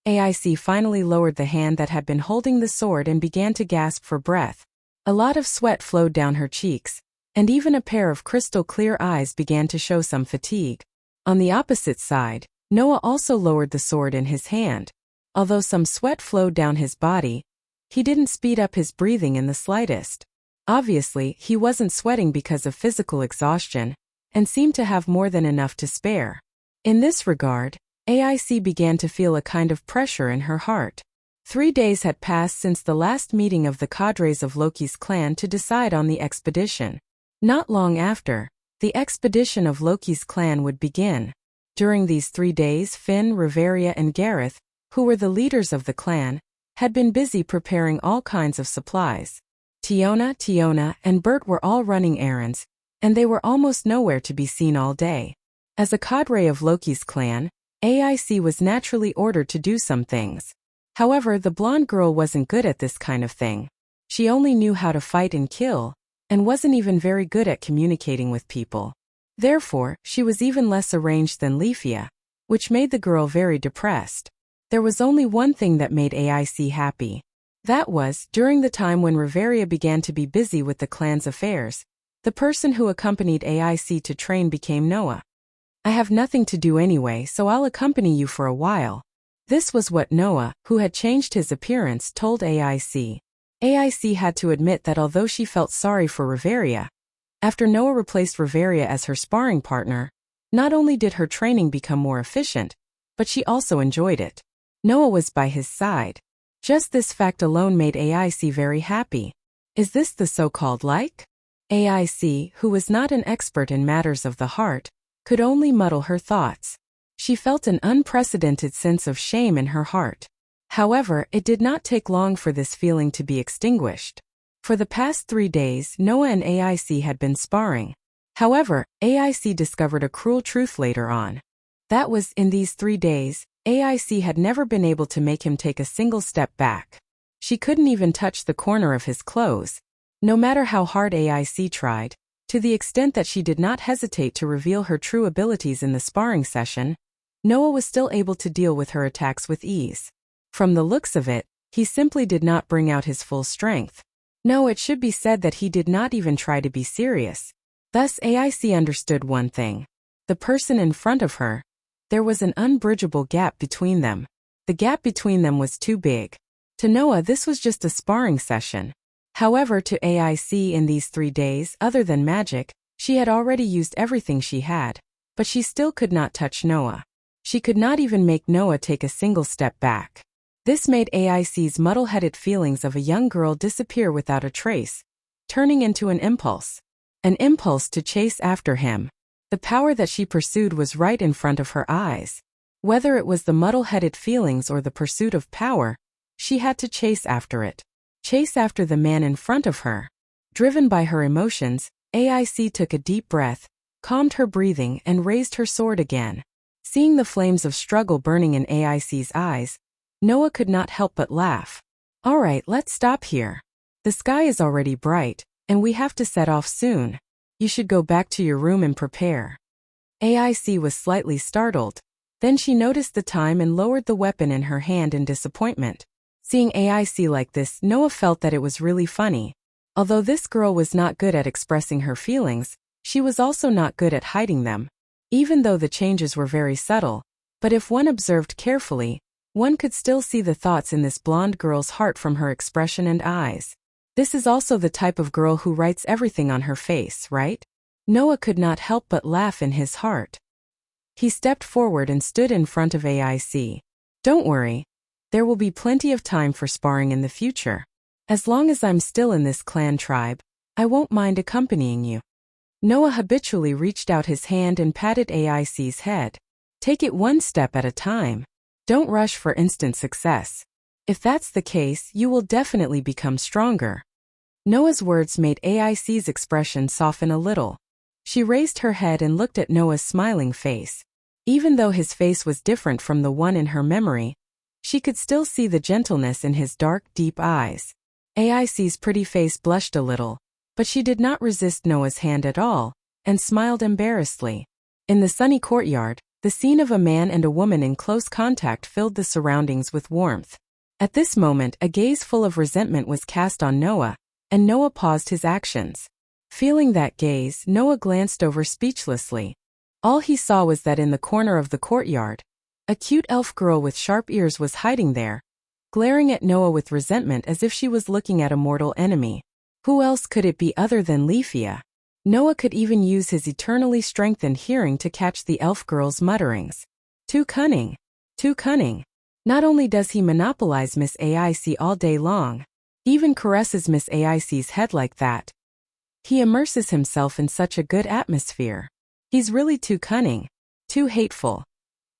AIC finally lowered the hand that had been holding the sword and began to gasp for breath. A lot of sweat flowed down her cheeks, and even a pair of crystal-clear eyes began to show some fatigue. On the opposite side, Noah also lowered the sword in his hand. Although some sweat flowed down his body, he didn't speed up his breathing in the slightest. Obviously, he wasn't sweating because of physical exhaustion, and seemed to have more than enough to spare. In this regard, AIC began to feel a kind of pressure in her heart. 3 days had passed since the last meeting of the cadres of Loki's clan to decide on the expedition. Not long after, the expedition of Loki's clan would begin. During these 3 days, Finn, Riveria, and Gareth, who were the leaders of the clan, had been busy preparing all kinds of supplies. Tiona, and Bert were all running errands, and they were almost nowhere to be seen all day. As a cadre of Loki's clan, AIC was naturally ordered to do some things. However, the blonde girl wasn't good at this kind of thing. She only knew how to fight and kill, and wasn't even very good at communicating with people. Therefore, she was even less arranged than Leafia, which made the girl very depressed. There was only one thing that made AIC happy. That was, during the time when Riveria began to be busy with the clan's affairs, the person who accompanied AIC to train became Noah. I have nothing to do anyway, so I'll accompany you for a while. This was what Noah, who had changed his appearance, told AIC. AIC had to admit that although she felt sorry for Riveria, after Noah replaced Riveria as her sparring partner, not only did her training become more efficient, but she also enjoyed it. Noah was by his side. Just this fact alone made AIC very happy. Is this the so-called like? AIC, who was not an expert in matters of the heart, could only muddle her thoughts. She felt an unprecedented sense of shame in her heart. However, it did not take long for this feeling to be extinguished. For the past 3 days, Noah and AIC had been sparring. However, AIC discovered a cruel truth later on. That was, in these 3 days, AIC had never been able to make him take a single step back. She couldn't even touch the corner of his clothes, no matter how hard AIC tried. To the extent that she did not hesitate to reveal her true abilities in the sparring session, Noah was still able to deal with her attacks with ease. From the looks of it, he simply did not bring out his full strength. No, it should be said that he did not even try to be serious. Thus AIC understood one thing. The person in front of her, there was an unbridgeable gap between them. The gap between them was too big. To Noah, this was just a sparring session. However, to AIC in these 3 days, other than magic, she had already used everything she had, but she still could not touch Noah. She could not even make Noah take a single step back. This made AIC's muddle-headed feelings of a young girl disappear without a trace, turning into an impulse to chase after him. The power that she pursued was right in front of her eyes. Whether it was the muddle-headed feelings or the pursuit of power, she had to chase after it. Chase after the man in front of her. Driven by her emotions, AIC took a deep breath, calmed her breathing, and raised her sword again. Seeing the flames of struggle burning in AIC's eyes, Noah could not help but laugh. All right, let's stop here. The sky is already bright, and we have to set off soon. You should go back to your room and prepare. AIC was slightly startled. Then she noticed the time and lowered the weapon in her hand in disappointment. Seeing AIC like this, Noah felt that it was really funny. Although this girl was not good at expressing her feelings, she was also not good at hiding them. Even though the changes were very subtle, but if one observed carefully, one could still see the thoughts in this blonde girl's heart from her expression and eyes. This is also the type of girl who writes everything on her face, right? Noah could not help but laugh in his heart. He stepped forward and stood in front of AIC. Don't worry. There will be plenty of time for sparring in the future. As long as I'm still in this clan tribe, I won't mind accompanying you. Noah habitually reached out his hand and patted AIC's head. Take it one step at a time. Don't rush for instant success. If that's the case, you will definitely become stronger. Noah's words made AIC's expression soften a little. She raised her head and looked at Noah's smiling face. Even though his face was different from the one in her memory, she could still see the gentleness in his dark, deep eyes. AIC's pretty face blushed a little, but she did not resist Noah's hand at all, and smiled embarrassedly. In the sunny courtyard, the scene of a man and a woman in close contact filled the surroundings with warmth. At this moment, a gaze full of resentment was cast on Noah, and Noah paused his actions. Feeling that gaze, Noah glanced over speechlessly. All he saw was that in the corner of the courtyard, a cute elf girl with sharp ears was hiding there, glaring at Noah with resentment as if she was looking at a mortal enemy. Who else could it be other than Leafia? Noah could even use his eternally strengthened hearing to catch the elf girl's mutterings. Too cunning. Too cunning. Not only does he monopolize Miss AIC all day long, he even caresses Miss AIC's head like that. He immerses himself in such a good atmosphere. He's really too cunning. Too hateful.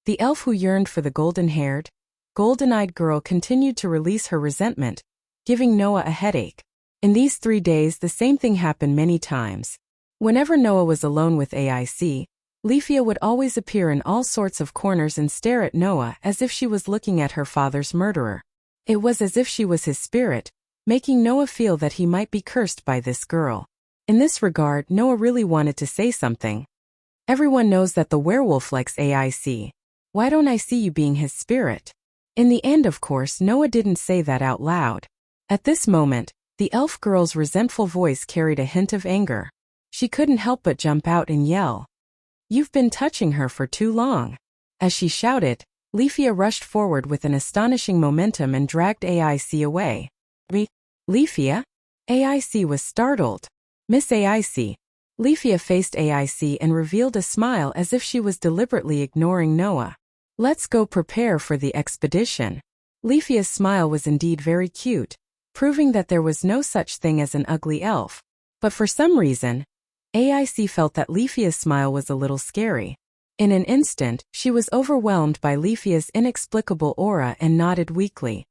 The elf who yearned for the golden-haired, golden-eyed girl continued to release her resentment, giving Noah a headache. In these 3 days, the same thing happened many times. Whenever Noah was alone with AIC, Leafia would always appear in all sorts of corners and stare at Noah as if she was looking at her father's murderer. It was as if she was his spirit, making Noah feel that he might be cursed by this girl. In this regard, Noah really wanted to say something. Everyone knows that the werewolf likes AIC. Why don't I see you being his spirit? In the end, of course, Noah didn't say that out loud. At this moment, the elf girl's resentful voice carried a hint of anger. She couldn't help but jump out and yell. You've been touching her for too long. As she shouted, Leafia rushed forward with an astonishing momentum and dragged AIC away. Leafia? AIC was startled. Miss AIC. Leafia faced AIC and revealed a smile as if she was deliberately ignoring Noah. Let's go prepare for the expedition. Leafia's smile was indeed very cute, proving that there was no such thing as an ugly elf. But for some reason, AIC felt that Leafia's smile was a little scary. In an instant, she was overwhelmed by Leafia's inexplicable aura and nodded weakly.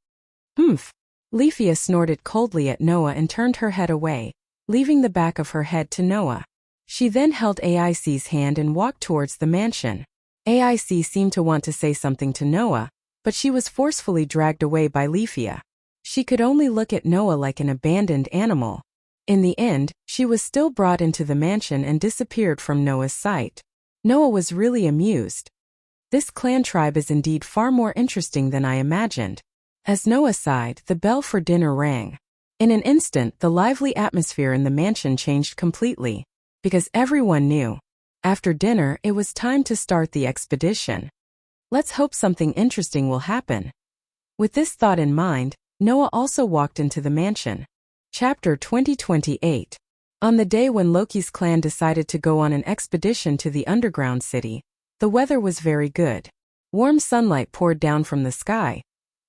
Humph. Leafia snorted coldly at Noah and turned her head away, leaving the back of her head to Noah. She then held AIC's hand and walked towards the mansion. AIC seemed to want to say something to Noah, but she was forcefully dragged away by Leafia. She could only look at Noah like an abandoned animal. In the end, she was still brought into the mansion and disappeared from Noah's sight. Noah was really amused. This clan tribe is indeed far more interesting than I imagined. As Noah sighed, the bell for dinner rang. In an instant, the lively atmosphere in the mansion changed completely, because everyone knew. After dinner, it was time to start the expedition. Let's hope something interesting will happen. With this thought in mind, Noah also walked into the mansion. Chapter 2028. On the day when Loki's clan decided to go on an expedition to the underground city, the weather was very good. Warm sunlight poured down from the sky,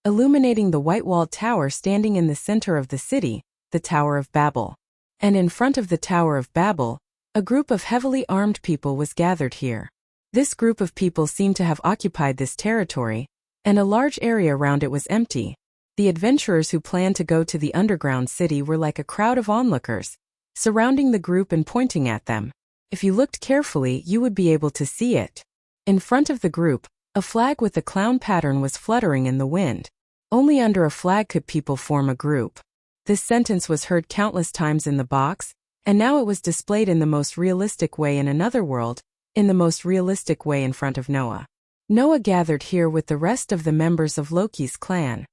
illuminating the white-walled tower standing in the center of the city, the Tower of Babel. And in front of the Tower of Babel, a group of heavily armed people was gathered here. This group of people seemed to have occupied this territory, and a large area around it was empty. The adventurers who planned to go to the underground city were like a crowd of onlookers, surrounding the group and pointing at them. If you looked carefully, you would be able to see it. In front of the group, a flag with a clown pattern was fluttering in the wind. Only under a flag could people form a group. This sentence was heard countless times in the box, and now it was displayed in the most realistic way in another world, in the most realistic way in front of Noah. Noah gathered here with the rest of the members of Loki's clan.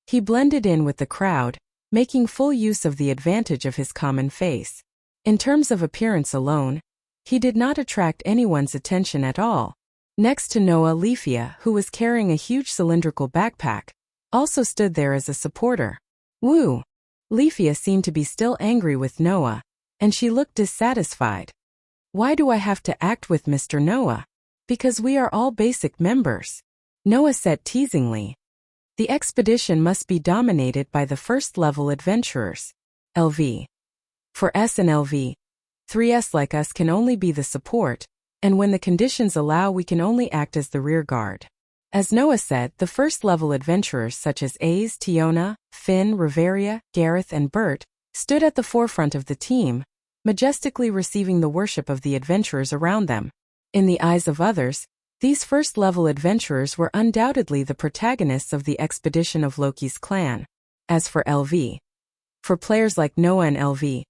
He blended in with the crowd, making full use of the advantage of his common face. In terms of appearance alone, he did not attract anyone's attention at all. Next to Noah, Leafia, who was carrying a huge cylindrical backpack, also stood there as a supporter. Woo! Leafia seemed to be still angry with Noah, and she looked dissatisfied. Why do I have to act with Mr. Noah? Because we are all basic members. Noah said teasingly. The expedition must be dominated by the first-level adventurers. LV. For S and LV, 3S like us can only be the support, and when the conditions allow we can only act as the rear guard. As Noah said, the first-level adventurers such as Ace, Tiona, Finn, Riveria, Gareth and Bert stood at the forefront of the team, majestically receiving the worship of the adventurers around them. In the eyes of others, these first-level adventurers were undoubtedly the protagonists of the expedition of Loki's clan. As for LV, for players like Noah and LV,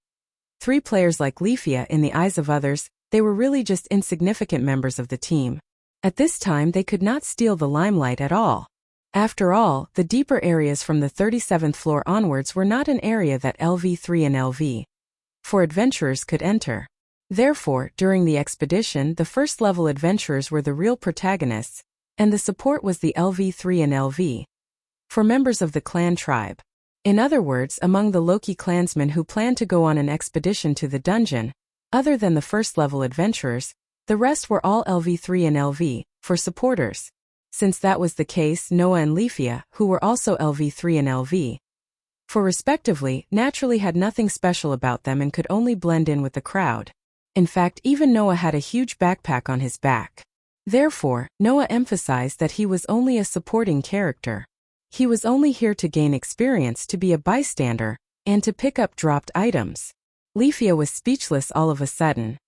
3 players like Leafia, in the eyes of others, they were really just insignificant members of the team. At this time they could not steal the limelight at all. After all, the deeper areas from the 37th floor onwards were not an area that LV3 and LV4 adventurers could enter. Therefore, during the expedition, the first-level adventurers were the real protagonists, and the support was the LV3 and LV4 members of the clan tribe. In other words, among the Loki clansmen who planned to go on an expedition to the dungeon, other than the first-level adventurers, the rest were all LV3 and LV4 supporters. Since that was the case, Noah and Leafia, who were also LV3 and LV4 respectively, naturally had nothing special about them and could only blend in with the crowd. In fact, even Noah had a huge backpack on his back. Therefore, Noah emphasized that he was only a supporting character. He was only here to gain experience, to be a bystander, and to pick up dropped items. Leafia was speechless all of a sudden.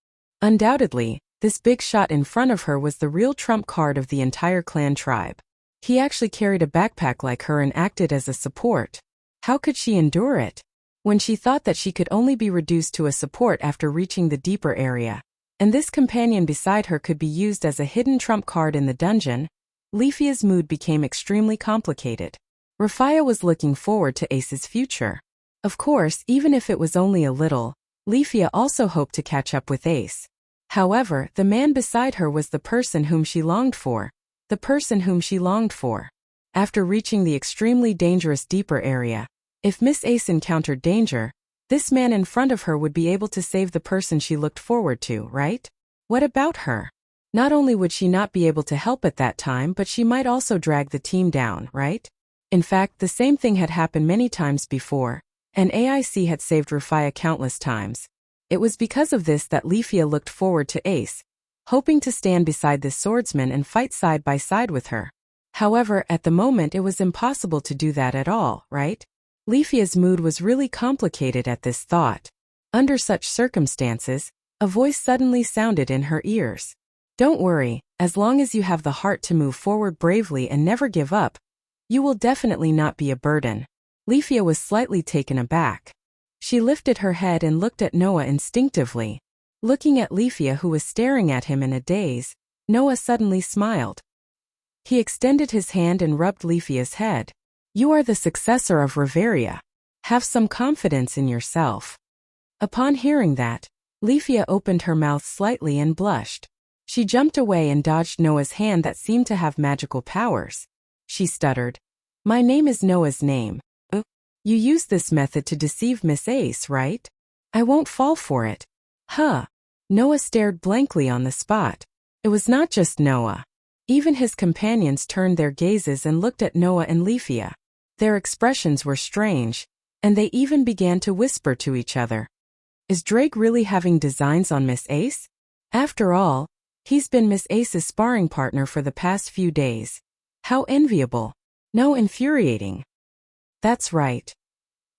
Undoubtedly, this big shot in front of her was the real trump card of the entire clan tribe. He actually carried a backpack like her and acted as a support. How could she endure it? When she thought that she could only be reduced to a support after reaching the deeper area, and this companion beside her could be used as a hidden trump card in the dungeon, Leafia's mood became extremely complicated. Rafia was looking forward to Ace's future. Of course, even if it was only a little, Leafia also hoped to catch up with Ace. However, the man beside her was the person whom she longed for. The person whom she longed for. After reaching the extremely dangerous deeper area, if Miss Ace encountered danger, this man in front of her would be able to save the person she looked forward to, right? What about her? Not only would she not be able to help at that time, but she might also drag the team down, right? In fact, the same thing had happened many times before, and AIC had saved Rafia countless times. It was because of this that Leafia looked forward to Ace, hoping to stand beside this swordsman and fight side by side with her. However, at the moment it was impossible to do that at all, right? Leafia's mood was really complicated at this thought. Under such circumstances, a voice suddenly sounded in her ears. Don't worry, as long as you have the heart to move forward bravely and never give up, you will definitely not be a burden. Leafia was slightly taken aback. She lifted her head and looked at Noah instinctively. Looking at Leafia, who was staring at him in a daze, Noah suddenly smiled. He extended his hand and rubbed Leafia's head. You are the successor of Riveria. Have some confidence in yourself. Upon hearing that, Leafia opened her mouth slightly and blushed. She jumped away and dodged Noah's hand that seemed to have magical powers. She stuttered. My name is Noah's name. You used this method to deceive Miss Ace, right? I won't fall for it. Huh. Noah stared blankly on the spot. It was not just Noah. Even his companions turned their gazes and looked at Noah and Leafia. Their expressions were strange, and they even began to whisper to each other. Is Drake really having designs on Miss Ace? After all, he's been Miss Ace's sparring partner for the past few days. How enviable. No, infuriating. That's right.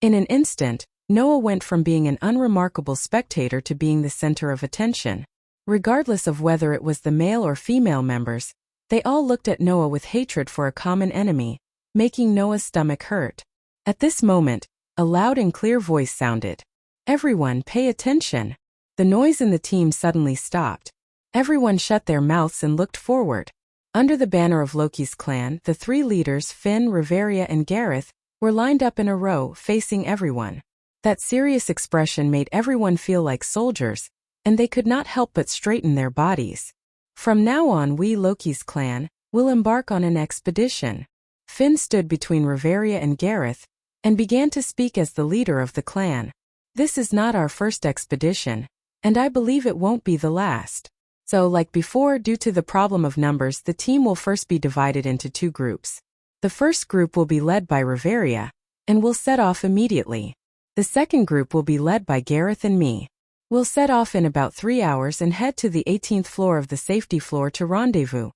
In an instant, Noah went from being an unremarkable spectator to being the center of attention. Regardless of whether it was the male or female members, they all looked at Noah with hatred for a common enemy, making Noah's stomach hurt. At this moment, a loud and clear voice sounded. Everyone, pay attention. The noise in the team suddenly stopped. Everyone shut their mouths and looked forward. Under the banner of Loki's clan, the 3 leaders, Finn, Riveria and Gareth, were lined up in a row, facing everyone. That serious expression made everyone feel like soldiers, and they could not help but straighten their bodies. From now on, we, Loki's clan, will embark on an expedition. Finn stood between Reveria and Gareth, and began to speak as the leader of the clan. This is not our first expedition, and I believe it won't be the last. So, like before, due to the problem of numbers, the team will first be divided into 2 groups. The first group will be led by Reveria, and will set off immediately. The second group will be led by Gareth and me. We'll set off in about 3 hours and head to the 18th floor of the safety floor to rendezvous.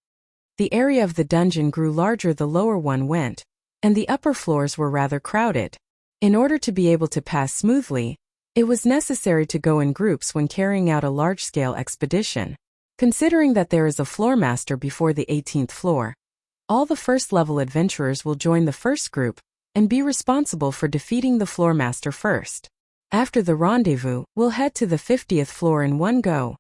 The area of the dungeon grew larger the lower one went, and the upper floors were rather crowded. In order to be able to pass smoothly, it was necessary to go in groups when carrying out a large-scale expedition. Considering that there is a floor master before the 18th floor, all the first-level adventurers will join the first group and be responsible for defeating the floor master first. After the rendezvous, we'll head to the 50th floor in one go.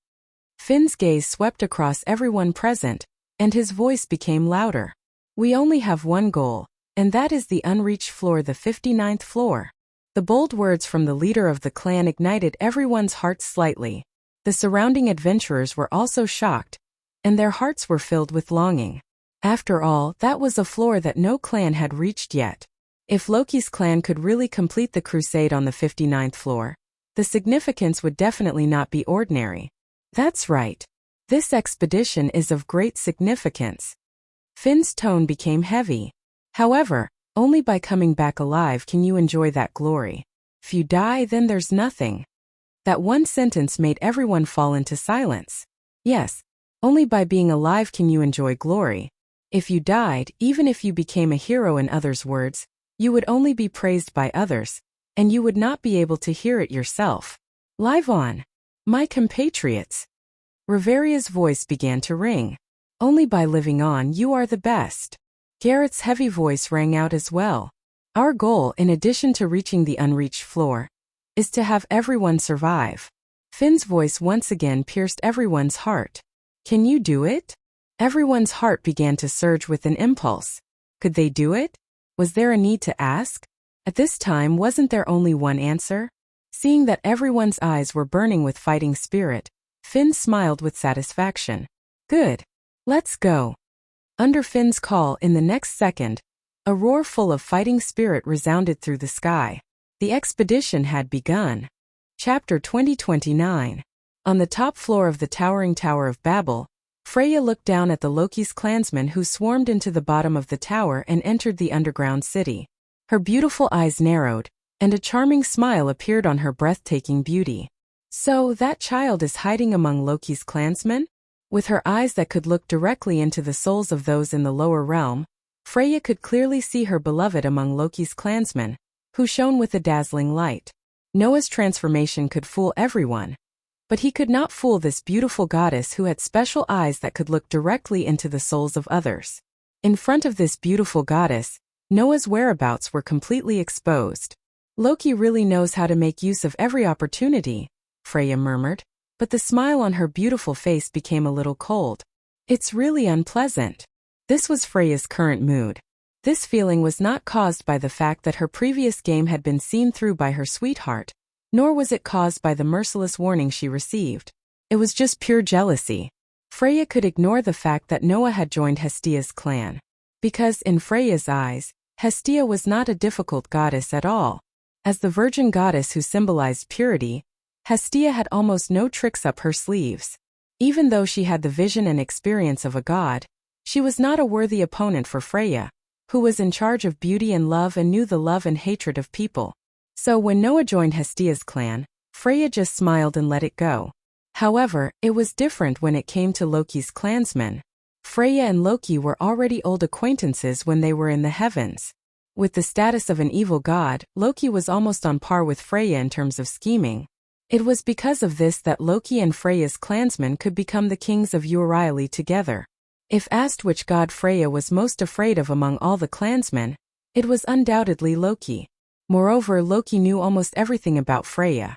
Finn's gaze swept across everyone present, and his voice became louder. We only have one goal, and that is the unreached floor, the 59th floor. The bold words from the leader of the clan ignited everyone's hearts slightly. The surrounding adventurers were also shocked, and their hearts were filled with longing. After all, that was a floor that no clan had reached yet. If Loki's clan could really complete the crusade on the 59th floor, the significance would definitely not be ordinary. That's right. This expedition is of great significance. Finn's tone became heavy. However, only by coming back alive can you enjoy that glory. If you die, then there's nothing. That one sentence made everyone fall into silence. Yes, only by being alive can you enjoy glory. If you died, even if you became a hero in others' words, you would only be praised by others, and you would not be able to hear it yourself. Live on, my compatriots. Reveria's voice began to ring. Only by living on you are the best. Gareth's heavy voice rang out as well. Our goal, in addition to reaching the unreached floor, is to have everyone survive. Finn's voice once again pierced everyone's heart. Can you do it? Everyone's heart began to surge with an impulse. Could they do it? Was there a need to ask? At this time, wasn't there only one answer? Seeing that everyone's eyes were burning with fighting spirit, Finn smiled with satisfaction. Good. Let's go. Under Finn's call, in the next second, a roar full of fighting spirit resounded through the sky. The expedition had begun. Chapter 2029. On the top floor of the towering Tower of Babel, Freya looked down at the Loki's clansmen who swarmed into the bottom of the tower and entered the underground city. Her beautiful eyes narrowed, and a charming smile appeared on her breathtaking beauty. So, that child is hiding among Loki's clansmen? With her eyes that could look directly into the souls of those in the lower realm, Freya could clearly see her beloved among Loki's clansmen, who shone with a dazzling light. Noah's transformation could fool everyone, but he could not fool this beautiful goddess who had special eyes that could look directly into the souls of others. In front of this beautiful goddess, Noah's whereabouts were completely exposed. Loki really knows how to make use of every opportunity, Freya murmured, but the smile on her beautiful face became a little cold. It's really unpleasant. This was Freya's current mood. This feeling was not caused by the fact that her previous game had been seen through by her sweetheart, nor was it caused by the merciless warning she received. It was just pure jealousy. Freya could ignore the fact that Noah had joined Hestia's clan. Because, in Freya's eyes, Hestia was not a difficult goddess at all. As the virgin goddess who symbolized purity, Hestia had almost no tricks up her sleeves. Even though she had the vision and experience of a god, she was not a worthy opponent for Freya, who was in charge of beauty and love and knew the love and hatred of people. So when Noah joined Hestia's clan, Freya just smiled and let it go. However, it was different when it came to Loki's clansmen. Freya and Loki were already old acquaintances when they were in the heavens. With the status of an evil god, Loki was almost on par with Freya in terms of scheming. It was because of this that Loki and Freya's clansmen could become the kings of Uriali together. If asked which god Freya was most afraid of among all the clansmen, it was undoubtedly Loki. Moreover, Loki knew almost everything about Freya.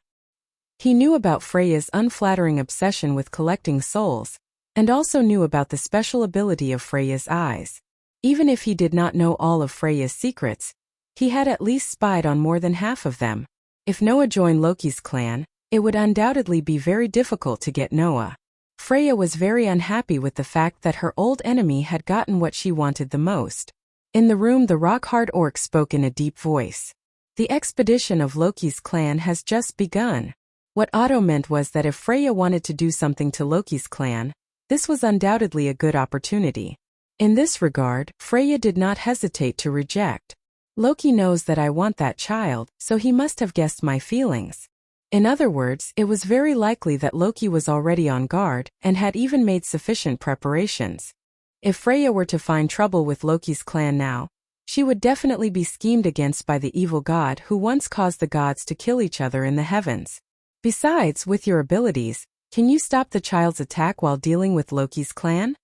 He knew about Freya's unflattering obsession with collecting souls, and also knew about the special ability of Freya's eyes. Even if he did not know all of Freya's secrets, He had at least spied on more than half of them. If Noah joined Loki's clan, it would undoubtedly be very difficult to get Noah. Freya was very unhappy with the fact that her old enemy had gotten what she wanted the most. In the room, the rock-hard orc spoke in a deep voice. The expedition of Loki's clan has just begun. What Otto meant was that if Freya wanted to do something to Loki's clan, this was undoubtedly a good opportunity. In this regard, Freya did not hesitate to reject. Loki knows that I want that child, so he must have guessed my feelings. In other words, it was very likely that Loki was already on guard and had even made sufficient preparations. If Freya were to find trouble with Loki's clan now, she would definitely be schemed against by the evil god who once caused the gods to kill each other in the heavens. Besides, with your abilities, can you stop the child's attack while dealing with Loki's clan?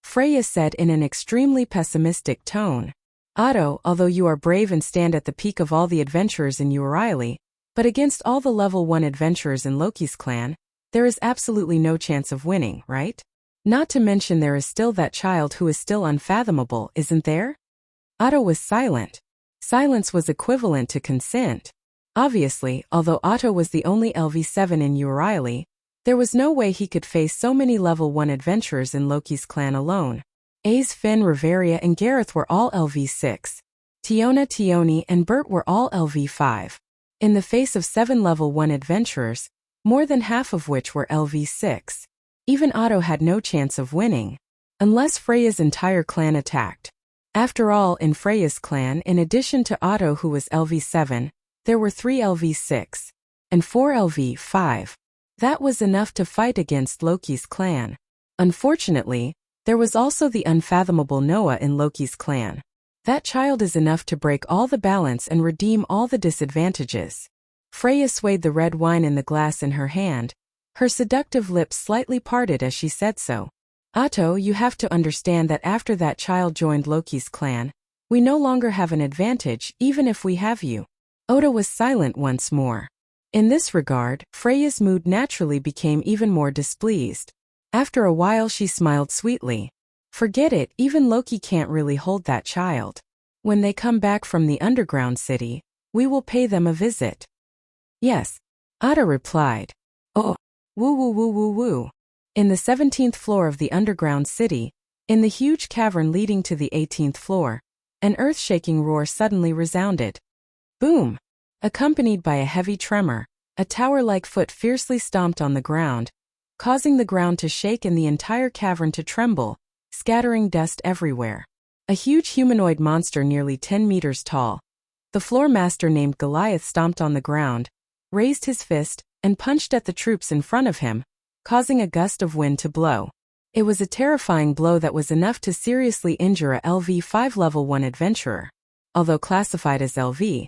Freya said in an extremely pessimistic tone. Otto, although you are brave and stand at the peak of all the adventurers in Euryale, but against all the level 1 adventurers in Loki's clan, there is absolutely no chance of winning, right? Not to mention there is still that child who is still unfathomable, isn't there? Otto was silent. Silence was equivalent to consent. Obviously, although Otto was the only LV7 in Euryale, there was no way he could face so many level 1 adventurers in Loki's clan alone. Ace, Finn, Riveria, and Gareth were all LV6. Tiona, Tioni, and Bert were all LV5. In the face of 7 level 1 adventurers, more than half of which were LV6. Even Otto had no chance of winning, unless Freya's entire clan attacked. After all, in Freya's clan, in addition to Otto who was LV7, there were 3 LV6, and 4 LV5. That was enough to fight against Loki's clan. Unfortunately, there was also the unfathomable Noah in Loki's clan. That child is enough to break all the balance and redeem all the disadvantages. Freya swayed the red wine in the glass in her hand. Her seductive lips slightly parted as she said so. Otto, you have to understand that after that child joined Loki's clan, we no longer have an advantage even if we have you. Oda was silent once more. In this regard, Freya's mood naturally became even more displeased. After a while she smiled sweetly. Forget it, even Loki can't really hold that child. When they come back from the underground city, we will pay them a visit. Yes, Ada replied. Oh, woo woo woo woo woo. In the 17th floor of the underground city, in the huge cavern leading to the 18th floor, an earth-shaking roar suddenly resounded. Boom! Accompanied by a heavy tremor, a tower-like foot fiercely stomped on the ground, causing the ground to shake and the entire cavern to tremble, scattering dust everywhere. A huge humanoid monster nearly 10 meters tall. The floor master named Goliath stomped on the ground, raised his fist, and punched at the troops in front of him, causing a gust of wind to blow. It was a terrifying blow that was enough to seriously injure a LV5 level 1 adventurer, although classified as LV.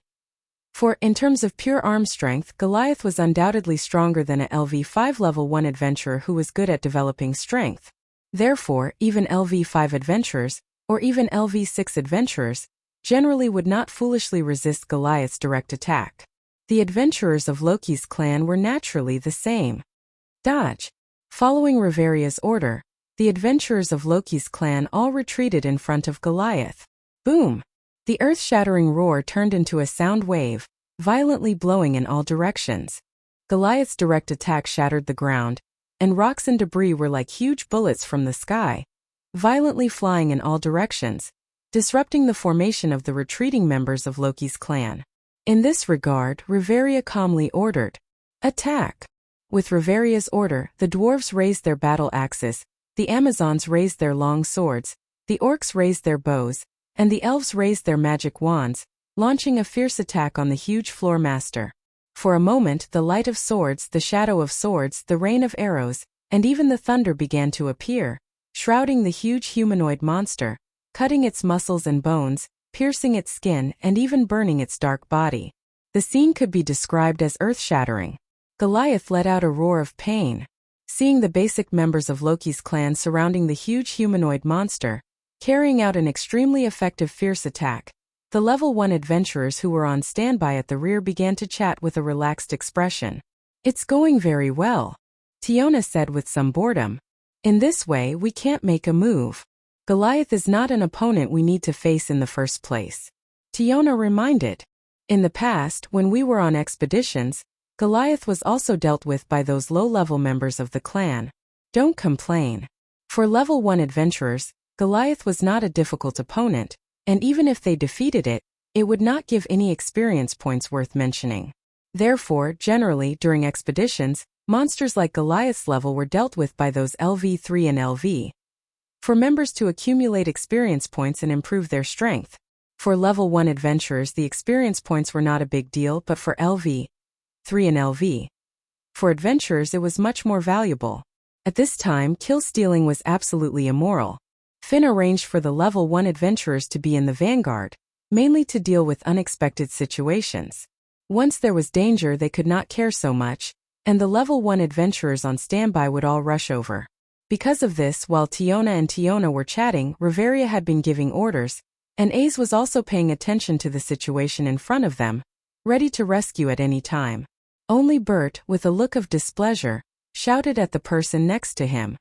For, in terms of pure arm strength, Goliath was undoubtedly stronger than a LV5 level 1 adventurer who was good at developing strength. Therefore, even LV5 adventurers, or even LV6 adventurers, generally would not foolishly resist Goliath's direct attack. The adventurers of Loki's clan were naturally the same. Dodge. Following Riveria's order, the adventurers of Loki's clan all retreated in front of Goliath. Boom! The earth-shattering roar turned into a sound wave, violently blowing in all directions. Goliath's direct attack shattered the ground, and rocks and debris were like huge bullets from the sky, violently flying in all directions, disrupting the formation of the retreating members of Loki's clan. In this regard, Riveria calmly ordered, "Attack!" With Riveria's order, the dwarves raised their battle axes, the Amazons raised their long swords, the orcs raised their bows, and the elves raised their magic wands, launching a fierce attack on the huge floor master. For a moment, the light of swords, the shadow of swords, the rain of arrows, and even the thunder began to appear, shrouding the huge humanoid monster, cutting its muscles and bones, piercing its skin, and even burning its dark body. The scene could be described as earth-shattering. Goliath let out a roar of pain. Seeing the basic members of Loki's clan surrounding the huge humanoid monster, carrying out an extremely effective fierce attack, the level 1 adventurers who were on standby at the rear began to chat with a relaxed expression. "It's going very well," Tiona said with some boredom. "In this way we can't make a move. Goliath is not an opponent we need to face in the first place." Tiona reminded. In the past, when we were on expeditions, Goliath was also dealt with by those low-level members of the clan. Don't complain. For level 1 adventurers, Goliath was not a difficult opponent, and even if they defeated it, it would not give any experience points worth mentioning. Therefore, generally, during expeditions, monsters like Goliath's level were dealt with by those LV3 and LV. For members to accumulate experience points and improve their strength. For level 1 adventurers, the experience points were not a big deal, but for LV3 and LV. For adventurers, it was much more valuable. At this time, kill stealing was absolutely immoral. Finn arranged for the level 1 adventurers to be in the vanguard, mainly to deal with unexpected situations. Once there was danger, they could not care so much, and the level 1 adventurers on standby would all rush over. Because of this, while Tiona were chatting, Riveria had been giving orders, and Ace was also paying attention to the situation in front of them, ready to rescue at any time. Only Bert, with a look of displeasure, shouted at the person next to him.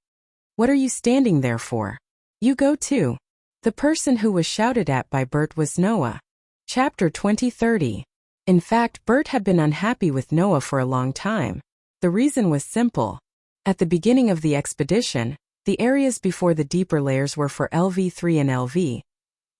"What are you standing there for? You go too." The person who was shouted at by Bert was Noah. Chapter 20:30. In fact, Bert had been unhappy with Noah for a long time. The reason was simple. At the beginning of the expedition, the areas before the deeper layers were for LV3 and LV,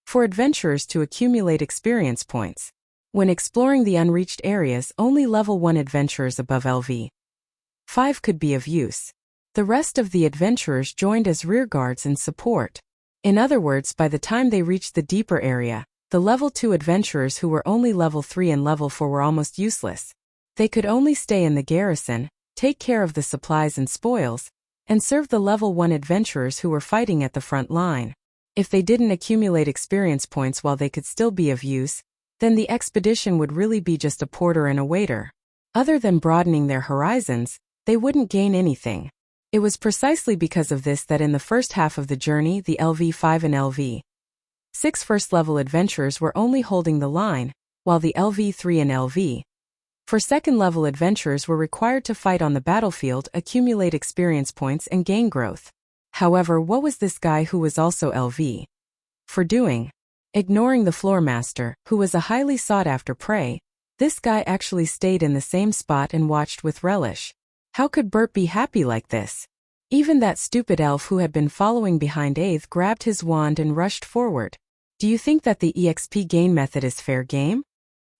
for adventurers to accumulate experience points. When exploring the unreached areas, only level 1 adventurers above LV5 could be of use. The rest of the adventurers joined as rearguards and support. In other words, by the time they reached the deeper area, the level 2 adventurers who were only level 3 and level 4 were almost useless. They could only stay in the garrison, take care of the supplies and spoils, and serve the level 1 adventurers who were fighting at the front line. If they didn't accumulate experience points while they could still be of use, then the expedition would really be just a porter and a waiter. Other than broadening their horizons, they wouldn't gain anything. It was precisely because of this that in the first half of the journey, the LV5 and LV6 first-level adventurers were only holding the line, while the LV3 and LV4 second-level adventurers were required to fight on the battlefield, accumulate experience points, and gain growth. However, what was this guy who was also LV4 doing? Ignoring the floormaster, who was a highly sought-after prey, this guy actually stayed in the same spot and watched with relish. How could Bert be happy like this? Even that stupid elf who had been following behind Ace grabbed his wand and rushed forward. Do you think that the EXP gain method is fair game?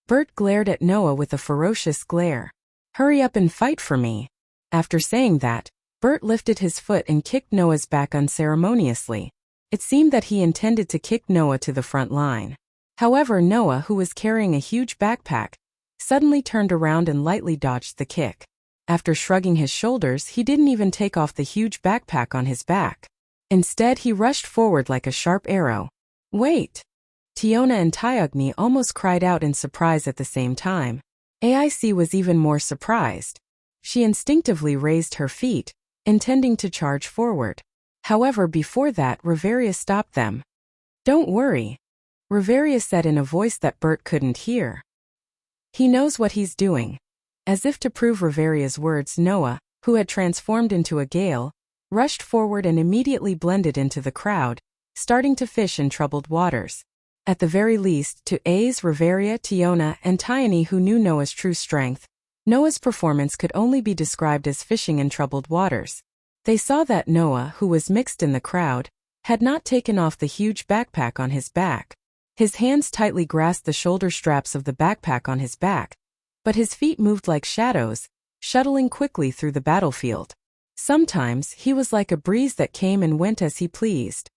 Bert glared at Noah with a ferocious glare. Hurry up and fight for me. After saying that, Bert lifted his foot and kicked Noah's back unceremoniously. It seemed that he intended to kick Noah to the front line. However, Noah, who was carrying a huge backpack, suddenly turned around and lightly dodged the kick. After shrugging his shoulders, he didn't even take off the huge backpack on his back. Instead, he rushed forward like a sharp arrow. Wait! Tiona and Tyogni almost cried out in surprise at the same time. AIC was even more surprised. She instinctively raised her feet, intending to charge forward. However, before that, Riveria stopped them. Don't worry, Riveria said in a voice that Bert couldn't hear. He knows what he's doing. As if to prove Riveria's words, Noah, who had transformed into a gale, rushed forward and immediately blended into the crowd, starting to fish in troubled waters. At the very least, to Ace, Riveria, Tiona, and Tyone, who knew Noah's true strength, Noah's performance could only be described as fishing in troubled waters. They saw that Noah, who was mixed in the crowd, had not taken off the huge backpack on his back. His hands tightly grasped the shoulder straps of the backpack on his back, but his feet moved like shadows, shuttling quickly through the battlefield. Sometimes, he was like a breeze that came and went as he pleased.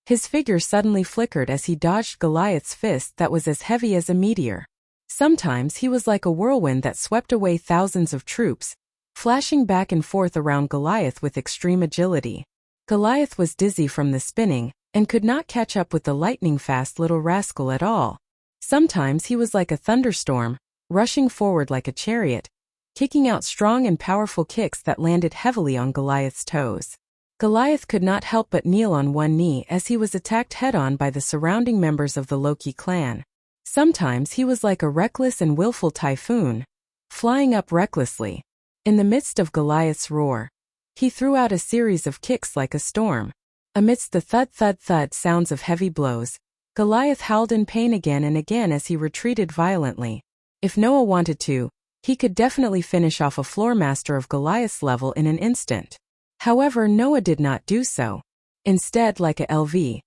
His figure suddenly flickered as he dodged Goliath's fist that was as heavy as a meteor. Sometimes he was like a whirlwind that swept away thousands of troops, flashing back and forth around Goliath with extreme agility. Goliath was dizzy from the spinning, and could not catch up with the lightning-fast little rascal at all. Sometimes he was like a thunderstorm, rushing forward like a chariot, kicking out strong and powerful kicks that landed heavily on Goliath's toes. Goliath could not help but kneel on one knee as he was attacked head-on by the surrounding members of the Loki clan. Sometimes he was like a reckless and willful typhoon, flying up recklessly. In the midst of Goliath's roar, he threw out a series of kicks like a storm. Amidst the thud-thud-thud sounds of heavy blows, Goliath howled in pain again and again as he retreated violently. If Noah wanted to, he could definitely finish off a floor master of Goliath's level in an instant. However, Noah did not do so. Instead, like a LV4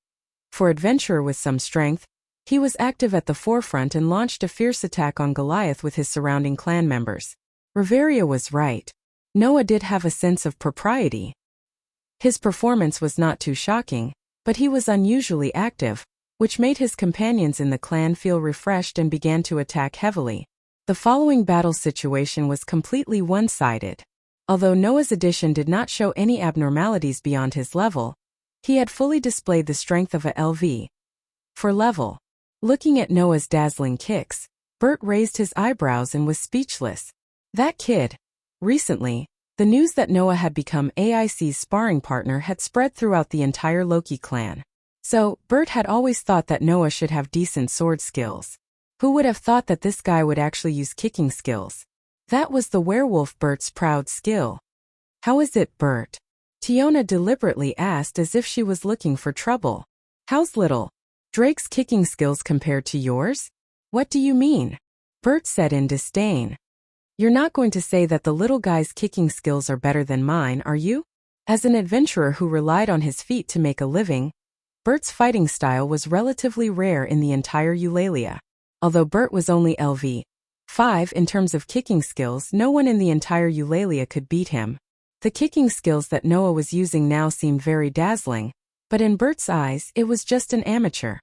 adventurer with some strength, he was active at the forefront and launched a fierce attack on Goliath with his surrounding clan members. Riveria was right. Noah did have a sense of propriety. His performance was not too shocking, but he was unusually active, which made his companions in the clan feel refreshed and began to attack heavily. The following battle situation was completely one-sided. Although Noah's addition did not show any abnormalities beyond his level, he had fully displayed the strength of a LV4 level. Looking at Noah's dazzling kicks, Bert raised his eyebrows and was speechless. That kid. Recently, the news that Noah had become AIC's sparring partner had spread throughout the entire Loki clan. So, Bert had always thought that Noah should have decent sword skills. Who would have thought that this guy would actually use kicking skills? That was the werewolf Bert's proud skill. How is it, Bert? Tiona deliberately asked as if she was looking for trouble. How's little Drake's kicking skills compared to yours? What do you mean? Bert said in disdain. You're not going to say that the little guy's kicking skills are better than mine, are you? As an adventurer who relied on his feet to make a living, Bert's fighting style was relatively rare in the entire Eulalia. Although Bert was only LV5 in terms of kicking skills, no one in the entire Eulalia could beat him. The kicking skills that Noah was using now seemed very dazzling, but in Bert's eyes, it was just an amateur.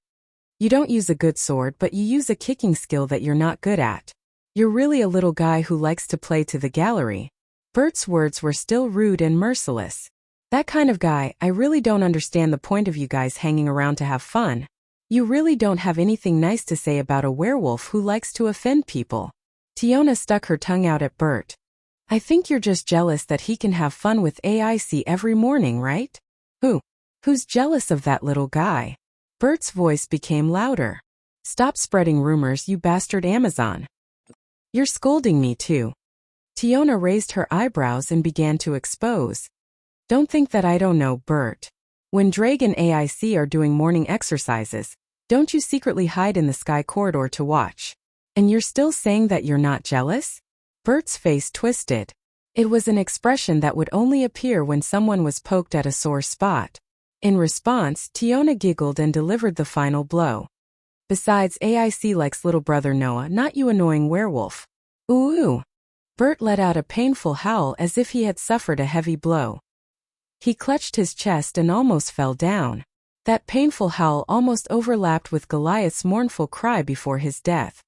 You don't use a good sword, but you use a kicking skill that you're not good at. You're really a little guy who likes to play to the gallery. Bert's words were still rude and merciless. That kind of guy. I really don't understand the point of you guys hanging around to have fun. You really don't have anything nice to say about a werewolf who likes to offend people. Tiona stuck her tongue out at Bert. I think you're just jealous that he can have fun with AIC every morning, right? Who's jealous of that little guy? Bert's voice became louder. Stop spreading rumors, you bastard Amazon. You're scolding me too. Tiona raised her eyebrows and began to expose. Don't think that I don't know, Bert. When Drake and AIC are doing morning exercises, don't you secretly hide in the sky corridor to watch? And you're still saying that you're not jealous? Bert's face twisted. It was an expression that would only appear when someone was poked at a sore spot. In response, Tiona giggled and delivered the final blow. Besides, AIC likes little brother Noah, not you annoying werewolf. Ooh. Bert let out a painful howl as if he had suffered a heavy blow. He clutched his chest and almost fell down. That painful howl almost overlapped with Goliath's mournful cry before his death.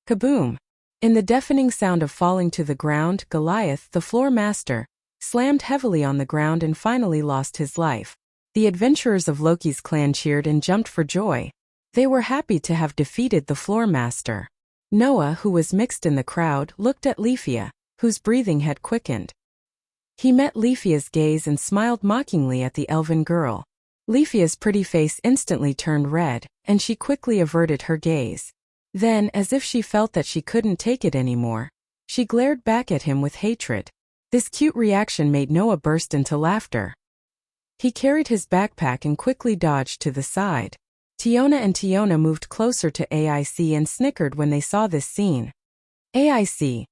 Kaboom! In the deafening sound of falling to the ground, Goliath, the floor master, slammed heavily on the ground and finally lost his life. The adventurers of Loki's clan cheered and jumped for joy. They were happy to have defeated the floor master. Noah, who was mixed in the crowd, looked at Leafia, whose breathing had quickened. He met Leafia's gaze and smiled mockingly at the elven girl. Leafia's pretty face instantly turned red, and she quickly averted her gaze. Then, as if she felt that she couldn't take it anymore, she glared back at him with hatred. This cute reaction made Noah burst into laughter. He carried his backpack and quickly dodged to the side. Tiona moved closer to AIC and snickered when they saw this scene. AIC,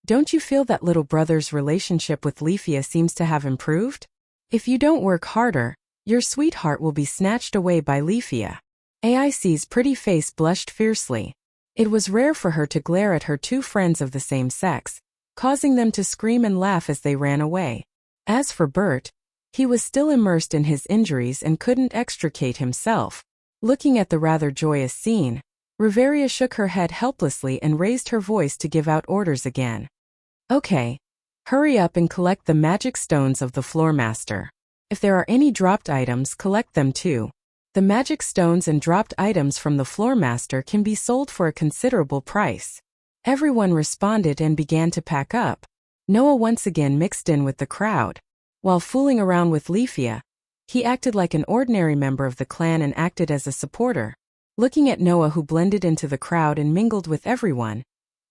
don't you feel that little brother's relationship with Leafia seems to have improved? If you don't work harder, your sweetheart will be snatched away by Leafia. AIC's pretty face blushed fiercely. It was rare for her to glare at her two friends of the same sex, causing them to scream and laugh as they ran away. As for Bert, he was still immersed in his injuries and couldn't extricate himself. Looking at the rather joyous scene, Riveria shook her head helplessly and raised her voice to give out orders again. Okay. Hurry up and collect the magic stones of the floor master. If there are any dropped items, collect them too. The magic stones and dropped items from the floor master can be sold for a considerable price. Everyone responded and began to pack up. Noah once again mixed in with the crowd. While fooling around with Leafia, he acted like an ordinary member of the clan and acted as a supporter. Looking at Noah, who blended into the crowd and mingled with everyone.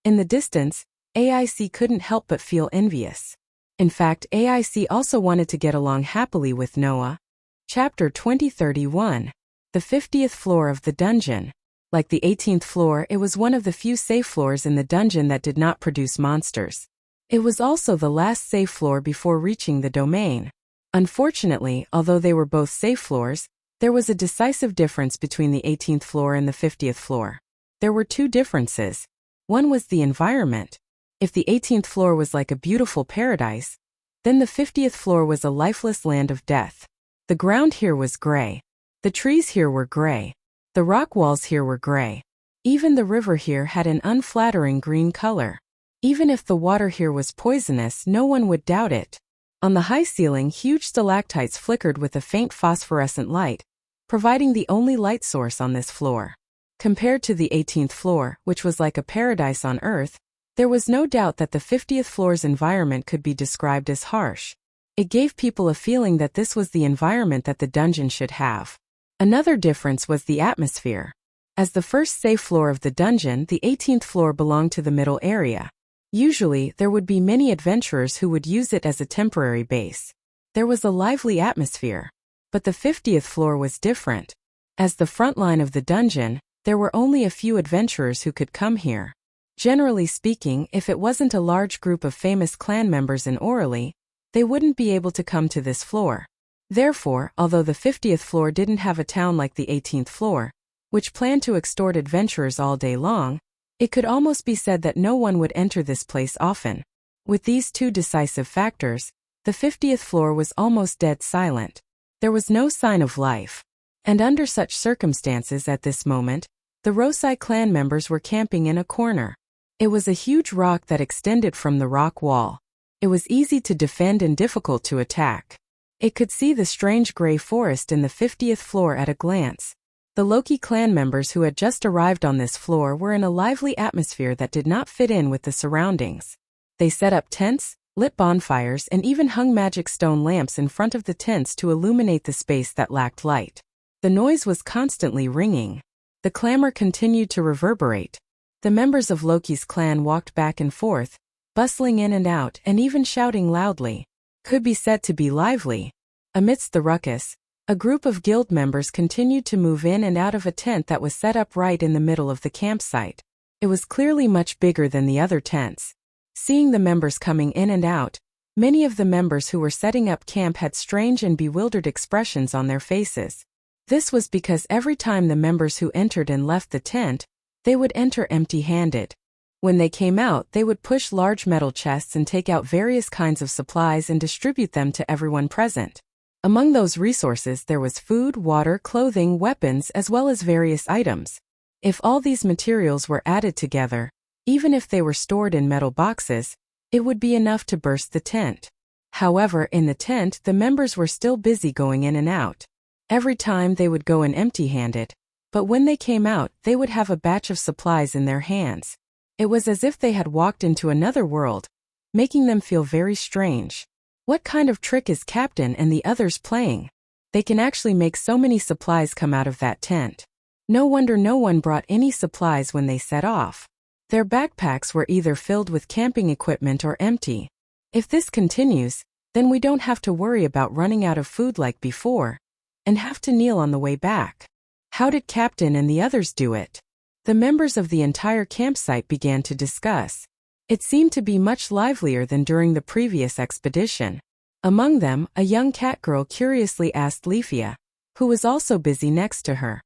In the distance, AIC couldn't help but feel envious. In fact, AIC also wanted to get along happily with Noah. Chapter 2031. The The 50th floor of the dungeon. Like the 18th floor, it was one of the few safe floors in the dungeon that did not produce monsters. It was also the last safe floor before reaching the domain. Unfortunately, although they were both safe floors, there was a decisive difference between the 18th floor and the 50th floor. There were two differences. One was the environment. If the 18th floor was like a beautiful paradise, then the 50th floor was a lifeless land of death. The ground here was gray. The trees here were gray. The rock walls here were gray. Even the river here had an unflattering green color. Even if the water here was poisonous, no one would doubt it. On the high ceiling, huge stalactites flickered with a faint phosphorescent light, providing the only light source on this floor. Compared to the 18th floor, which was like a paradise on Earth, there was no doubt that the 50th floor's environment could be described as harsh. It gave people a feeling that this was the environment that the dungeon should have. Another difference was the atmosphere. As the first safe floor of the dungeon, the 18th floor belonged to the middle area. Usually, there would be many adventurers who would use it as a temporary base. There was a lively atmosphere. But the 50th floor was different. As the front line of the dungeon, there were only a few adventurers who could come here. Generally speaking, if it wasn't a large group of famous clan members in Orally, they wouldn't be able to come to this floor. Therefore, although the 50th floor didn't have a town like the 18th floor, which planned to extort adventurers all day long, it could almost be said that no one would enter this place often. With these two decisive factors, the 50th floor was almost dead silent. There was no sign of life. And under such circumstances at this moment, the Rosai clan members were camping in a corner. It was a huge rock that extended from the rock wall. It was easy to defend and difficult to attack. It could see the strange gray forest in the 50th floor at a glance. The Loki clan members who had just arrived on this floor were in a lively atmosphere that did not fit in with the surroundings. They set up tents, lit bonfires, and even hung magic stone lamps in front of the tents to illuminate the space that lacked light. The noise was constantly ringing. The clamor continued to reverberate. The members of Loki's clan walked back and forth, bustling in and out and even shouting loudly. Could be said to be lively. Amidst the ruckus, a group of guild members continued to move in and out of a tent that was set up right in the middle of the campsite. It was clearly much bigger than the other tents. Seeing the members coming in and out, many of the members who were setting up camp had strange and bewildered expressions on their faces. This was because every time the members who entered and left the tent, they would enter empty-handed. When they came out, they would push large metal chests and take out various kinds of supplies and distribute them to everyone present. Among those resources there was food, water, clothing, weapons, as well as various items. If all these materials were added together, even if they were stored in metal boxes, it would be enough to burst the tent. However, in the tent, the members were still busy going in and out. Every time they would go in empty-handed, but when they came out, they would have a batch of supplies in their hands. It was as if they had walked into another world, making them feel very strange. What kind of trick is Captain and the others playing? They can actually make so many supplies come out of that tent. No wonder no one brought any supplies when they set off. Their backpacks were either filled with camping equipment or empty. If this continues, then we don't have to worry about running out of food like before, and have to kneel on the way back. How did Captain and the others do it? The members of the entire campsite began to discuss. It seemed to be much livelier than during the previous expedition. Among them, a young cat girl curiously asked Leafia, who was also busy next to her.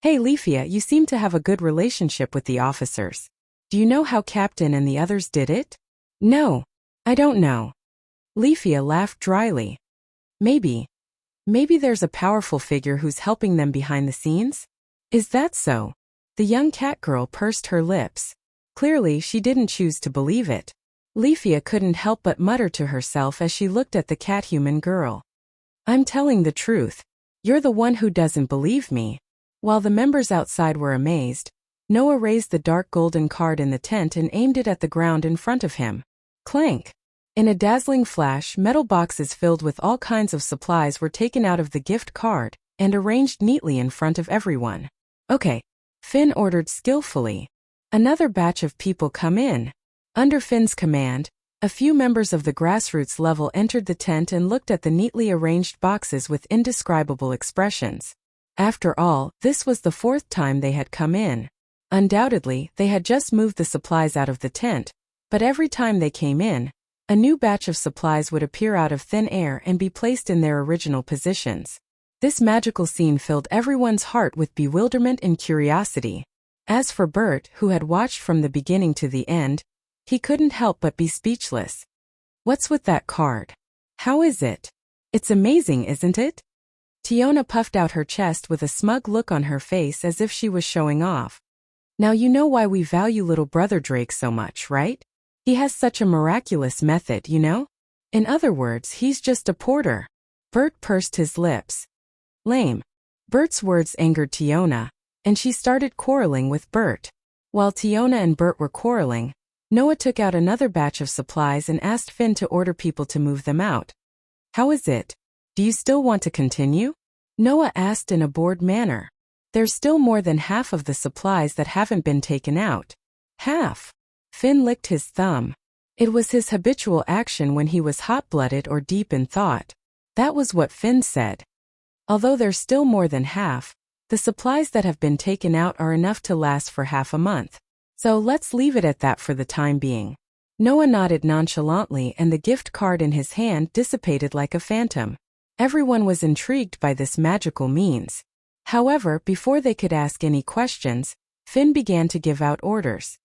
"Hey Leafia, you seem to have a good relationship with the officers. Do you know how Captain and the others did it?" "No, I don't know." Leafia laughed dryly. Maybe there's a powerful figure who's helping them behind the scenes? Is that so?" The young cat girl pursed her lips. Clearly, she didn't choose to believe it. Leafia couldn't help but mutter to herself as she looked at the cat-human girl. "I'm telling the truth. You're the one who doesn't believe me." While the members outside were amazed, Noah raised the dark golden card in the tent and aimed it at the ground in front of him. Clank! In a dazzling flash, metal boxes filled with all kinds of supplies were taken out of the gift card and arranged neatly in front of everyone. "Okay," Finn ordered skillfully. "Another batch of people come in." Under Finn's command, a few members of the grassroots level entered the tent and looked at the neatly arranged boxes with indescribable expressions. After all, this was the fourth time they had come in. Undoubtedly, they had just moved the supplies out of the tent, but every time they came in, a new batch of supplies would appear out of thin air and be placed in their original positions. This magical scene filled everyone's heart with bewilderment and curiosity. As for Bert, who had watched from the beginning to the end, he couldn't help but be speechless. What's with that card? How is it? It's amazing, isn't it? Tiona puffed out her chest with a smug look on her face as if she was showing off. Now you know why we value little brother Drake so much, right? He has such a miraculous method, you know? In other words, he's just a porter. Bert pursed his lips. Lame. Bert's words angered Tiona, and she started quarreling with Bert. While Tiona and Bert were quarreling, Noah took out another batch of supplies and asked Finn to order people to move them out. How is it? Do you still want to continue? Noah asked in a bored manner. There's still more than half of the supplies that haven't been taken out. Half? Finn licked his thumb. It was his habitual action when he was hot-blooded or deep in thought. That was what Finn said. Although there's still more than half, the supplies that have been taken out are enough to last for half a month. So let's leave it at that for the time being. Noah nodded nonchalantly and the gift card in his hand dissipated like a phantom. Everyone was intrigued by this magical means. However, before they could ask any questions, Finn began to give out orders.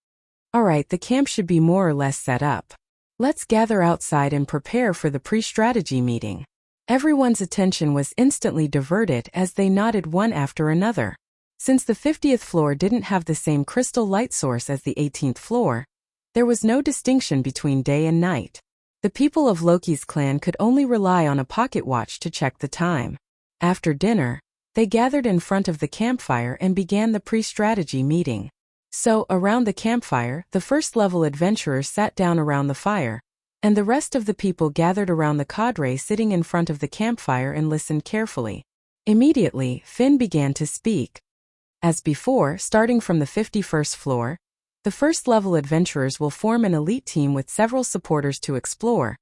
Alright, the camp should be more or less set up. Let's gather outside and prepare for the pre-strategy meeting. Everyone's attention was instantly diverted as they nodded one after another. Since the 50th floor didn't have the same crystal light source as the 18th floor, there was no distinction between day and night. The people of Loki's clan could only rely on a pocket watch to check the time. After dinner, they gathered in front of the campfire and began the pre-strategy meeting. So, around the campfire, the first-level adventurers sat down around the fire, and the rest of the people gathered around the cadre sitting in front of the campfire and listened carefully. Immediately, Finn began to speak. As before, starting from the 51st floor, the first-level adventurers will form an elite team with several supporters to explore,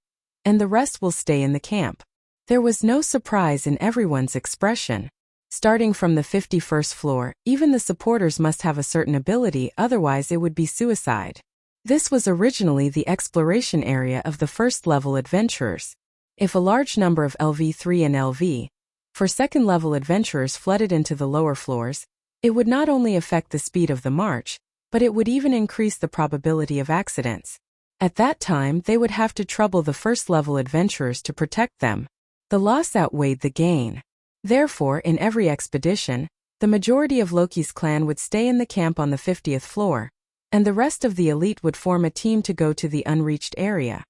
and the rest will stay in the camp. There was no surprise in everyone's expression. Starting from the 51st floor, even the supporters must have a certain ability, otherwise it would be suicide. This was originally the exploration area of the first-level adventurers. If a large number of LV3 and LV4 second-level adventurers flooded into the lower floors, it would not only affect the speed of the march, but it would even increase the probability of accidents. At that time, they would have to trouble the first-level adventurers to protect them. The loss outweighed the gain. Therefore, in every expedition, the majority of Loki's clan would stay in the camp on the 50th floor, and the rest of the elite would form a team to go to the unreached area.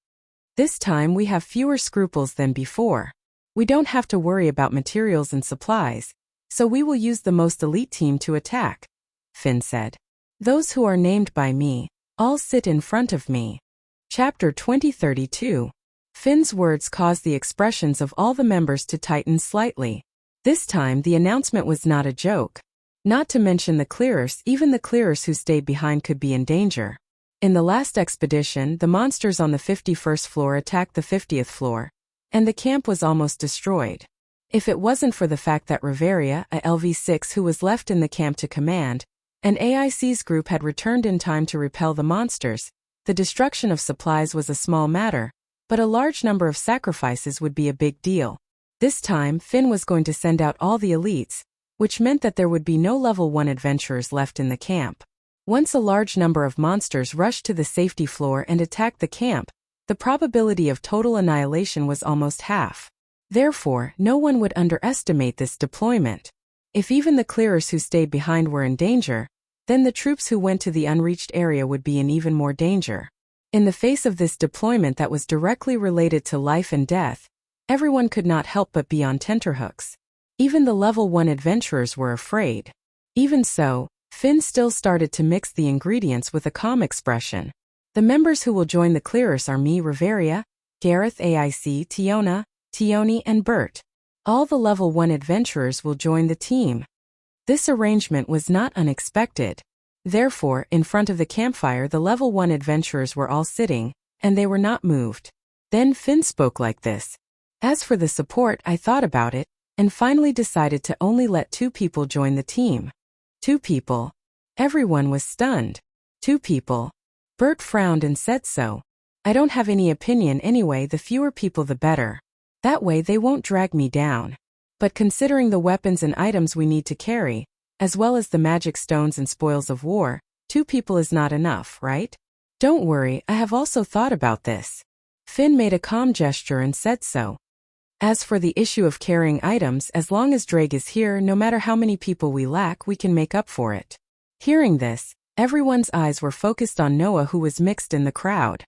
This time we have fewer scruples than before. We don't have to worry about materials and supplies, so we will use the most elite team to attack, Finn said. Those who are named by me, all sit in front of me. Chapter 2032. Finn's words caused the expressions of all the members to tighten slightly. This time the announcement was not a joke. Not to mention the clearers, even the clearers who stayed behind could be in danger. In the last expedition, the monsters on the 51st floor attacked the 50th floor, and the camp was almost destroyed. If it wasn't for the fact that Riveria, a LV6 who was left in the camp to command, and AIC's group had returned in time to repel the monsters, the destruction of supplies was a small matter, but a large number of sacrifices would be a big deal. This time, Finn was going to send out all the elites, which meant that there would be no level 1 adventurers left in the camp. Once a large number of monsters rushed to the safety floor and attacked the camp, the probability of total annihilation was almost half. Therefore, no one would underestimate this deployment. If even the clearers who stayed behind were in danger, then the troops who went to the unreached area would be in even more danger. In the face of this deployment that was directly related to life and death, everyone could not help but be on tenterhooks. Even the level 1 adventurers were afraid. Even so, Finn still started to mix the ingredients with a calm expression. The members who will join the clearers are me, Riveria, Gareth, AIC, Tiona, Tioni, and Bert. All the level 1 adventurers will join the team. This arrangement was not unexpected. Therefore, in front of the campfire the level 1 adventurers were all sitting, and they were not moved. Then Finn spoke like this. As for the support, I thought about it, and finally decided to only let 2 people join the team. 2 people. Everyone was stunned. 2 people. Bert frowned and said so. I don't have any opinion anyway, the fewer people the better. That way they won't drag me down. But considering the weapons and items we need to carry, as well as the magic stones and spoils of war, 2 people is not enough, right? Don't worry, I have also thought about this. Finn made a calm gesture and said so. As for the issue of carrying items, as long as Drake is here, no matter how many people we lack, we can make up for it. Hearing this, everyone's eyes were focused on Noah, who was mixed in the crowd.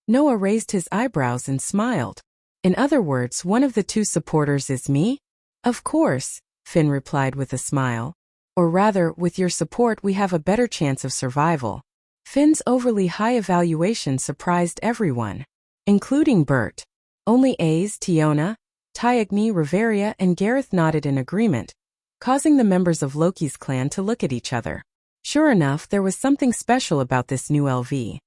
Noah raised his eyebrows and smiled. In other words, one of the 2 supporters is me? Of course, Finn replied with a smile. Or rather, with your support we have a better chance of survival. Finn's overly high evaluation surprised everyone, including Bert. Only Ace, Tiona, Tyagni, Riveria, and Gareth nodded in agreement, causing the members of Loki's clan to look at each other. Sure enough, there was something special about this new LV.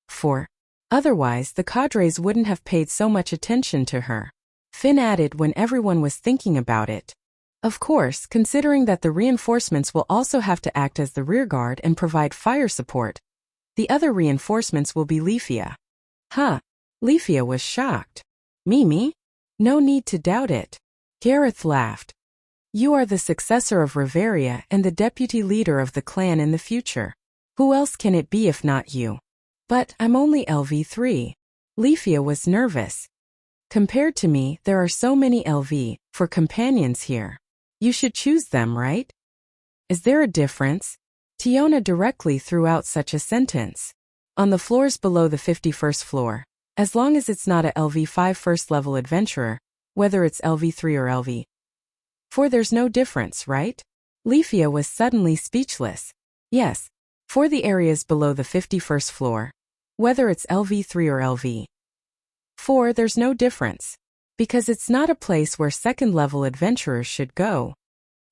4. Otherwise, the cadres wouldn't have paid so much attention to her. Finn added when everyone was thinking about it. Of course, considering that the reinforcements will also have to act as the rearguard and provide fire support, the other reinforcements will be Leafia. Leafia was shocked. Me? No need to doubt it. Gareth laughed. You are the successor of Riveria and the deputy leader of the clan in the future. Who else can it be if not you? But I'm only LV3. Leafia was nervous. Compared to me, there are so many LV for companions here. You should choose them, right? Is there a difference? Tiona directly threw out such a sentence. On the floors below the 51st floor, as long as it's not a LV5 first-level adventurer, whether it's LV3 or LV4, there's no difference, right? Leafia was suddenly speechless. Yes, for the areas below the 51st floor, whether it's LV3 or LV4, there's no difference, because it's not a place where second-level adventurers should go.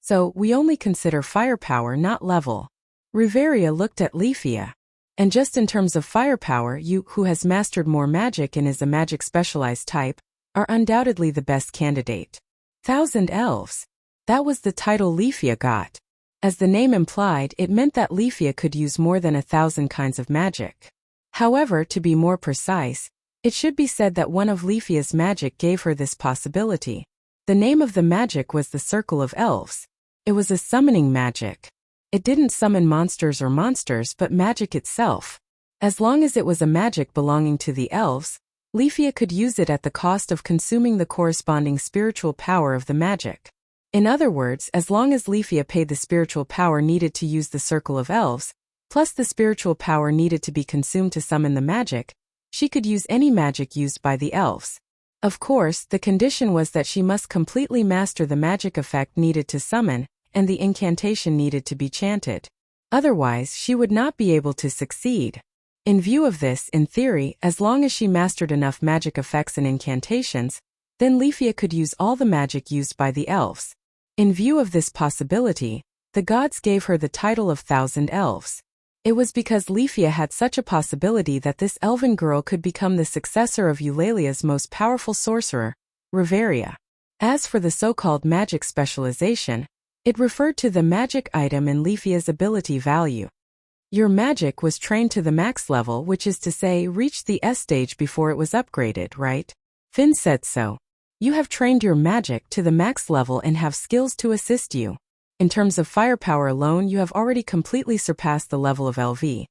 So, we only consider firepower, not level. Riveria looked at Leafia. And just in terms of firepower, you, who has mastered more magic and is a magic specialized type, are undoubtedly the best candidate. 1,000 elves. That was the title Leafia got. As the name implied, it meant that Leafia could use more than 1,000 kinds of magic. However, to be more precise, it should be said that one of Leafia's magic gave her this possibility. The name of the magic was the Circle of Elves. It was a summoning magic. It didn't summon monsters or monsters but magic itself. As long as it was a magic belonging to the elves, Leafia could use it at the cost of consuming the corresponding spiritual power of the magic. In other words, as long as Leafia paid the spiritual power needed to use the Circle of Elves, plus the spiritual power needed to be consumed to summon the magic, she could use any magic used by the elves. Of course, the condition was that she must completely master the magic effect needed to summon, and the incantation needed to be chanted. Otherwise, she would not be able to succeed. In view of this, in theory, as long as she mastered enough magic effects and incantations, then Leafia could use all the magic used by the elves. In view of this possibility, the gods gave her the title of 1,000 elves. It was because Leafia had such a possibility that this elven girl could become the successor of Eulalia's most powerful sorcerer, Riveria. As for the so-called magic specialization, it referred to the magic item and Leafia's ability value. Your magic was trained to the max level, which is to say, reached the S stage before it was upgraded, right? Finn said so. You have trained your magic to the max level and have skills to assist you. In terms of firepower alone, you have already completely surpassed the level of LV4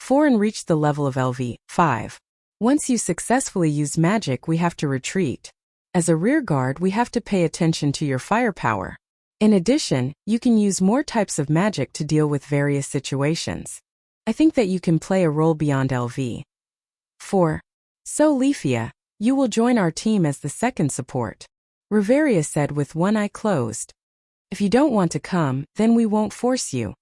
and reached the level of LV5. Once you successfully use magic, we have to retreat. As a rearguard, we have to pay attention to your firepower. In addition, you can use more types of magic to deal with various situations. I think that you can play a role beyond LV4. So Leafia, you will join our team as the second support. Riveria said with one eye closed. If you don't want to come, then we won't force you.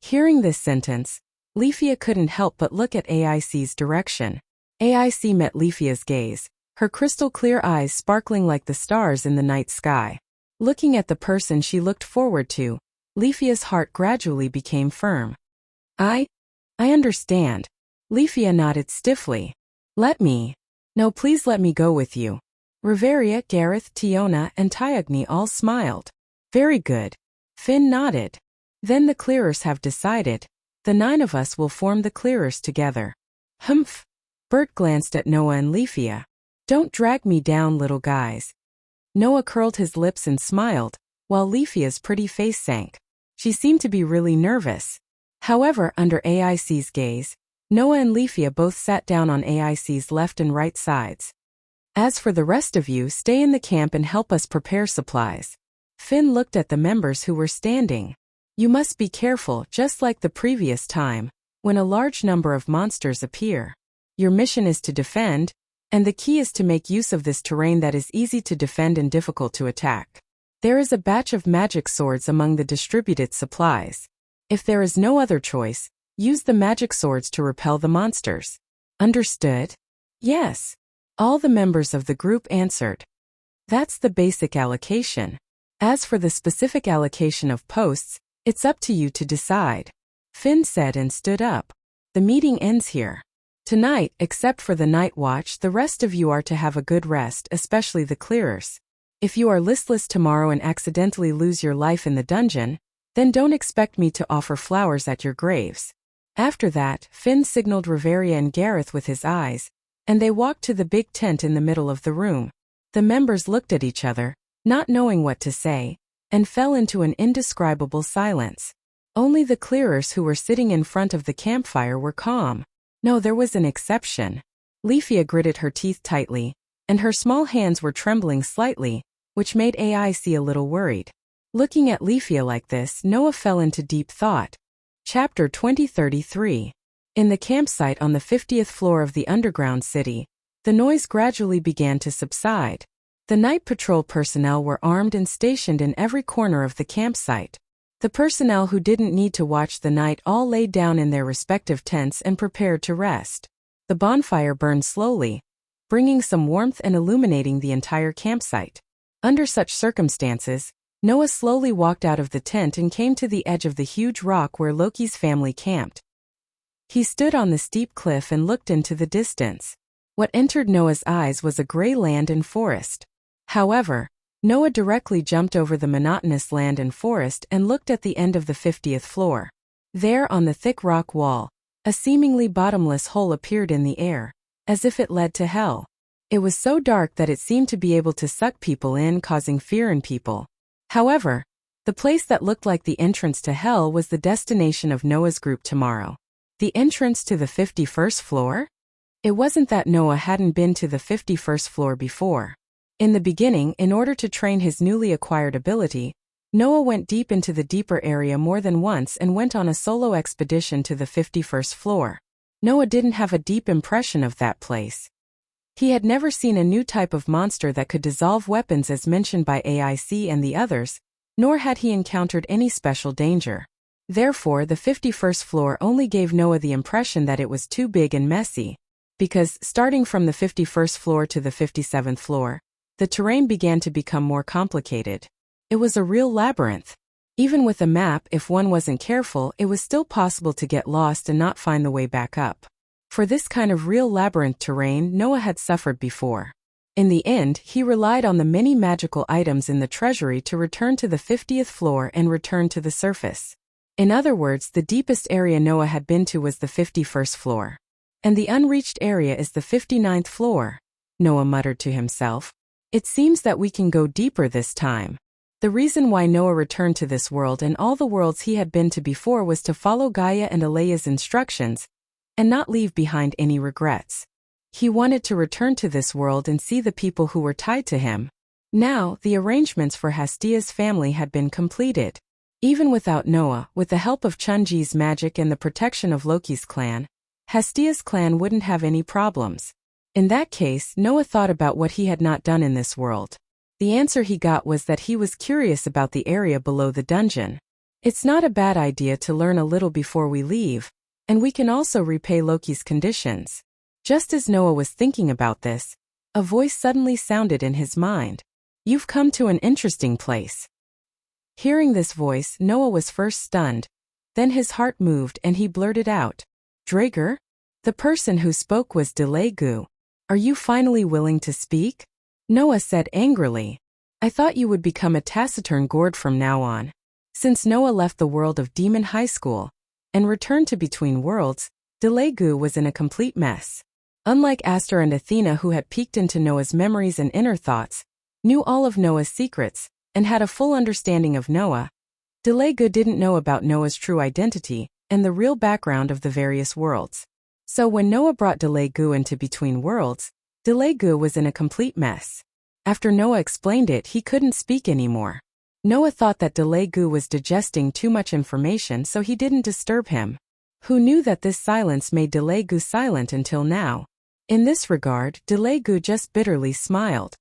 Hearing this sentence, Leafia couldn't help but look at AIC's direction. AIC met Leafia's gaze, her crystal clear eyes sparkling like the stars in the night sky. Looking at the person she looked forward to, Leafia's heart gradually became firm. I understand. Leafia nodded stiffly. No, please let me go with you. Riveria, Gareth, Tiona, and Tyogny all smiled. Very good. Finn nodded. Then the clearers have decided. The 9 of us will form the clearers together. Humph. Bert glanced at Noah and Leafia. Don't drag me down, little guys. Noah curled his lips and smiled, while Leafia's pretty face sank. She seemed to be really nervous. However, under AIC's gaze, Noah and Leafia both sat down on AIC's left and right sides. As for the rest of you, stay in the camp and help us prepare supplies. Finn looked at the members who were standing. You must be careful, just like the previous time, when a large number of monsters appear. Your mission is to defend, and the key is to make use of this terrain that is easy to defend and difficult to attack. There is a batch of magic swords among the distributed supplies. If there is no other choice, use the magic swords to repel the monsters. Understood? Yes. All the members of the group answered. That's the basic allocation. As for the specific allocation of posts, it's up to you to decide. Finn said and stood up. The meeting ends here. Tonight, except for the night watch, the rest of you are to have a good rest, especially the clearers. If you are listless tomorrow and accidentally lose your life in the dungeon, then don't expect me to offer flowers at your graves. After that, Finn signaled Riveria and Gareth with his eyes, and they walked to the big tent in the middle of the room. The members looked at each other, not knowing what to say, and fell into an indescribable silence. Only the clearers who were sitting in front of the campfire were calm. No, there was an exception. Leafia gritted her teeth tightly, and her small hands were trembling slightly, which made AIC a little worried. Looking at Leafia like this, Noah fell into deep thought. Chapter 2033. In the campsite on the 50th floor of the underground city, the noise gradually began to subside. The night patrol personnel were armed and stationed in every corner of the campsite. The personnel who didn't need to watch the night all laid down in their respective tents and prepared to rest. The bonfire burned slowly, bringing some warmth and illuminating the entire campsite. Under such circumstances, Noah slowly walked out of the tent and came to the edge of the huge rock where Loki's family camped. He stood on the steep cliff and looked into the distance. What entered Noah's eyes was a gray land and forest. However, Noah directly jumped over the monotonous land and forest and looked at the end of the 50th floor. There on the thick rock wall, a seemingly bottomless hole appeared in the air, as if it led to hell. It was so dark that it seemed to be able to suck people in, causing fear in people. However, the place that looked like the entrance to hell was the destination of Noah's group tomorrow. The entrance to the 51st floor? It wasn't that Noah hadn't been to the 51st floor before. In the beginning, in order to train his newly acquired ability, Noah went deep into the deeper area more than once and went on a solo expedition to the 51st floor. Noah didn't have a deep impression of that place. He had never seen a new type of monster that could dissolve weapons as mentioned by AIC and the others, nor had he encountered any special danger. Therefore, the 51st floor only gave Noah the impression that it was too big and messy. Because, starting from the 51st floor to the 57th floor, the terrain began to become more complicated. It was a real labyrinth. Even with a map, if one wasn't careful, it was still possible to get lost and not find the way back up. For this kind of real labyrinth terrain, Noah had suffered before. In the end, he relied on the many magical items in the treasury to return to the 50th floor and return to the surface. In other words, the deepest area Noah had been to was the 51st floor. And the unreached area is the 59th floor, Noah muttered to himself. It seems that we can go deeper this time. The reason why Noah returned to this world and all the worlds he had been to before was to follow Gaia and Alea's instructions, and not leave behind any regrets. He wanted to return to this world and see the people who were tied to him. Now, the arrangements for Hastia's family had been completed. Even without Noah, with the help of Chunji's magic and the protection of Loki's clan, Hastia's clan wouldn't have any problems. In that case, Noah thought about what he had not done in this world. The answer he got was that he was curious about the area below the dungeon. It's not a bad idea to learn a little before we leave, and we can also repay Loki's conditions. Just as Noah was thinking about this, a voice suddenly sounded in his mind. You've come to an interesting place. Hearing this voice, Noah was first stunned. Then his heart moved and he blurted out, Drager? The person who spoke was Delegu. Are you finally willing to speak? Noah said angrily. I thought you would become a taciturn gourd from now on. Since Noah left the world of Demon High School and returned to Between Worlds, Delegu was in a complete mess. Unlike Aster and Athena, who had peeked into Noah's memories and inner thoughts, knew all of Noah's secrets, and had a full understanding of Noah, Delegu didn't know about Noah's true identity and the real background of the various worlds. So when Noah brought Delegu into Between Worlds, Delegu was in a complete mess. After Noah explained it, he couldn't speak anymore. Noah thought that Delegu was digesting too much information, so he didn't disturb him. Who knew that this silence made Delegu silent until now? In this regard, Delegu just bitterly smiled.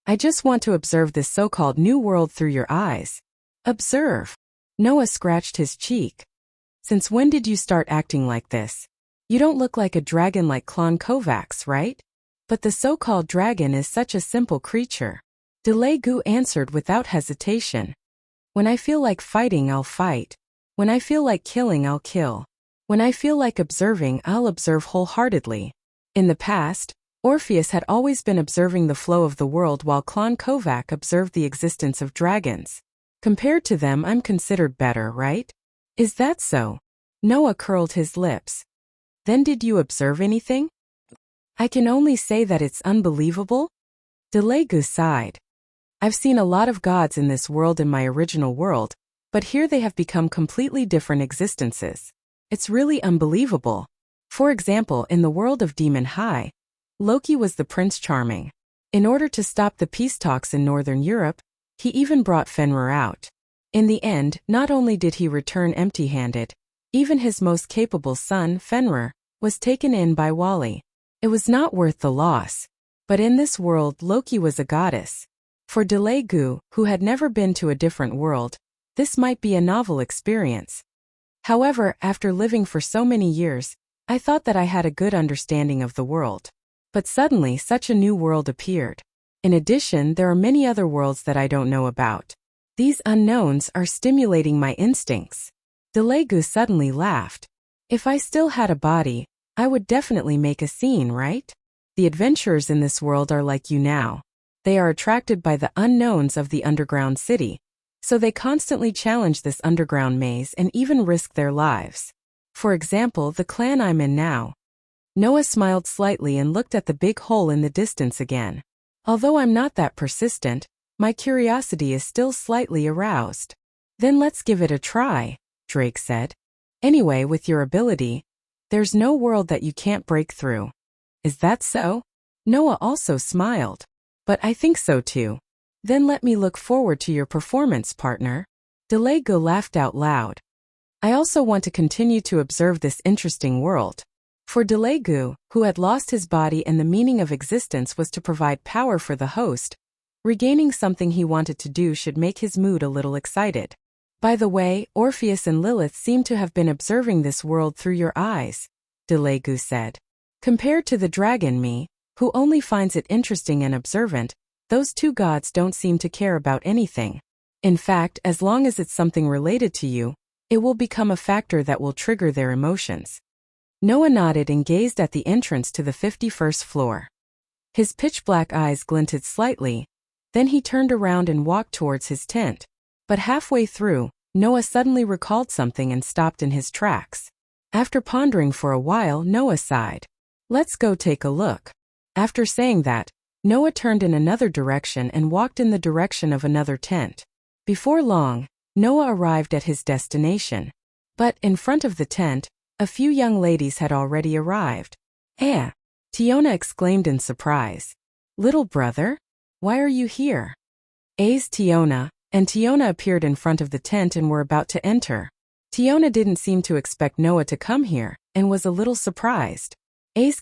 I just want to observe this so-called new world through your eyes. Observe. Noah scratched his cheek. Since when did you start acting like this? You don't look like a dragon like Klon Kovacs, right? But the so-called dragon is such a simple creature. Delegu answered without hesitation. When I feel like fighting, I'll fight. When I feel like killing, I'll kill. When I feel like observing, I'll observe wholeheartedly. In the past, Orpheus had always been observing the flow of the world while Klon Kovac observed the existence of dragons. Compared to them, I'm considered better, right? Is that so? Noah curled his lips. Then did you observe anything? I can only say that it's unbelievable. Delegu sighed. I've seen a lot of gods in this world in my original world, but here they have become completely different existences. It's really unbelievable. For example, in the world of Demon High, Loki was the Prince Charming. In order to stop the peace talks in Northern Europe, he even brought Fenrir out. In the end, not only did he return empty-handed, even his most capable son, Fenrir, was taken in by Wally. It was not worth the loss. But in this world, Loki was a goddess. For Delegu, who had never been to a different world, this might be a novel experience. However, after living for so many years, I thought that I had a good understanding of the world. But suddenly, such a new world appeared. In addition, there are many other worlds that I don't know about. These unknowns are stimulating my instincts. Delegu suddenly laughed. If I still had a body, I would definitely make a scene, right? The adventurers in this world are like you now. They are attracted by the unknowns of the underground city, so they constantly challenge this underground maze and even risk their lives. For example, the clan I'm in now. Noah smiled slightly and looked at the big hole in the distance again. Although I'm not that persistent, my curiosity is still slightly aroused. Then let's give it a try, Drake said. Anyway, with your ability, there's no world that you can't break through. Is that so? Noah also smiled. But I think so too. Then let me look forward to your performance, partner. Delegu laughed out loud. I also want to continue to observe this interesting world. For Delegu, who had lost his body and the meaning of existence was to provide power for the host, regaining something he wanted to do should make his mood a little excited. By the way, Orpheus and Lilith seem to have been observing this world through your eyes, Delegu said. Compared to the dragon me, who only finds it interesting and observant, those two gods don't seem to care about anything. In fact, as long as it's something related to you, it will become a factor that will trigger their emotions. Noah nodded and gazed at the entrance to the 51st floor. His pitch-black eyes glinted slightly, then he turned around and walked towards his tent. But halfway through, Noah suddenly recalled something and stopped in his tracks. After pondering for a while, Noah sighed. Let's go take a look. After saying that, Noah turned in another direction and walked in the direction of another tent. Before long, Noah arrived at his destination. But in front of the tent, a few young ladies had already arrived. Tiona exclaimed in surprise. Little brother? Why are you here? Tiona, and Tiona appeared in front of the tent and were about to enter. Tiona didn't seem to expect Noah to come here, and was a little surprised.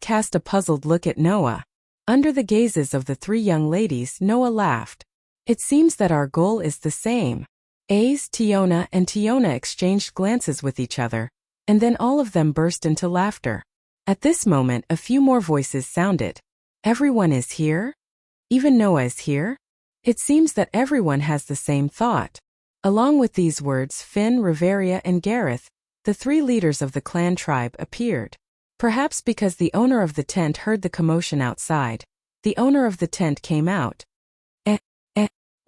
Cast a puzzled look at Noah. Under the gazes of the three young ladies, Noah laughed. It seems that our goal is the same. Tiona and Tiona exchanged glances with each other, and then all of them burst into laughter. At this moment, a few more voices sounded. Everyone is here? Even Noah is here? It seems that everyone has the same thought. Along with these words, Finn, Riveria, and Gareth, the three leaders of the clan tribe, appeared. Perhaps because the owner of the tent heard the commotion outside, The owner of the tent came out. Eh,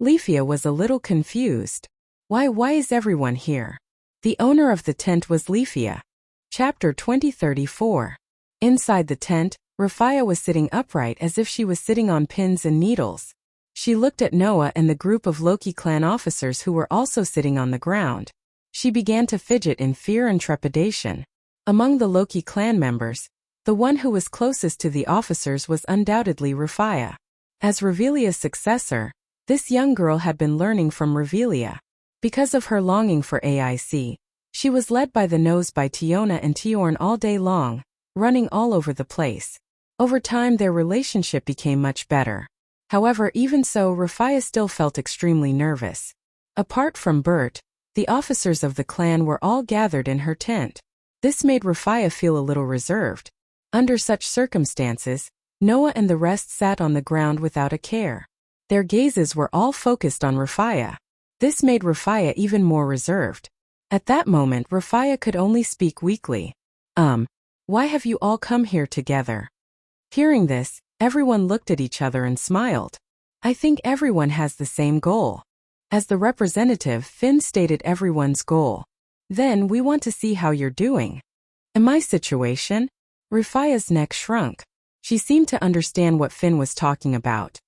Leafia was a little confused. Why is everyone here? The owner of the tent was Leafia. Chapter 2034. Inside the tent, Rafia was sitting upright as if she was sitting on pins and needles. She looked at Noah and the group of Loki clan officers who were also sitting on the ground. She began to fidget in fear and trepidation. Among the Loki clan members, the one who was closest to the officers was undoubtedly Rafia. As Revelia's successor, this young girl had been learning from Revelia. Because of her longing for AIC, she was led by the nose by Tiona and Tiorn all day long, running all over the place. Over time their relationship became much better. However, even so, Rafia still felt extremely nervous. Apart from Bert, the officers of the clan were all gathered in her tent. This made Rafia feel a little reserved. Under such circumstances, Noah and the rest sat on the ground without a care. Their gazes were all focused on Rafia. This made Rafia even more reserved. At that moment, Rafia could only speak weakly. Why have you all come here together? Hearing this, everyone looked at each other and smiled. I think everyone has the same goal. As the representative, Finn stated everyone's goal. Then we want to see how you're doing. In my situation? Rafia's neck shrunk. She seemed to understand what Finn was talking about.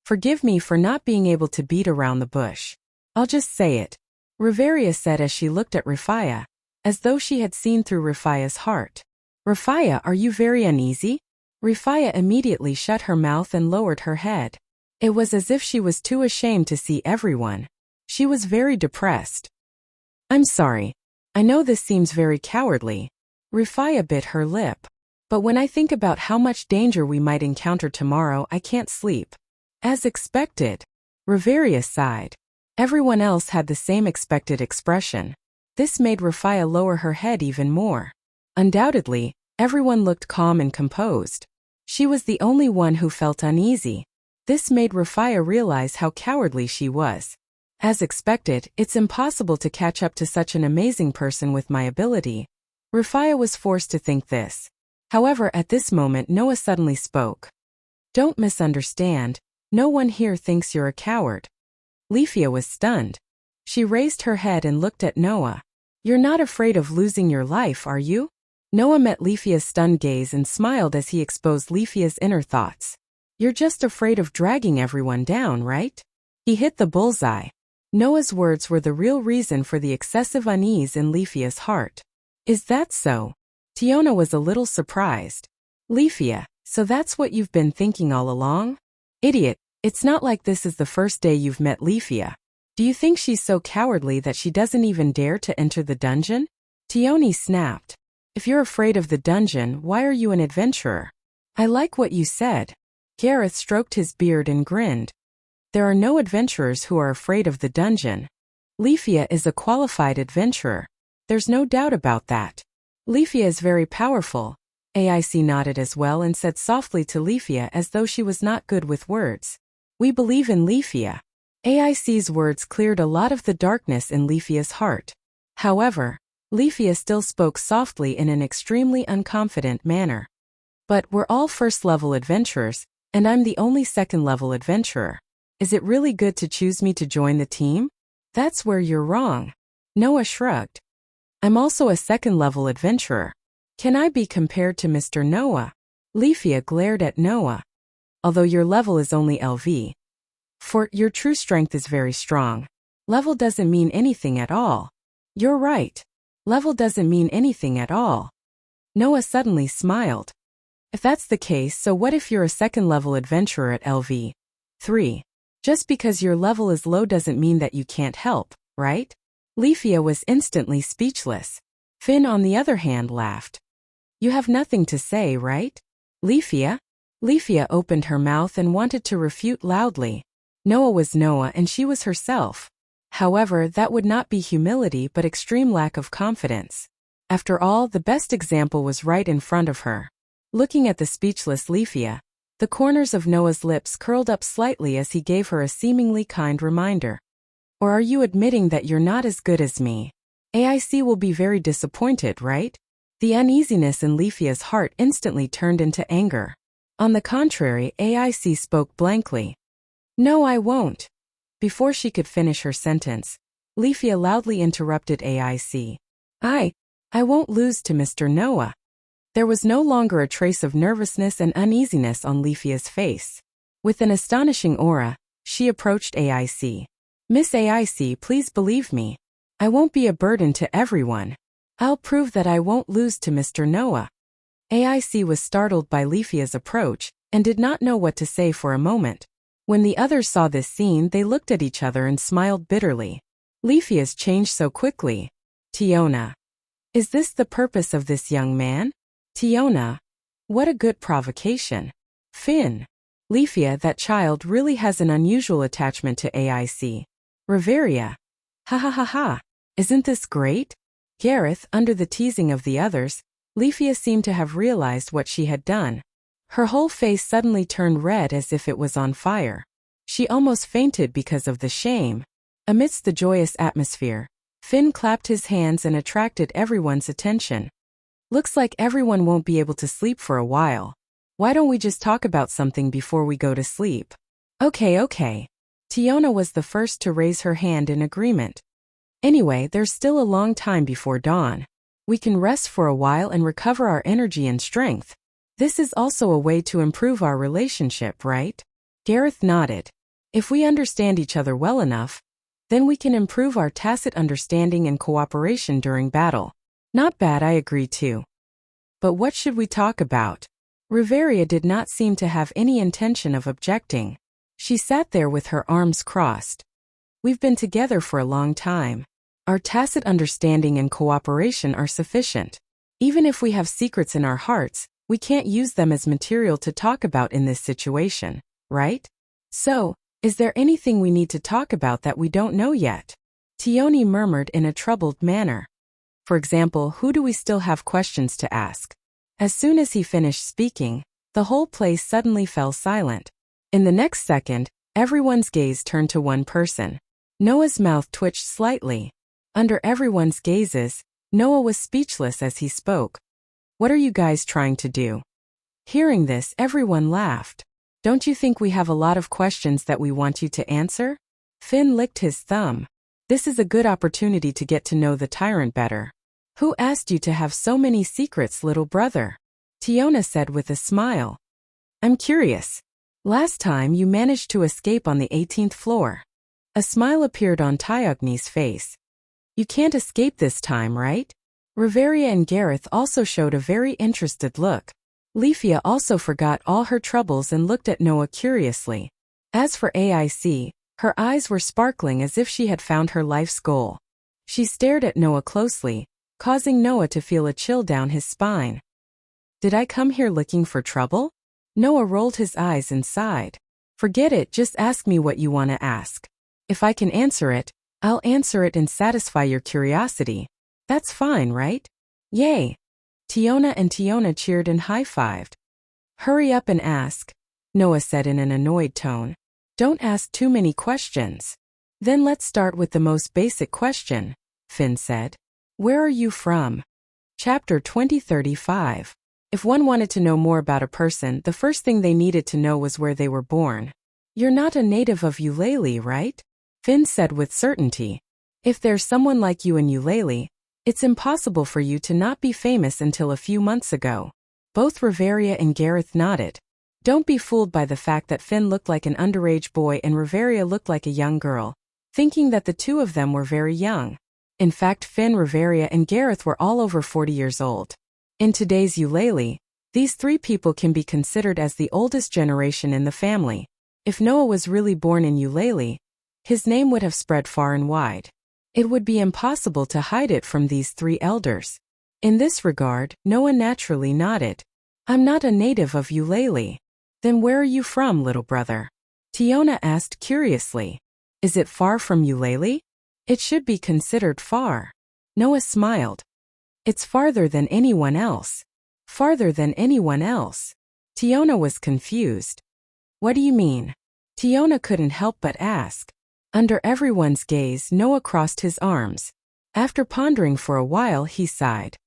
Forgive me for not being able to beat around the bush. I'll just say it. Reveria said as she looked at Rafia, as though she had seen through Rafia's heart. Rafia, are you very uneasy? Rafia immediately shut her mouth and lowered her head. It was as if she was too ashamed to see everyone. She was very depressed. I'm sorry. I know this seems very cowardly. Rafia bit her lip. But when I think about how much danger we might encounter tomorrow, I can't sleep. As expected. Reveria sighed. Everyone else had the same expected expression. This made Rafia lower her head even more. Undoubtedly, everyone looked calm and composed. She was the only one who felt uneasy. This made Rafia realize how cowardly she was. As expected, it's impossible to catch up to such an amazing person with my ability. Rafia was forced to think this. However, at this moment Noah suddenly spoke. Don't misunderstand. No one here thinks you're a coward. Leafia was stunned. She raised her head and looked at Noah. You're not afraid of losing your life, are you? Noah met Leafia's stunned gaze and smiled as he exposed Leafia's inner thoughts. You're just afraid of dragging everyone down, right? He hit the bullseye. Noah's words were the real reason for the excessive unease in Leafia's heart. Is that so? Tiona was a little surprised. Leafia, so that's what you've been thinking all along? Idiot, it's not like this is the first day you've met Leafia. Do you think she's so cowardly that she doesn't even dare to enter the dungeon? Tioni snapped. If you're afraid of the dungeon, why are you an adventurer? I like what you said. Gareth stroked his beard and grinned. There are no adventurers who are afraid of the dungeon. Leafia is a qualified adventurer. There's no doubt about that. Leafia is very powerful. AIC nodded as well and said softly to Leafia as though she was not good with words. We believe in Leafia. AIC's words cleared a lot of the darkness in Leafia's heart. However, Leafia still spoke softly in an extremely unconfident manner. But we're all first-level adventurers, and I'm the only second-level adventurer. Is it really good to choose me to join the team? That's where you're wrong. Noah shrugged. I'm also a second-level adventurer. Can I be compared to Mr. Noah? Leafia glared at Noah. Although your level is only LV. For your true strength is very strong. Level doesn't mean anything at all. You're right. Level doesn't mean anything at all. Noah suddenly smiled. If that's the case, so what if you're a second-level adventurer at LV? 3. Just because your level is low doesn't mean that you can't help, right? Leafia was instantly speechless. Finn, on the other hand, laughed. You have nothing to say, right? Leafia? Leafia opened her mouth and wanted to refute loudly. Noah was Noah and she was herself. However, that would not be humility but extreme lack of confidence. After all, the best example was right in front of her. Looking at the speechless Leafia, the corners of Noah's lips curled up slightly as he gave her a seemingly kind reminder. Or are you admitting that you're not as good as me? AIC will be very disappointed, right? The uneasiness in Leafia's heart instantly turned into anger. On the contrary, AIC spoke blankly. No, I won't. Before she could finish her sentence, Leafia loudly interrupted AIC. I won't lose to Mr. Noah. There was no longer a trace of nervousness and uneasiness on Leafia's face. With an astonishing aura, she approached AIC. Miss AIC, please believe me. I won't be a burden to everyone. I'll prove that I won't lose to Mr. Noah. AIC was startled by Leafia's approach and did not know what to say for a moment. When the others saw this scene, they looked at each other and smiled bitterly. Leafia's changed so quickly. Tiona. Is this the purpose of this young man? Tiona. What a good provocation. Finn. Leafia, that child really has an unusual attachment to AIC. Reveria. Ha ha ha ha. Isn't this great? Gareth, under the teasing of the others, Leafia seemed to have realized what she had done. Her whole face suddenly turned red as if it was on fire. She almost fainted because of the shame. Amidst the joyous atmosphere, Finn clapped his hands and attracted everyone's attention. Looks like everyone won't be able to sleep for a while. Why don't we just talk about something before we go to sleep? Okay. Tiona was the first to raise her hand in agreement. Anyway, there's still a long time before dawn. We can rest for a while and recover our energy and strength. This is also a way to improve our relationship, right? Gareth nodded. If we understand each other well enough, then we can improve our tacit understanding and cooperation during battle. Not bad, I agree too. But what should we talk about? Reveria did not seem to have any intention of objecting. She sat there with her arms crossed. We've been together for a long time. Our tacit understanding and cooperation are sufficient. Even if we have secrets in our hearts, we can't use them as material to talk about in this situation, right? So, is there anything we need to talk about that we don't know yet? Tioni murmured in a troubled manner. For example, who do we still have questions to ask? As soon as he finished speaking, the whole place suddenly fell silent. In the next second, everyone's gaze turned to one person. Noah's mouth twitched slightly. Under everyone's gazes, Noah was speechless as he spoke. What are you guys trying to do? Hearing this, everyone laughed. Don't you think we have a lot of questions that we want you to answer? Finn licked his thumb. This is a good opportunity to get to know the tyrant better. Who asked you to have so many secrets, little brother? Tiona said with a smile. I'm curious. Last time you managed to escape on the 18th floor. A smile appeared on Tyogni's face. You can't escape this time, right? Reveria and Gareth also showed a very interested look. Leafia also forgot all her troubles and looked at Noah curiously. As for AIC, her eyes were sparkling as if she had found her life's goal. She stared at Noah closely, causing Noah to feel a chill down his spine. Did I come here looking for trouble? Noah rolled his eyes and sighed. Forget it, just ask me what you want to ask. If I can answer it, I'll answer it and satisfy your curiosity. That's fine, right? Yay! Tiona and Tiona cheered and high-fived. Hurry up and ask, Noah said in an annoyed tone. Don't ask too many questions. Then let's start with the most basic question, Finn said. Where are you from? Chapter 2035. If one wanted to know more about a person, the first thing they needed to know was where they were born. You're not a native of Eulalie, right? Finn said with certainty. If there's someone like you in Eulalie, it's impossible for you to not be famous until a few months ago. Both Reveria and Gareth nodded. Don't be fooled by the fact that Finn looked like an underage boy and Reveria looked like a young girl, thinking that the two of them were very young. In fact, Finn, Reveria, and Gareth were all over 40 years old. In today's Eulalie, these three people can be considered as the oldest generation in the family. If Noah was really born in Eulalie, his name would have spread far and wide. It would be impossible to hide it from these three elders. In this regard, Noah naturally nodded. I'm not a native of Eulalie. Then where are you from, little brother? Tiona asked curiously. Is it far from Eulalie? It should be considered far. Noah smiled. It's farther than anyone else. Farther than anyone else. Tiona was confused. What do you mean? Tiona couldn't help but ask. Under everyone's gaze, Noah crossed his arms. After pondering for a while, he sighed.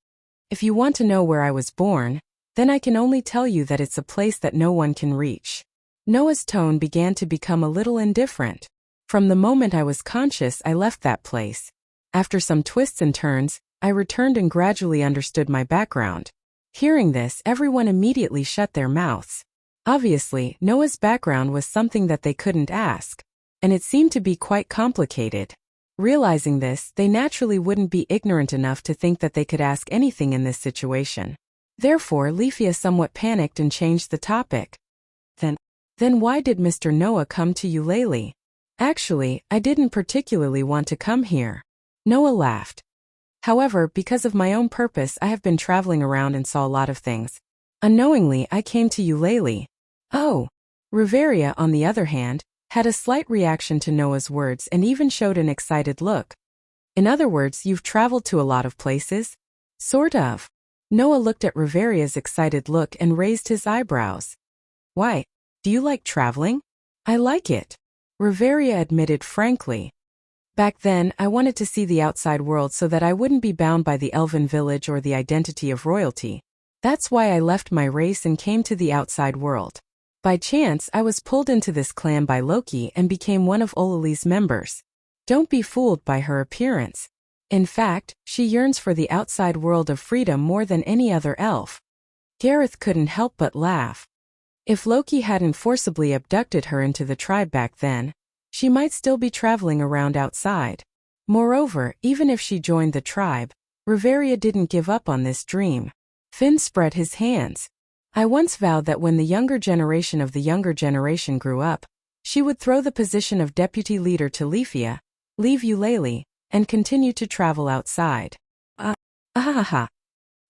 If you want to know where I was born, then I can only tell you that it's a place that no one can reach. Noah's tone began to become a little indifferent. From the moment I was conscious, I left that place. After some twists and turns, I returned and gradually understood my background. Hearing this, everyone immediately shut their mouths. Obviously, Noah's background was something that they couldn't ask, and it seemed to be quite complicated. Realizing this, they naturally wouldn't be ignorant enough to think that they could ask anything in this situation. Therefore, Leafia somewhat panicked and changed the topic. Then why did Mr. Noah come to you lately? Actually, I didn't particularly want to come here. Noah laughed. However, because of my own purpose, I have been traveling around and saw a lot of things. Unknowingly, I came to you lately. Oh. Riveria, on the other hand, had a slight reaction to Noah's words and even showed an excited look. In other words, you've traveled to a lot of places? Sort of. Noah looked at Riveria's excited look and raised his eyebrows. Why? Do you like traveling? I like it. Riveria admitted frankly. Back then, I wanted to see the outside world so that I wouldn't be bound by the elven village or the identity of royalty. That's why I left my race and came to the outside world. By chance, I was pulled into this clan by Loki and became one of Olali's members. Don't be fooled by her appearance. In fact, she yearns for the outside world of freedom more than any other elf. Gareth couldn't help but laugh. If Loki hadn't forcibly abducted her into the tribe back then, she might still be traveling around outside. Moreover, even if she joined the tribe, Riveria didn't give up on this dream. Finn spread his hands. I once vowed that when the younger generation of the younger generation grew up, she would throw the position of deputy leader to Leafia, leave Eulalie, and continue to travel outside. Ahaha.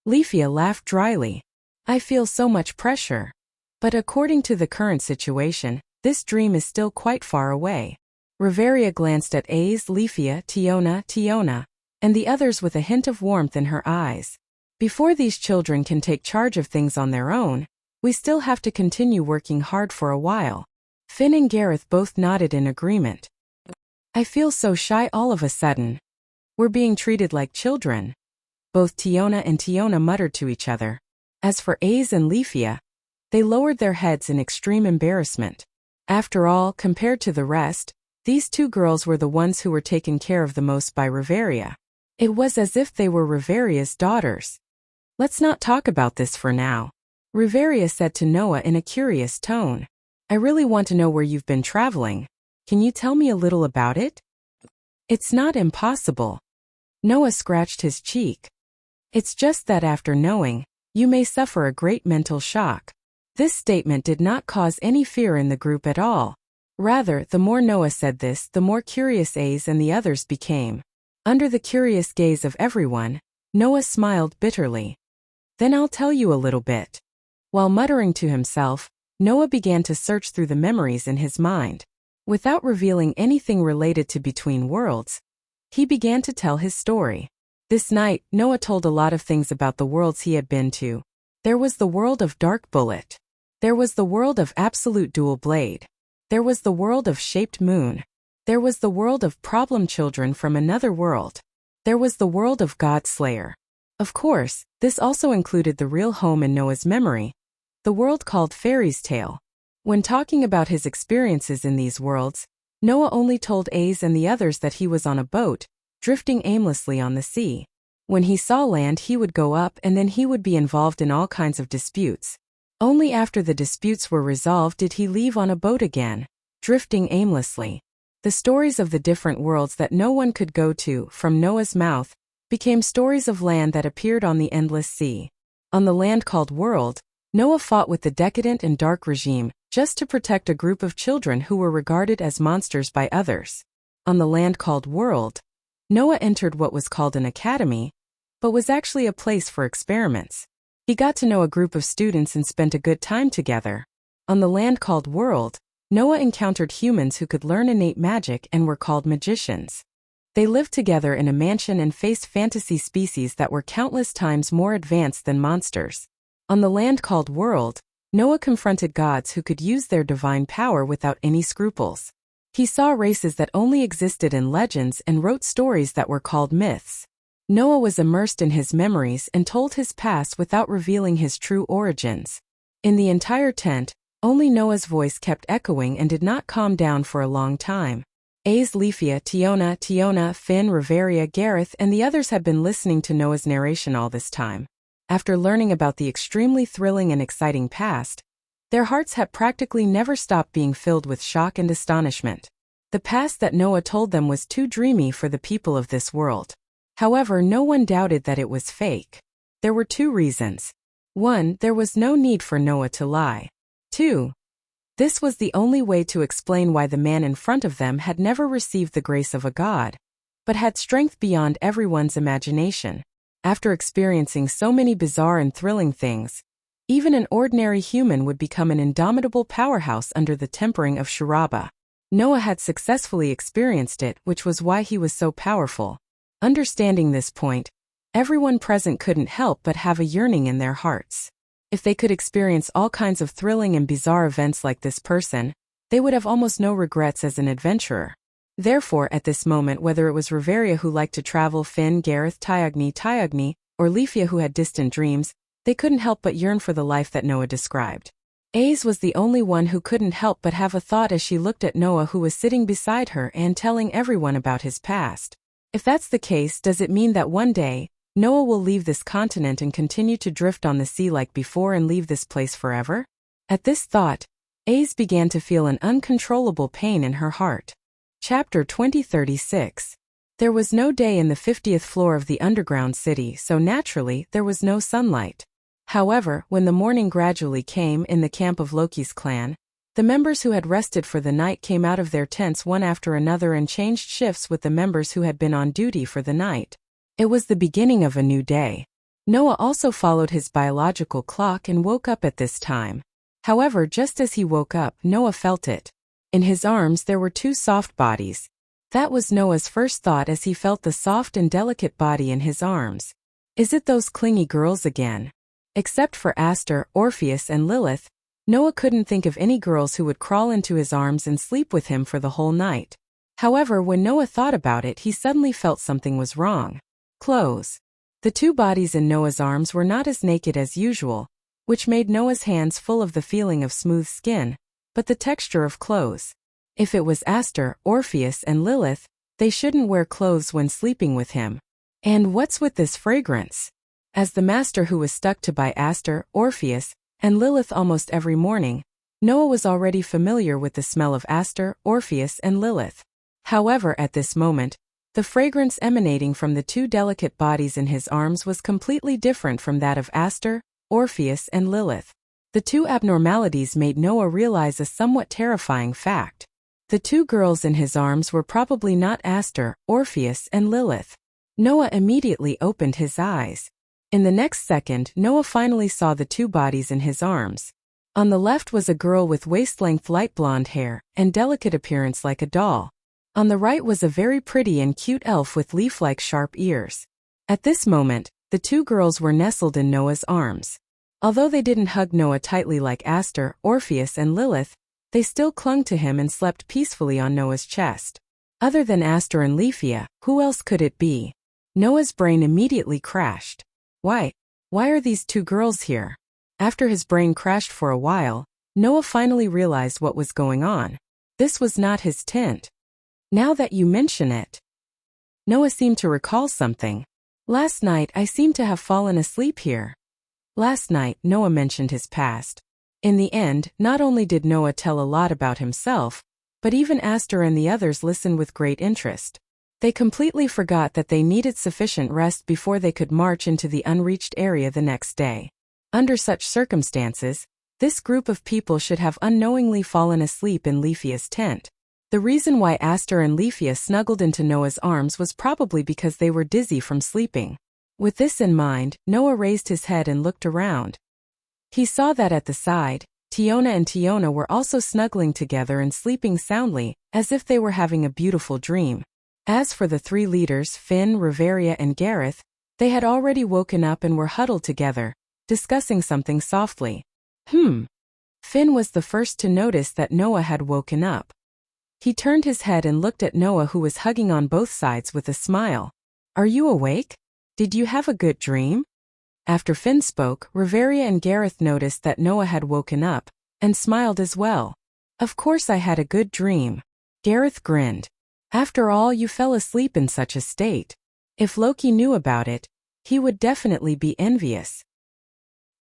Leafia laughed dryly. I feel so much pressure. But according to the current situation, this dream is still quite far away. Riveria glanced at Aze, Leafia, Tiona, and the others with a hint of warmth in her eyes. Before these children can take charge of things on their own, we still have to continue working hard for a while. Finn and Gareth both nodded in agreement. I feel so shy all of a sudden. We're being treated like children. Both Tiona and Tiona muttered to each other. As for Aze and Leafia, they lowered their heads in extreme embarrassment. After all, compared to the rest, these two girls were the ones who were taken care of the most by Riveria. It was as if they were Riveria's daughters. Let's not talk about this for now, Riveria said to Noah in a curious tone. I really want to know where you've been traveling. Can you tell me a little about it? It's not impossible. Noah scratched his cheek. It's just that after knowing, you may suffer a great mental shock. This statement did not cause any fear in the group at all. Rather, the more Noah said this, the more curious Aze and the others became. Under the curious gaze of everyone, Noah smiled bitterly. Then I'll tell you a little bit. While muttering to himself, Noah began to search through the memories in his mind. Without revealing anything related to Between Worlds, he began to tell his story. This night, Noah told a lot of things about the worlds he had been to. There was the world of Dark Bullet. There was the world of Absolute Dual Blade. There was the world of Shaped Moon. There was the world of Problem Children from Another World. There was the world of God Slayer. Of course, this also included the real home in Noah's memory, the world called Fairy's Tale. When talking about his experiences in these worlds, Noah only told Aze and the others that he was on a boat, drifting aimlessly on the sea. When he saw land, he would go up and then he would be involved in all kinds of disputes. Only after the disputes were resolved did he leave on a boat again, drifting aimlessly. The stories of the different worlds that no one could go to, from Noah's mouth, became stories of land that appeared on the endless sea. On the land called World, Noah fought with the decadent and dark regime, just to protect a group of children who were regarded as monsters by others. On the land called World, Noah entered what was called an academy, but was actually a place for experiments. He got to know a group of students and spent a good time together. On the land called World, Noah encountered humans who could learn innate magic and were called magicians. They lived together in a mansion and faced fantasy species that were countless times more advanced than monsters. On the land called World, Noah confronted gods who could use their divine power without any scruples. He saw races that only existed in legends and wrote stories that were called myths. Noah was immersed in his memories and told his past without revealing his true origins. In the entire tent, only Noah's voice kept echoing and did not calm down for a long time. Leafia, Tiona, Finn, Riveria, Gareth, and the others had been listening to Noah's narration all this time. After learning about the extremely thrilling and exciting past, their hearts had practically never stopped being filled with shock and astonishment. The past that Noah told them was too dreamy for the people of this world. However, no one doubted that it was fake. There were 2 reasons. 1, there was no need for Noah to lie. 2, this was the only way to explain why the man in front of them had never received the grace of a god, but had strength beyond everyone's imagination. After experiencing so many bizarre and thrilling things, even an ordinary human would become an indomitable powerhouse under the tempering of Shuraba. Noah had successfully experienced it, which was why he was so powerful. Understanding this point, everyone present couldn't help but have a yearning in their hearts. If they could experience all kinds of thrilling and bizarre events like this person, they would have almost no regrets as an adventurer. Therefore, at this moment, whether it was Riveria who liked to travel, Finn, Gareth, Tyogni, or Leafia who had distant dreams, they couldn't help but yearn for the life that Noah described. Was the only one who couldn't help but have a thought as she looked at Noah, who was sitting beside her and telling everyone about his past. If that's the case, does it mean that one day, Noah will leave this continent and continue to drift on the sea like before and leave this place forever? At this thought, began to feel an uncontrollable pain in her heart. Chapter 2036. There was no day in the 50th floor of the underground city, so naturally, there was no sunlight. However, when the morning gradually came in the camp of Loki's clan, the members who had rested for the night came out of their tents one after another and changed shifts with the members who had been on duty for the night. It was the beginning of a new day. Noah also followed his biological clock and woke up at this time. However, just as he woke up, Noah felt it. In his arms there were 2 soft bodies. That was Noah's first thought as he felt the soft and delicate body in his arms. Is it those clingy girls again? Except for Aster, Orpheus, and Lilith, Noah couldn't think of any girls who would crawl into his arms and sleep with him for the whole night. However, when Noah thought about it, he suddenly felt something was wrong. Clothes. The 2 bodies in Noah's arms were not as naked as usual, which made Noah's hands full of the feeling of smooth skin, but the texture of clothes. If it was Aster, Orpheus, and Lilith, they shouldn't wear clothes when sleeping with him. And what's with this fragrance? As the master who was stuck to by Aster, Orpheus, and Lilith almost every morning, Noah was already familiar with the smell of Aster, Orpheus, and Lilith. However, at this moment, the fragrance emanating from the 2 delicate bodies in his arms was completely different from that of Aster, Orpheus, and Lilith. The 2 abnormalities made Noah realize a somewhat terrifying fact. The 2 girls in his arms were probably not Aster, Orpheus, and Lilith. Noah immediately opened his eyes. In the next second, Noah finally saw the 2 bodies in his arms. On the left was a girl with waist-length light blonde hair and delicate appearance like a doll. On the right was a very pretty and cute elf with leaf-like sharp ears. At this moment, the 2 girls were nestled in Noah's arms. Although they didn't hug Noah tightly like Aster, Orpheus, and Lilith, they still clung to him and slept peacefully on Noah's chest. Other than Aster and Leafia, who else could it be? Noah's brain immediately crashed. Why are these 2 girls here? After his brain crashed for a while, Noah finally realized what was going on. This was not his tent. Now that you mention it. Noah seemed to recall something. Last night I seemed to have fallen asleep here. Last night, Noah mentioned his past. In the end, not only did Noah tell a lot about himself, but even Aster and the others listened with great interest. They completely forgot that they needed sufficient rest before they could march into the unreached area the next day. Under such circumstances, this group of people should have unknowingly fallen asleep in Leafia's tent. The reason why Aster and Leafia snuggled into Noah's arms was probably because they were dizzy from sleeping. With this in mind, Noah raised his head and looked around. He saw that at the side, Tiona were also snuggling together and sleeping soundly, as if they were having a beautiful dream. As for the 3 leaders, Finn, Riveria, and Gareth, they had already woken up and were huddled together, discussing something softly. Finn was the first to notice that Noah had woken up. He turned his head and looked at Noah, who was hugging on both sides with a smile. Are you awake? Did you have a good dream? After Finn spoke, Riveria and Gareth noticed that Noah had woken up, and smiled as well. Of course I had a good dream. Gareth grinned. After all, you fell asleep in such a state. If Loki knew about it, he would definitely be envious.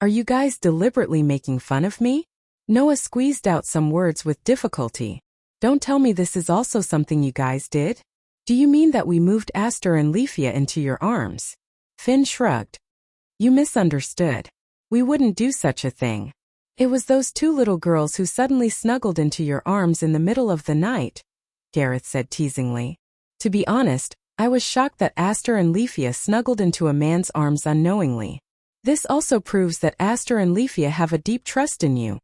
Are you guys deliberately making fun of me? Noah squeezed out some words with difficulty. Don't tell me this is also something you guys did? Do you mean that we moved Aster and Leafia into your arms? Finn shrugged. You misunderstood. We wouldn't do such a thing. It was those two little girls who suddenly snuggled into your arms in the middle of the night, Gareth said teasingly. To be honest, I was shocked that Aster and Leafia snuggled into a man's arms unknowingly. This also proves that Aster and Leafia have a deep trust in you,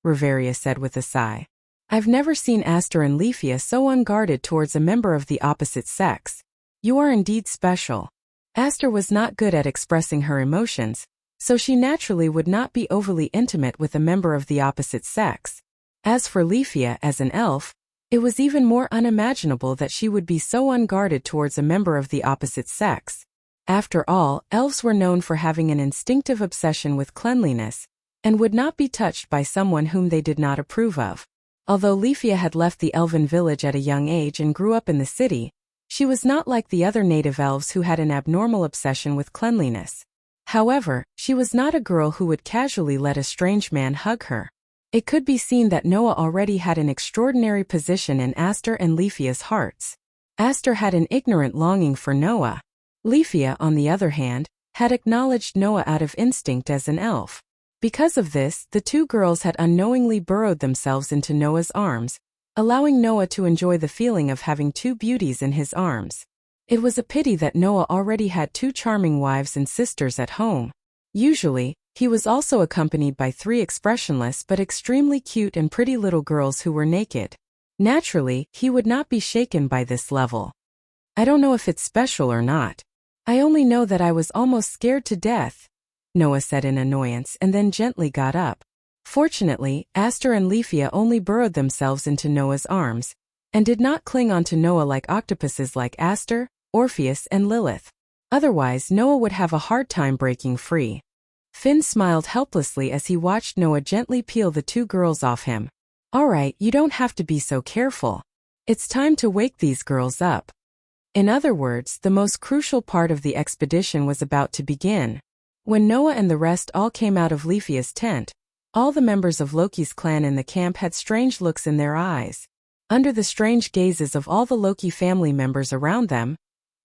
Riveria said with a sigh. I've never seen Aster and Leafia so unguarded towards a member of the opposite sex. You are indeed special. Aster was not good at expressing her emotions, so she naturally would not be overly intimate with a member of the opposite sex. As for Leafia as an elf, it was even more unimaginable that she would be so unguarded towards a member of the opposite sex. After all, elves were known for having an instinctive obsession with cleanliness, and would not be touched by someone whom they did not approve of. Although Leafia had left the elven village at a young age and grew up in the city, she was not like the other native elves who had an abnormal obsession with cleanliness. However, she was not a girl who would casually let a strange man hug her. It could be seen that Noah already had an extraordinary position in Aster and Leafia's hearts. Aster had an ignorant longing for Noah. Leafia, on the other hand, had acknowledged Noah out of instinct as an elf. Because of this, the two girls had unknowingly burrowed themselves into Noah's arms, allowing Noah to enjoy the feeling of having two beauties in his arms. It was a pity that Noah already had two charming wives and sisters at home. Usually, he was also accompanied by three expressionless but extremely cute and pretty little girls who were naked. Naturally, he would not be shaken by this level. I don't know if it's special or not. I only know that I was almost scared to death, Noah said in annoyance and then gently got up. Fortunately, Aster and Leafia only burrowed themselves into Noah's arms, and did not cling onto Noah like octopuses like Aster, Orpheus and Lilith. Otherwise, Noah would have a hard time breaking free. Finn smiled helplessly as he watched Noah gently peel the two girls off him. All right, you don't have to be so careful. It's time to wake these girls up. In other words, the most crucial part of the expedition was about to begin. When Noah and the rest all came out of Leafia's tent, all the members of Loki's clan in the camp had strange looks in their eyes. Under the strange gazes of all the Loki family members around them,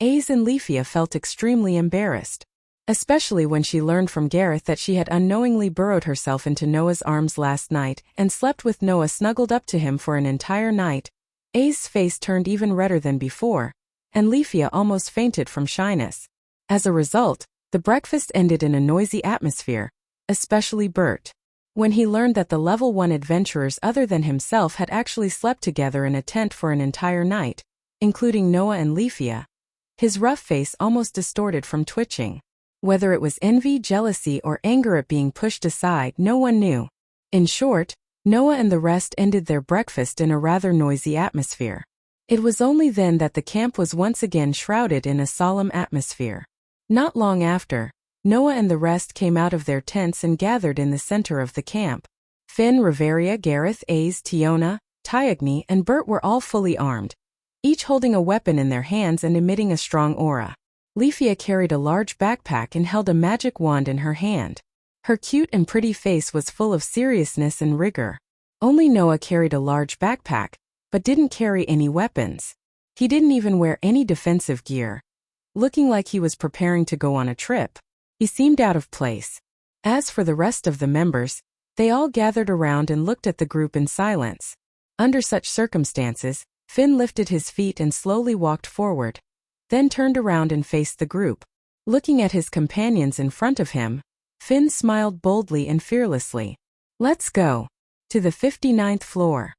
Ace and Leafia felt extremely embarrassed. Especially when she learned from Gareth that she had unknowingly burrowed herself into Noah's arms last night and slept with Noah snuggled up to him for an entire night. Ace's face turned even redder than before, and Leafia almost fainted from shyness. As a result, the breakfast ended in a noisy atmosphere, especially Bert. When he learned that the level 1 adventurers other than himself had actually slept together in a tent for an entire night, including Noah and Leafia, his rough face almost distorted from twitching. Whether it was envy, jealousy, or anger at being pushed aside, no one knew. In short, Noah and the rest ended their breakfast in a rather noisy atmosphere. It was only then that the camp was once again shrouded in a solemn atmosphere. Not long after, Noah and the rest came out of their tents and gathered in the center of the camp. Finn, Riveria, Gareth, Ace, Tiona, Tyagni, and Bert were all fully armed, each holding a weapon in their hands and emitting a strong aura. Leafia carried a large backpack and held a magic wand in her hand. Her cute and pretty face was full of seriousness and rigor. Only Noah carried a large backpack, but didn't carry any weapons. He didn't even wear any defensive gear. Looking like he was preparing to go on a trip, he seemed out of place. As for the rest of the members, they all gathered around and looked at the group in silence. Under such circumstances, Finn lifted his feet and slowly walked forward, then turned around and faced the group. Looking at his companions in front of him, Finn smiled boldly and fearlessly. Let's go. To the 59th floor.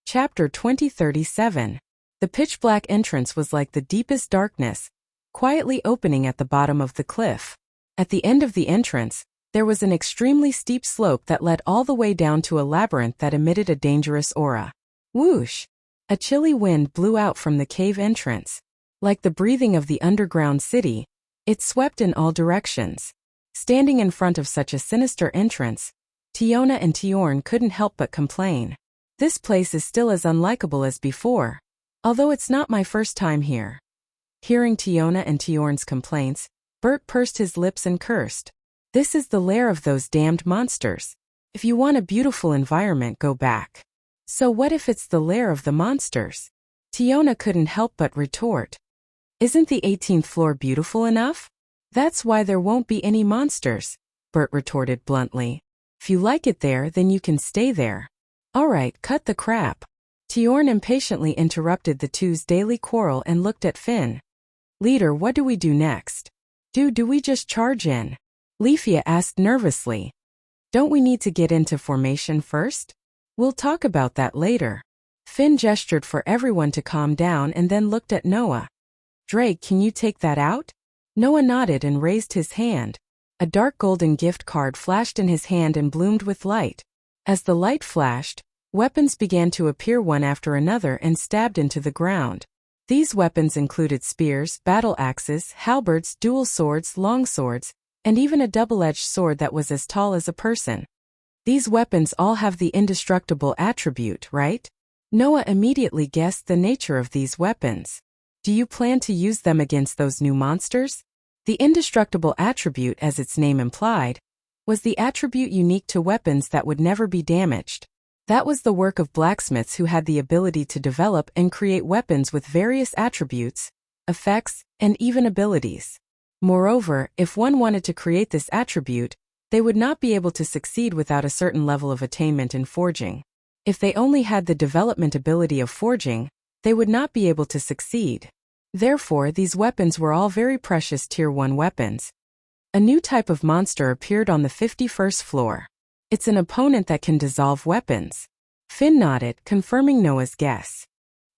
Chapter 2037. The pitch-black entrance was like the deepest darkness, quietly opening at the bottom of the cliff. At the end of the entrance, there was an extremely steep slope that led all the way down to a labyrinth that emitted a dangerous aura. Whoosh! A chilly wind blew out from the cave entrance. Like the breathing of the underground city, It swept in all directions. Standing in front of such a sinister entrance, Tiona and Tiorn couldn't help but complain. This place is still as unlikable as before, although it's not my first time here. Hearing Tiona and Tiorn's complaints, Bert pursed his lips and cursed. This is the lair of those damned monsters. If you want a beautiful environment, go back. So what if it's the lair of the monsters? Tiona couldn't help but retort. Isn't the 18th floor beautiful enough? That's why there won't be any monsters, Bert retorted bluntly. If you like it there, then you can stay there. All right, cut the crap. Tiorn impatiently interrupted the two's daily quarrel and looked at Finn. Leader, what do we do next? Do we just charge in? Leafia asked nervously. Don't we need to get into formation first? We'll talk about that later. Finn gestured for everyone to calm down and then looked at Noah. Drake, can you take that out? Noah nodded and raised his hand. A dark golden gift card flashed in his hand and bloomed with light. As the light flashed, weapons began to appear one after another and stabbed into the ground. These weapons included spears, battle axes, halberds, dual swords, long swords, and even a double-edged sword that was as tall as a person. These weapons all have the indestructible attribute, right? Noah immediately guessed the nature of these weapons. Do you plan to use them against those new monsters? The indestructible attribute, as its name implied, was the attribute unique to weapons that would never be damaged. That was the work of blacksmiths who had the ability to develop and create weapons with various attributes, effects, and even abilities. Moreover, if one wanted to create this attribute, they would not be able to succeed without a certain level of attainment in forging. If they only had the development ability of forging, they would not be able to succeed. Therefore, these weapons were all very precious Tier 1 weapons. A new type of monster appeared on the 51st floor. It's an opponent that can dissolve weapons. Finn nodded, confirming Noah's guess.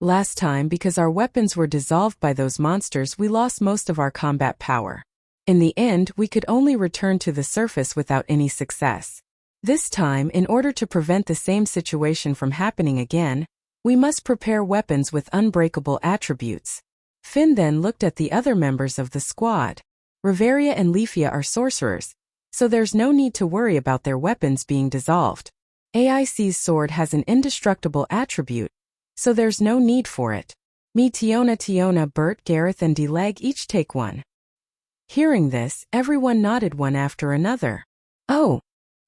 Last time, because our weapons were dissolved by those monsters, we lost most of our combat power. In the end, we could only return to the surface without any success. This time, in order to prevent the same situation from happening again, we must prepare weapons with unbreakable attributes. Finn then looked at the other members of the squad. Reveria and Leafia are sorcerers, so there's no need to worry about their weapons being dissolved. AIC's sword has an indestructible attribute, so there's no need for it. Me, Tiona, Bert, Gareth and D-Leg each take one. Hearing this, everyone nodded one after another. Oh!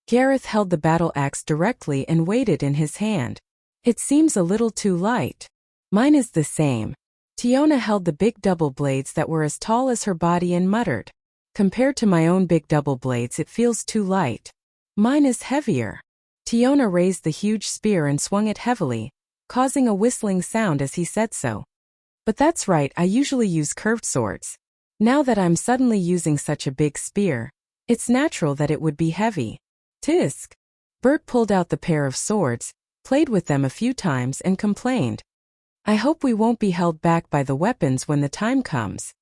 Gareth held the battle axe directly and weighed it in his hand. It seems a little too light. Mine is the same. Tiona held the big double blades that were as tall as her body and muttered. Compared to my own big double blades, it feels too light. Mine is heavier. Tiona raised the huge spear and swung it heavily, causing a whistling sound as he said so. But that's right, I usually use curved swords. Now that I'm suddenly using such a big spear, it's natural that it would be heavy. Tisk! Bert pulled out the pair of swords, played with them a few times and complained. I hope we won't be held back by the weapons when the time comes.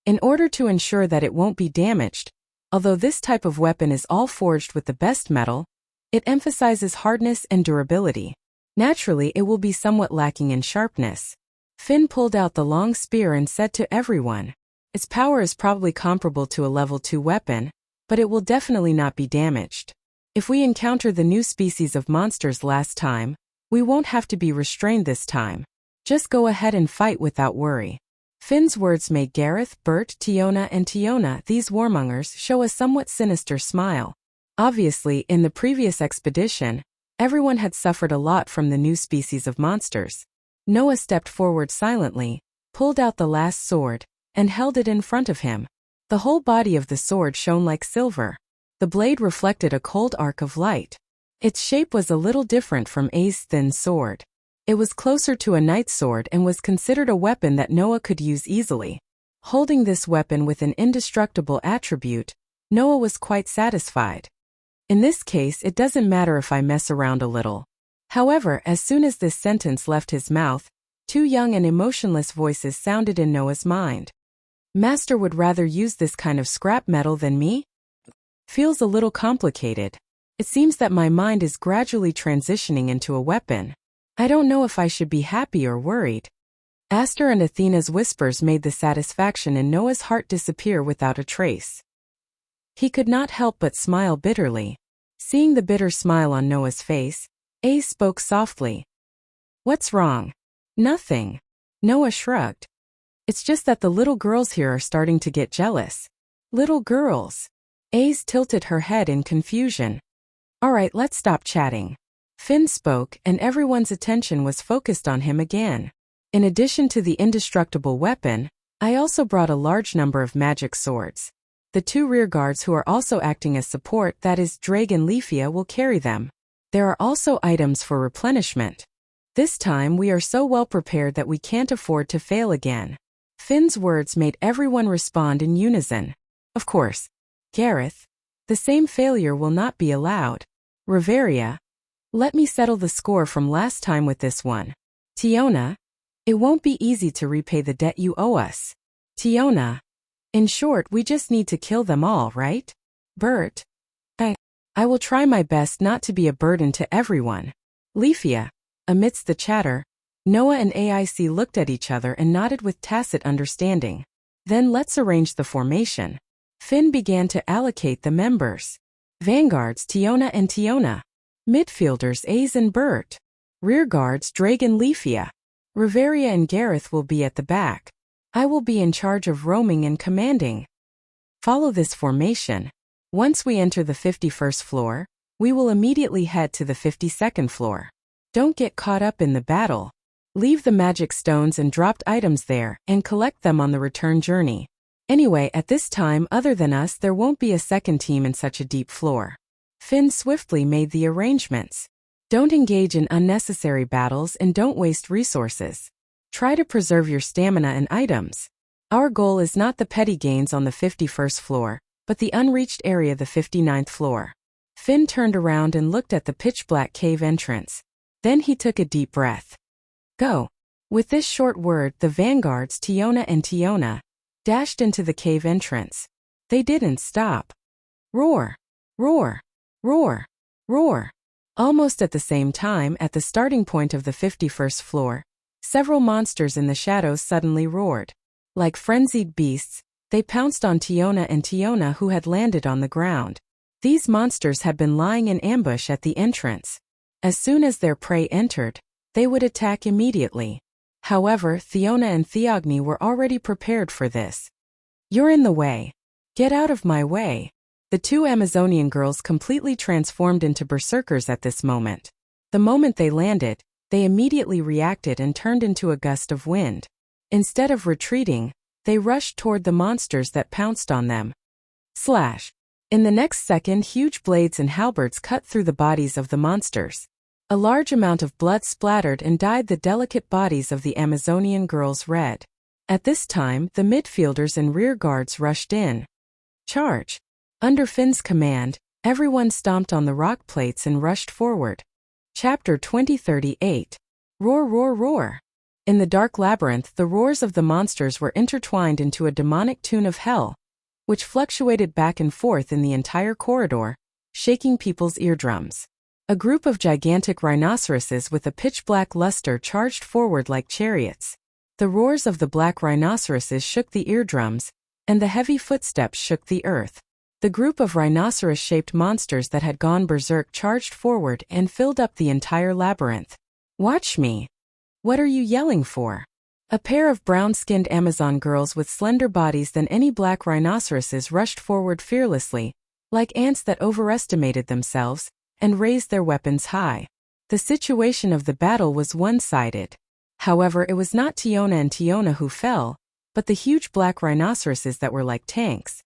In order to ensure that it won't be damaged, although this type of weapon is all forged with the best metal, it emphasizes hardness and durability. Naturally, it will be somewhat lacking in sharpness. Finn pulled out the long spear and said to everyone, its power is probably comparable to a level 2 weapon, but it will definitely not be damaged. If we encounter the new species of monsters last time, we won't have to be restrained this time. Just go ahead and fight without worry. Finn's words made Gareth, Bert, Tiona, these warmongers, show a somewhat sinister smile. Obviously, in the previous expedition, everyone had suffered a lot from the new species of monsters. Noah stepped forward silently, pulled out the last sword, and held it in front of him. The whole body of the sword shone like silver. The blade reflected a cold arc of light. Its shape was a little different from A's thin sword. It was closer to a knight's sword and was considered a weapon that Noah could use easily. Holding this weapon with an indestructible attribute, Noah was quite satisfied. In this case, it doesn't matter if I mess around a little. However, as soon as this sentence left his mouth, two young and emotionless voices sounded in Noah's mind. Master would rather use this kind of scrap metal than me? Feels a little complicated. It seems that my mind is gradually transitioning into a weapon. I don't know if I should be happy or worried. Aster and Athena's whispers made the satisfaction in Noah's heart disappear without a trace. He could not help but smile bitterly. Seeing the bitter smile on Noah's face, Ace spoke softly. "What's wrong?" "Nothing." Noah shrugged. "It's just that the little girls here are starting to get jealous." "Little girls?" Ace tilted her head in confusion. "All right, let's stop chatting." Finn spoke, and everyone's attention was focused on him again. "In addition to the indestructible weapon, I also brought a large number of magic swords. The 2 rear guards who are also acting as support, that is, Drake and Leafia, will carry them. There are also items for replenishment. This time we are so well prepared that we can't afford to fail again." Finn's words made everyone respond in unison. "Of course. Gareth. The same failure will not be allowed. Riveria. Let me settle the score from last time with this one. Tiona. It won't be easy to repay the debt you owe us. Tiona. In short, we just need to kill them all, right? Bert. I will try my best not to be a burden to everyone." Leafia. Amidst the chatter, Noah and AIC looked at each other and nodded with tacit understanding. "Then let's arrange the formation." Finn began to allocate the members. Vanguards Tiona and Tiona. Midfielders Ace and Bert. Rearguards Drake and Leafia. Riveria and Gareth will be at the back. I will be in charge of roaming and commanding. Follow this formation. Once we enter the 51st floor, we will immediately head to the 52nd floor. Don't get caught up in the battle. Leave the magic stones and dropped items there and collect them on the return journey. Anyway, at this time, other than us, there won't be a second team in such a deep floor. Finn swiftly made the arrangements. Don't engage in unnecessary battles and don't waste resources. Try to preserve your stamina and items. Our goal is not the petty gains on the 51st floor, but the unreached area, the 59th floor. Finn turned around and looked at the pitch-black cave entrance. Then he took a deep breath. Go. With this short word, the vanguards Tiona and Tiona dashed into the cave entrance. They didn't stop. Roar! Roar! Roar! Roar! Almost at the same time, at the starting point of the 51st floor, several monsters in the shadows suddenly roared. Like frenzied beasts, they pounced on Tiona and Tiona, who had landed on the ground. These monsters had been lying in ambush at the entrance. As soon as their prey entered, they would attack immediately. However, Tiona and Theogny were already prepared for this. "You're in the way. Get out of my way." The 2 Amazonian girls completely transformed into berserkers at this moment. The moment they landed, they immediately reacted and turned into a gust of wind. Instead of retreating, they rushed toward the monsters that pounced on them. Slash! In the next second, huge blades and halberds cut through the bodies of the monsters. A large amount of blood splattered and dyed the delicate bodies of the Amazonian girls red. At this time, the midfielders and rear guards rushed in. Charge! Under Finn's command, everyone stomped on the rock plates and rushed forward. Chapter 2038. Roar, roar, roar. In the dark labyrinth, the roars of the monsters were intertwined into a demonic tune of hell, which fluctuated back and forth in the entire corridor, shaking people's eardrums. A group of gigantic rhinoceroses with a pitch-black luster charged forward like chariots. The roars of the black rhinoceroses shook the eardrums, and the heavy footsteps shook the earth. The group of rhinoceros-shaped monsters that had gone berserk charged forward and filled up the entire labyrinth. "Watch me! What are you yelling for?" A pair of brown-skinned Amazon girls with slender bodies than any black rhinoceroses rushed forward fearlessly, like ants that overestimated themselves, and raised their weapons high. The situation of the battle was one-sided. However, it was not Tiona and Tiona who fell, but the huge black rhinoceroses that were like tanks.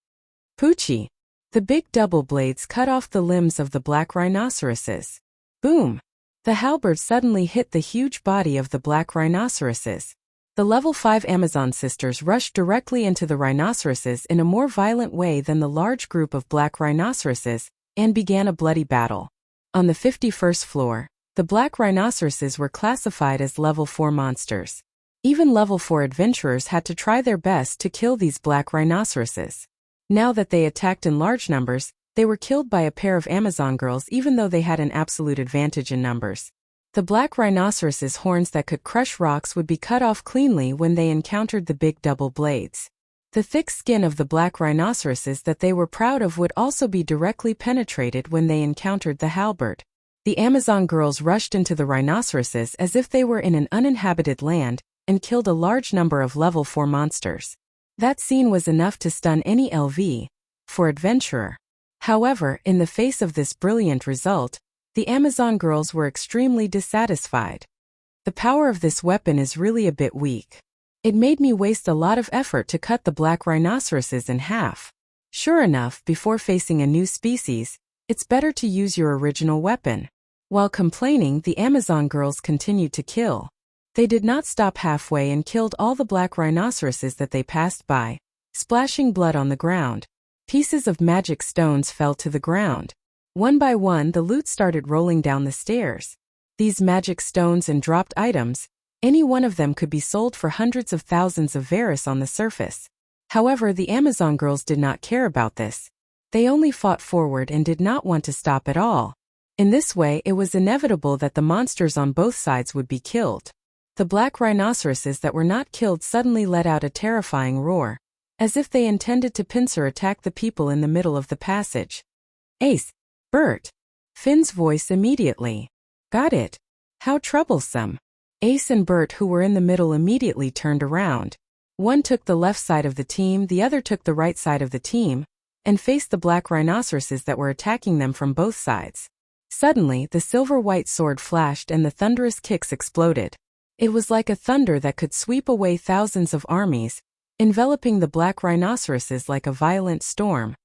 Poochie! The big double blades cut off the limbs of the black rhinoceroses. Boom! The halberd suddenly hit the huge body of the black rhinoceroses. The level 5 Amazon sisters rushed directly into the rhinoceroses in a more violent way than the large group of black rhinoceroses, and began a bloody battle. On the 51st floor, the black rhinoceroses were classified as level 4 monsters. Even level 4 adventurers had to try their best to kill these black rhinoceroses. Now that they attacked in large numbers, they were killed by a pair of Amazon girls even though they had an absolute advantage in numbers. The black rhinoceros's horns that could crush rocks would be cut off cleanly when they encountered the big double blades. The thick skin of the black rhinoceroses that they were proud of would also be directly penetrated when they encountered the halberd. The Amazon girls rushed into the rhinoceroses as if they were in an uninhabited land and killed a large number of level 4 monsters. That scene was enough to stun any LV4 adventurer. However, in the face of this brilliant result, the Amazon girls were extremely dissatisfied. The power of this weapon is really a bit weak. It made me waste a lot of effort to cut the black rhinoceroses in half. Sure enough, before facing a new species, it's better to use your original weapon. While complaining, the Amazon girls continued to kill. They did not stop halfway and killed all the black rhinoceroses that they passed by, splashing blood on the ground. Pieces of magic stones fell to the ground. One by one, the loot started rolling down the stairs. These magic stones and dropped items, any one of them could be sold for hundreds of thousands of Varus on the surface. However, the Amazon girls did not care about this. They only fought forward and did not want to stop at all. In this way, it was inevitable that the monsters on both sides would be killed. The black rhinoceroses that were not killed suddenly let out a terrifying roar, as if they intended to pincer attack the people in the middle of the passage. Ace, Bert. Finn's voice immediately. Got it. How troublesome. Ace and Bert, who were in the middle, immediately turned around. One took the left side of the team, the other took the right side of the team, and faced the black rhinoceroses that were attacking them from both sides. Suddenly, the silver-white sword flashed and the thunderous kicks exploded. It was like a thunder that could sweep away thousands of armies, enveloping the black rhinoceroses like a violent storm.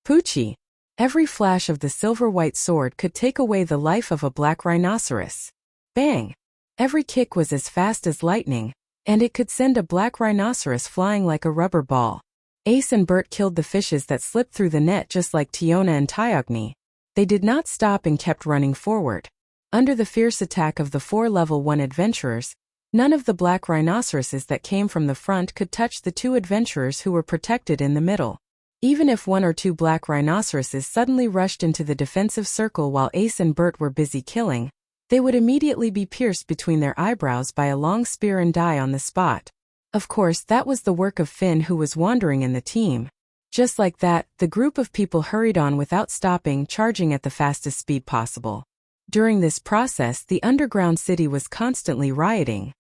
Poochie! Every flash of the silver-white sword could take away the life of a black rhinoceros. Bang! Every kick was as fast as lightning, and it could send a black rhinoceros flying like a rubber ball. Ace and Bert killed the fishes that slipped through the net just like Tiona and Tyogny. They did not stop and kept running forward. Under the fierce attack of the 4 level 1 adventurers, none of the black rhinoceroses that came from the front could touch the 2 adventurers who were protected in the middle. Even if 1 or 2 black rhinoceroses suddenly rushed into the defensive circle while Ace and Bert were busy killing, they would immediately be pierced between their eyebrows by a long spear and die on the spot. Of course, that was the work of Finn, who was wandering in the team. Just like that, the group of people hurried on without stopping, charging at the fastest speed possible. During this process, the underground city was constantly rioting.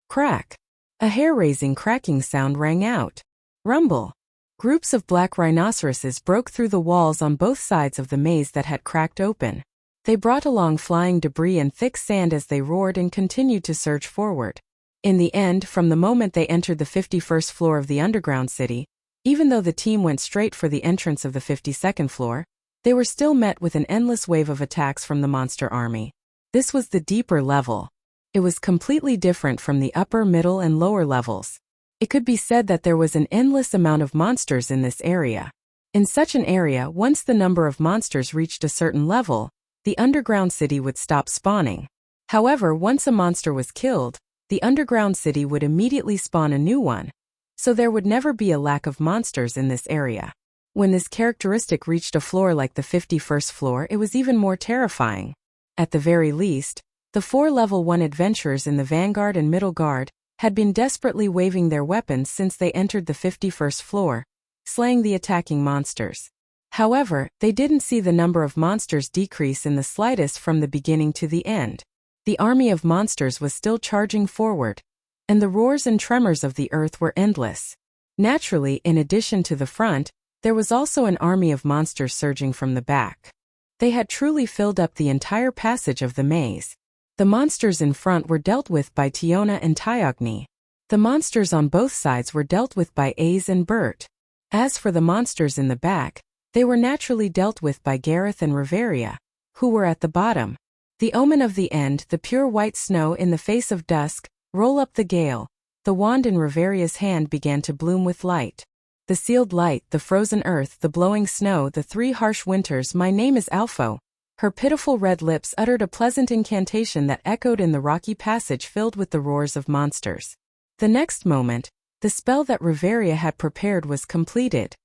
Crack! A hair-raising cracking sound rang out. Rumble! Groups of black rhinoceroses broke through the walls on both sides of the maze that had cracked open. They brought along flying debris and thick sand as they roared and continued to surge forward. In the end, from the moment they entered the 51st floor of the underground city, even though the team went straight for the entrance of the 52nd floor, they were still met with an endless wave of attacks from the monster army. This was the deeper level. It was completely different from the upper, middle, and lower levels. It could be said that there was an endless amount of monsters in this area. In such an area, once the number of monsters reached a certain level, the underground city would stop spawning. However, once a monster was killed, the underground city would immediately spawn a new one. So there would never be a lack of monsters in this area. When this characteristic reached a floor like the 51st floor, it was even more terrifying. At the very least, the 4 level 1 adventurers in the vanguard and middle guard had been desperately waving their weapons since they entered the 51st floor, slaying the attacking monsters. However, they didn't see the number of monsters decrease in the slightest from the beginning to the end. The army of monsters was still charging forward, and the roars and tremors of the earth were endless. Naturally, in addition to the front, there was also an army of monsters surging from the back. They had truly filled up the entire passage of the maze. The monsters in front were dealt with by Tiona and Tyogny. The monsters on both sides were dealt with by Ace and Bert. As for the monsters in the back, they were naturally dealt with by Gareth and Riveria, who were at the bottom. The omen of the end, the pure white snow in the face of dusk, roll up the gale. The wand in Riveria's hand began to bloom with light. The sealed light, the frozen earth, the blowing snow, the 3 harsh winters. My name is Alpho. Her pitiful red lips uttered a pleasant incantation that echoed in the rocky passage filled with the roars of monsters. The next moment, the spell that Riveria had prepared was completed.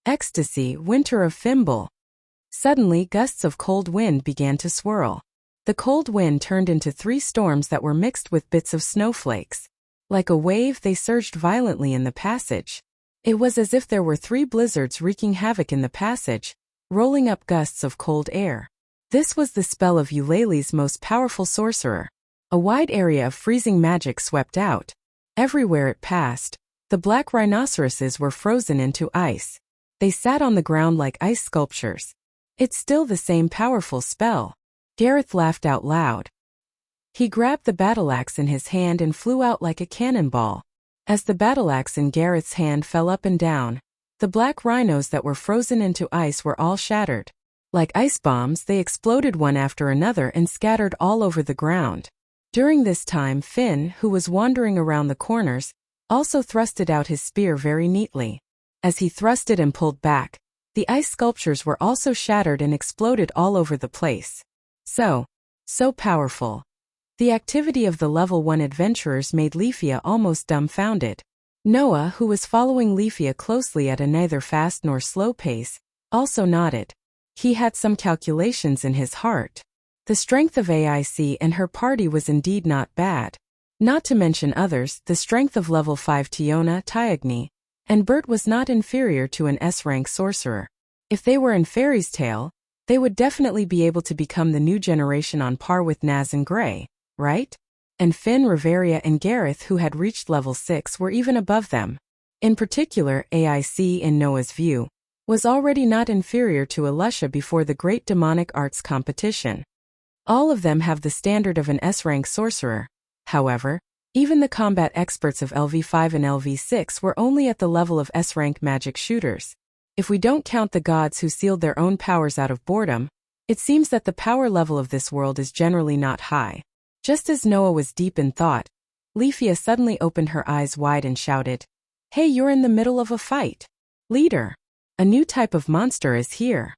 Ecstasy, winter of Fimble. Suddenly, gusts of cold wind began to swirl. The cold wind turned into 3 storms that were mixed with bits of snowflakes. Like a wave, they surged violently in the passage. It was as if there were 3 blizzards wreaking havoc in the passage, rolling up gusts of cold air. This was the spell of Eulalie's most powerful sorcerer. A wide area of freezing magic swept out. Everywhere it passed, the black rhinoceroses were frozen into ice. They sat on the ground like ice sculptures. It's still the same powerful spell. Gareth laughed out loud. He grabbed the battle-axe in his hand and flew out like a cannonball. As the battle-axe in Gareth's hand fell up and down, the black rhinos that were frozen into ice were all shattered. Like ice bombs, they exploded one after another and scattered all over the ground. During this time, Finn, who was wandering around the corners, also thrusted out his spear very neatly. As he thrusted and pulled back, the ice sculptures were also shattered and exploded all over the place. So powerful. The activity of the level 1 adventurers made Leafia almost dumbfounded. Noah, who was following Leafia closely at a neither fast nor slow pace, also nodded. He had some calculations in his heart. The strength of AIC and her party was indeed not bad. Not to mention others, the strength of level 5 Tiona, Tyagni, and Bert was not inferior to an S-rank sorcerer. If they were in Fairy's Tale, they would definitely be able to become the new generation on par with Naz and Gray, right? And Finn, Riveria and Gareth, who had reached level 6, were even above them. In particular, AIC, in Noah's view, was already not inferior to Alusha before the Great Demonic Arts competition. All of them have the standard of an S-rank sorcerer. However, even the combat experts of LV5 and LV6 were only at the level of S-rank magic shooters. If we don't count the gods who sealed their own powers out of boredom, it seems that the power level of this world is generally not high. Just as Noah was deep in thought, Leafia suddenly opened her eyes wide and shouted, "Hey, you're in the middle of a fight. Leader, a new type of monster is here."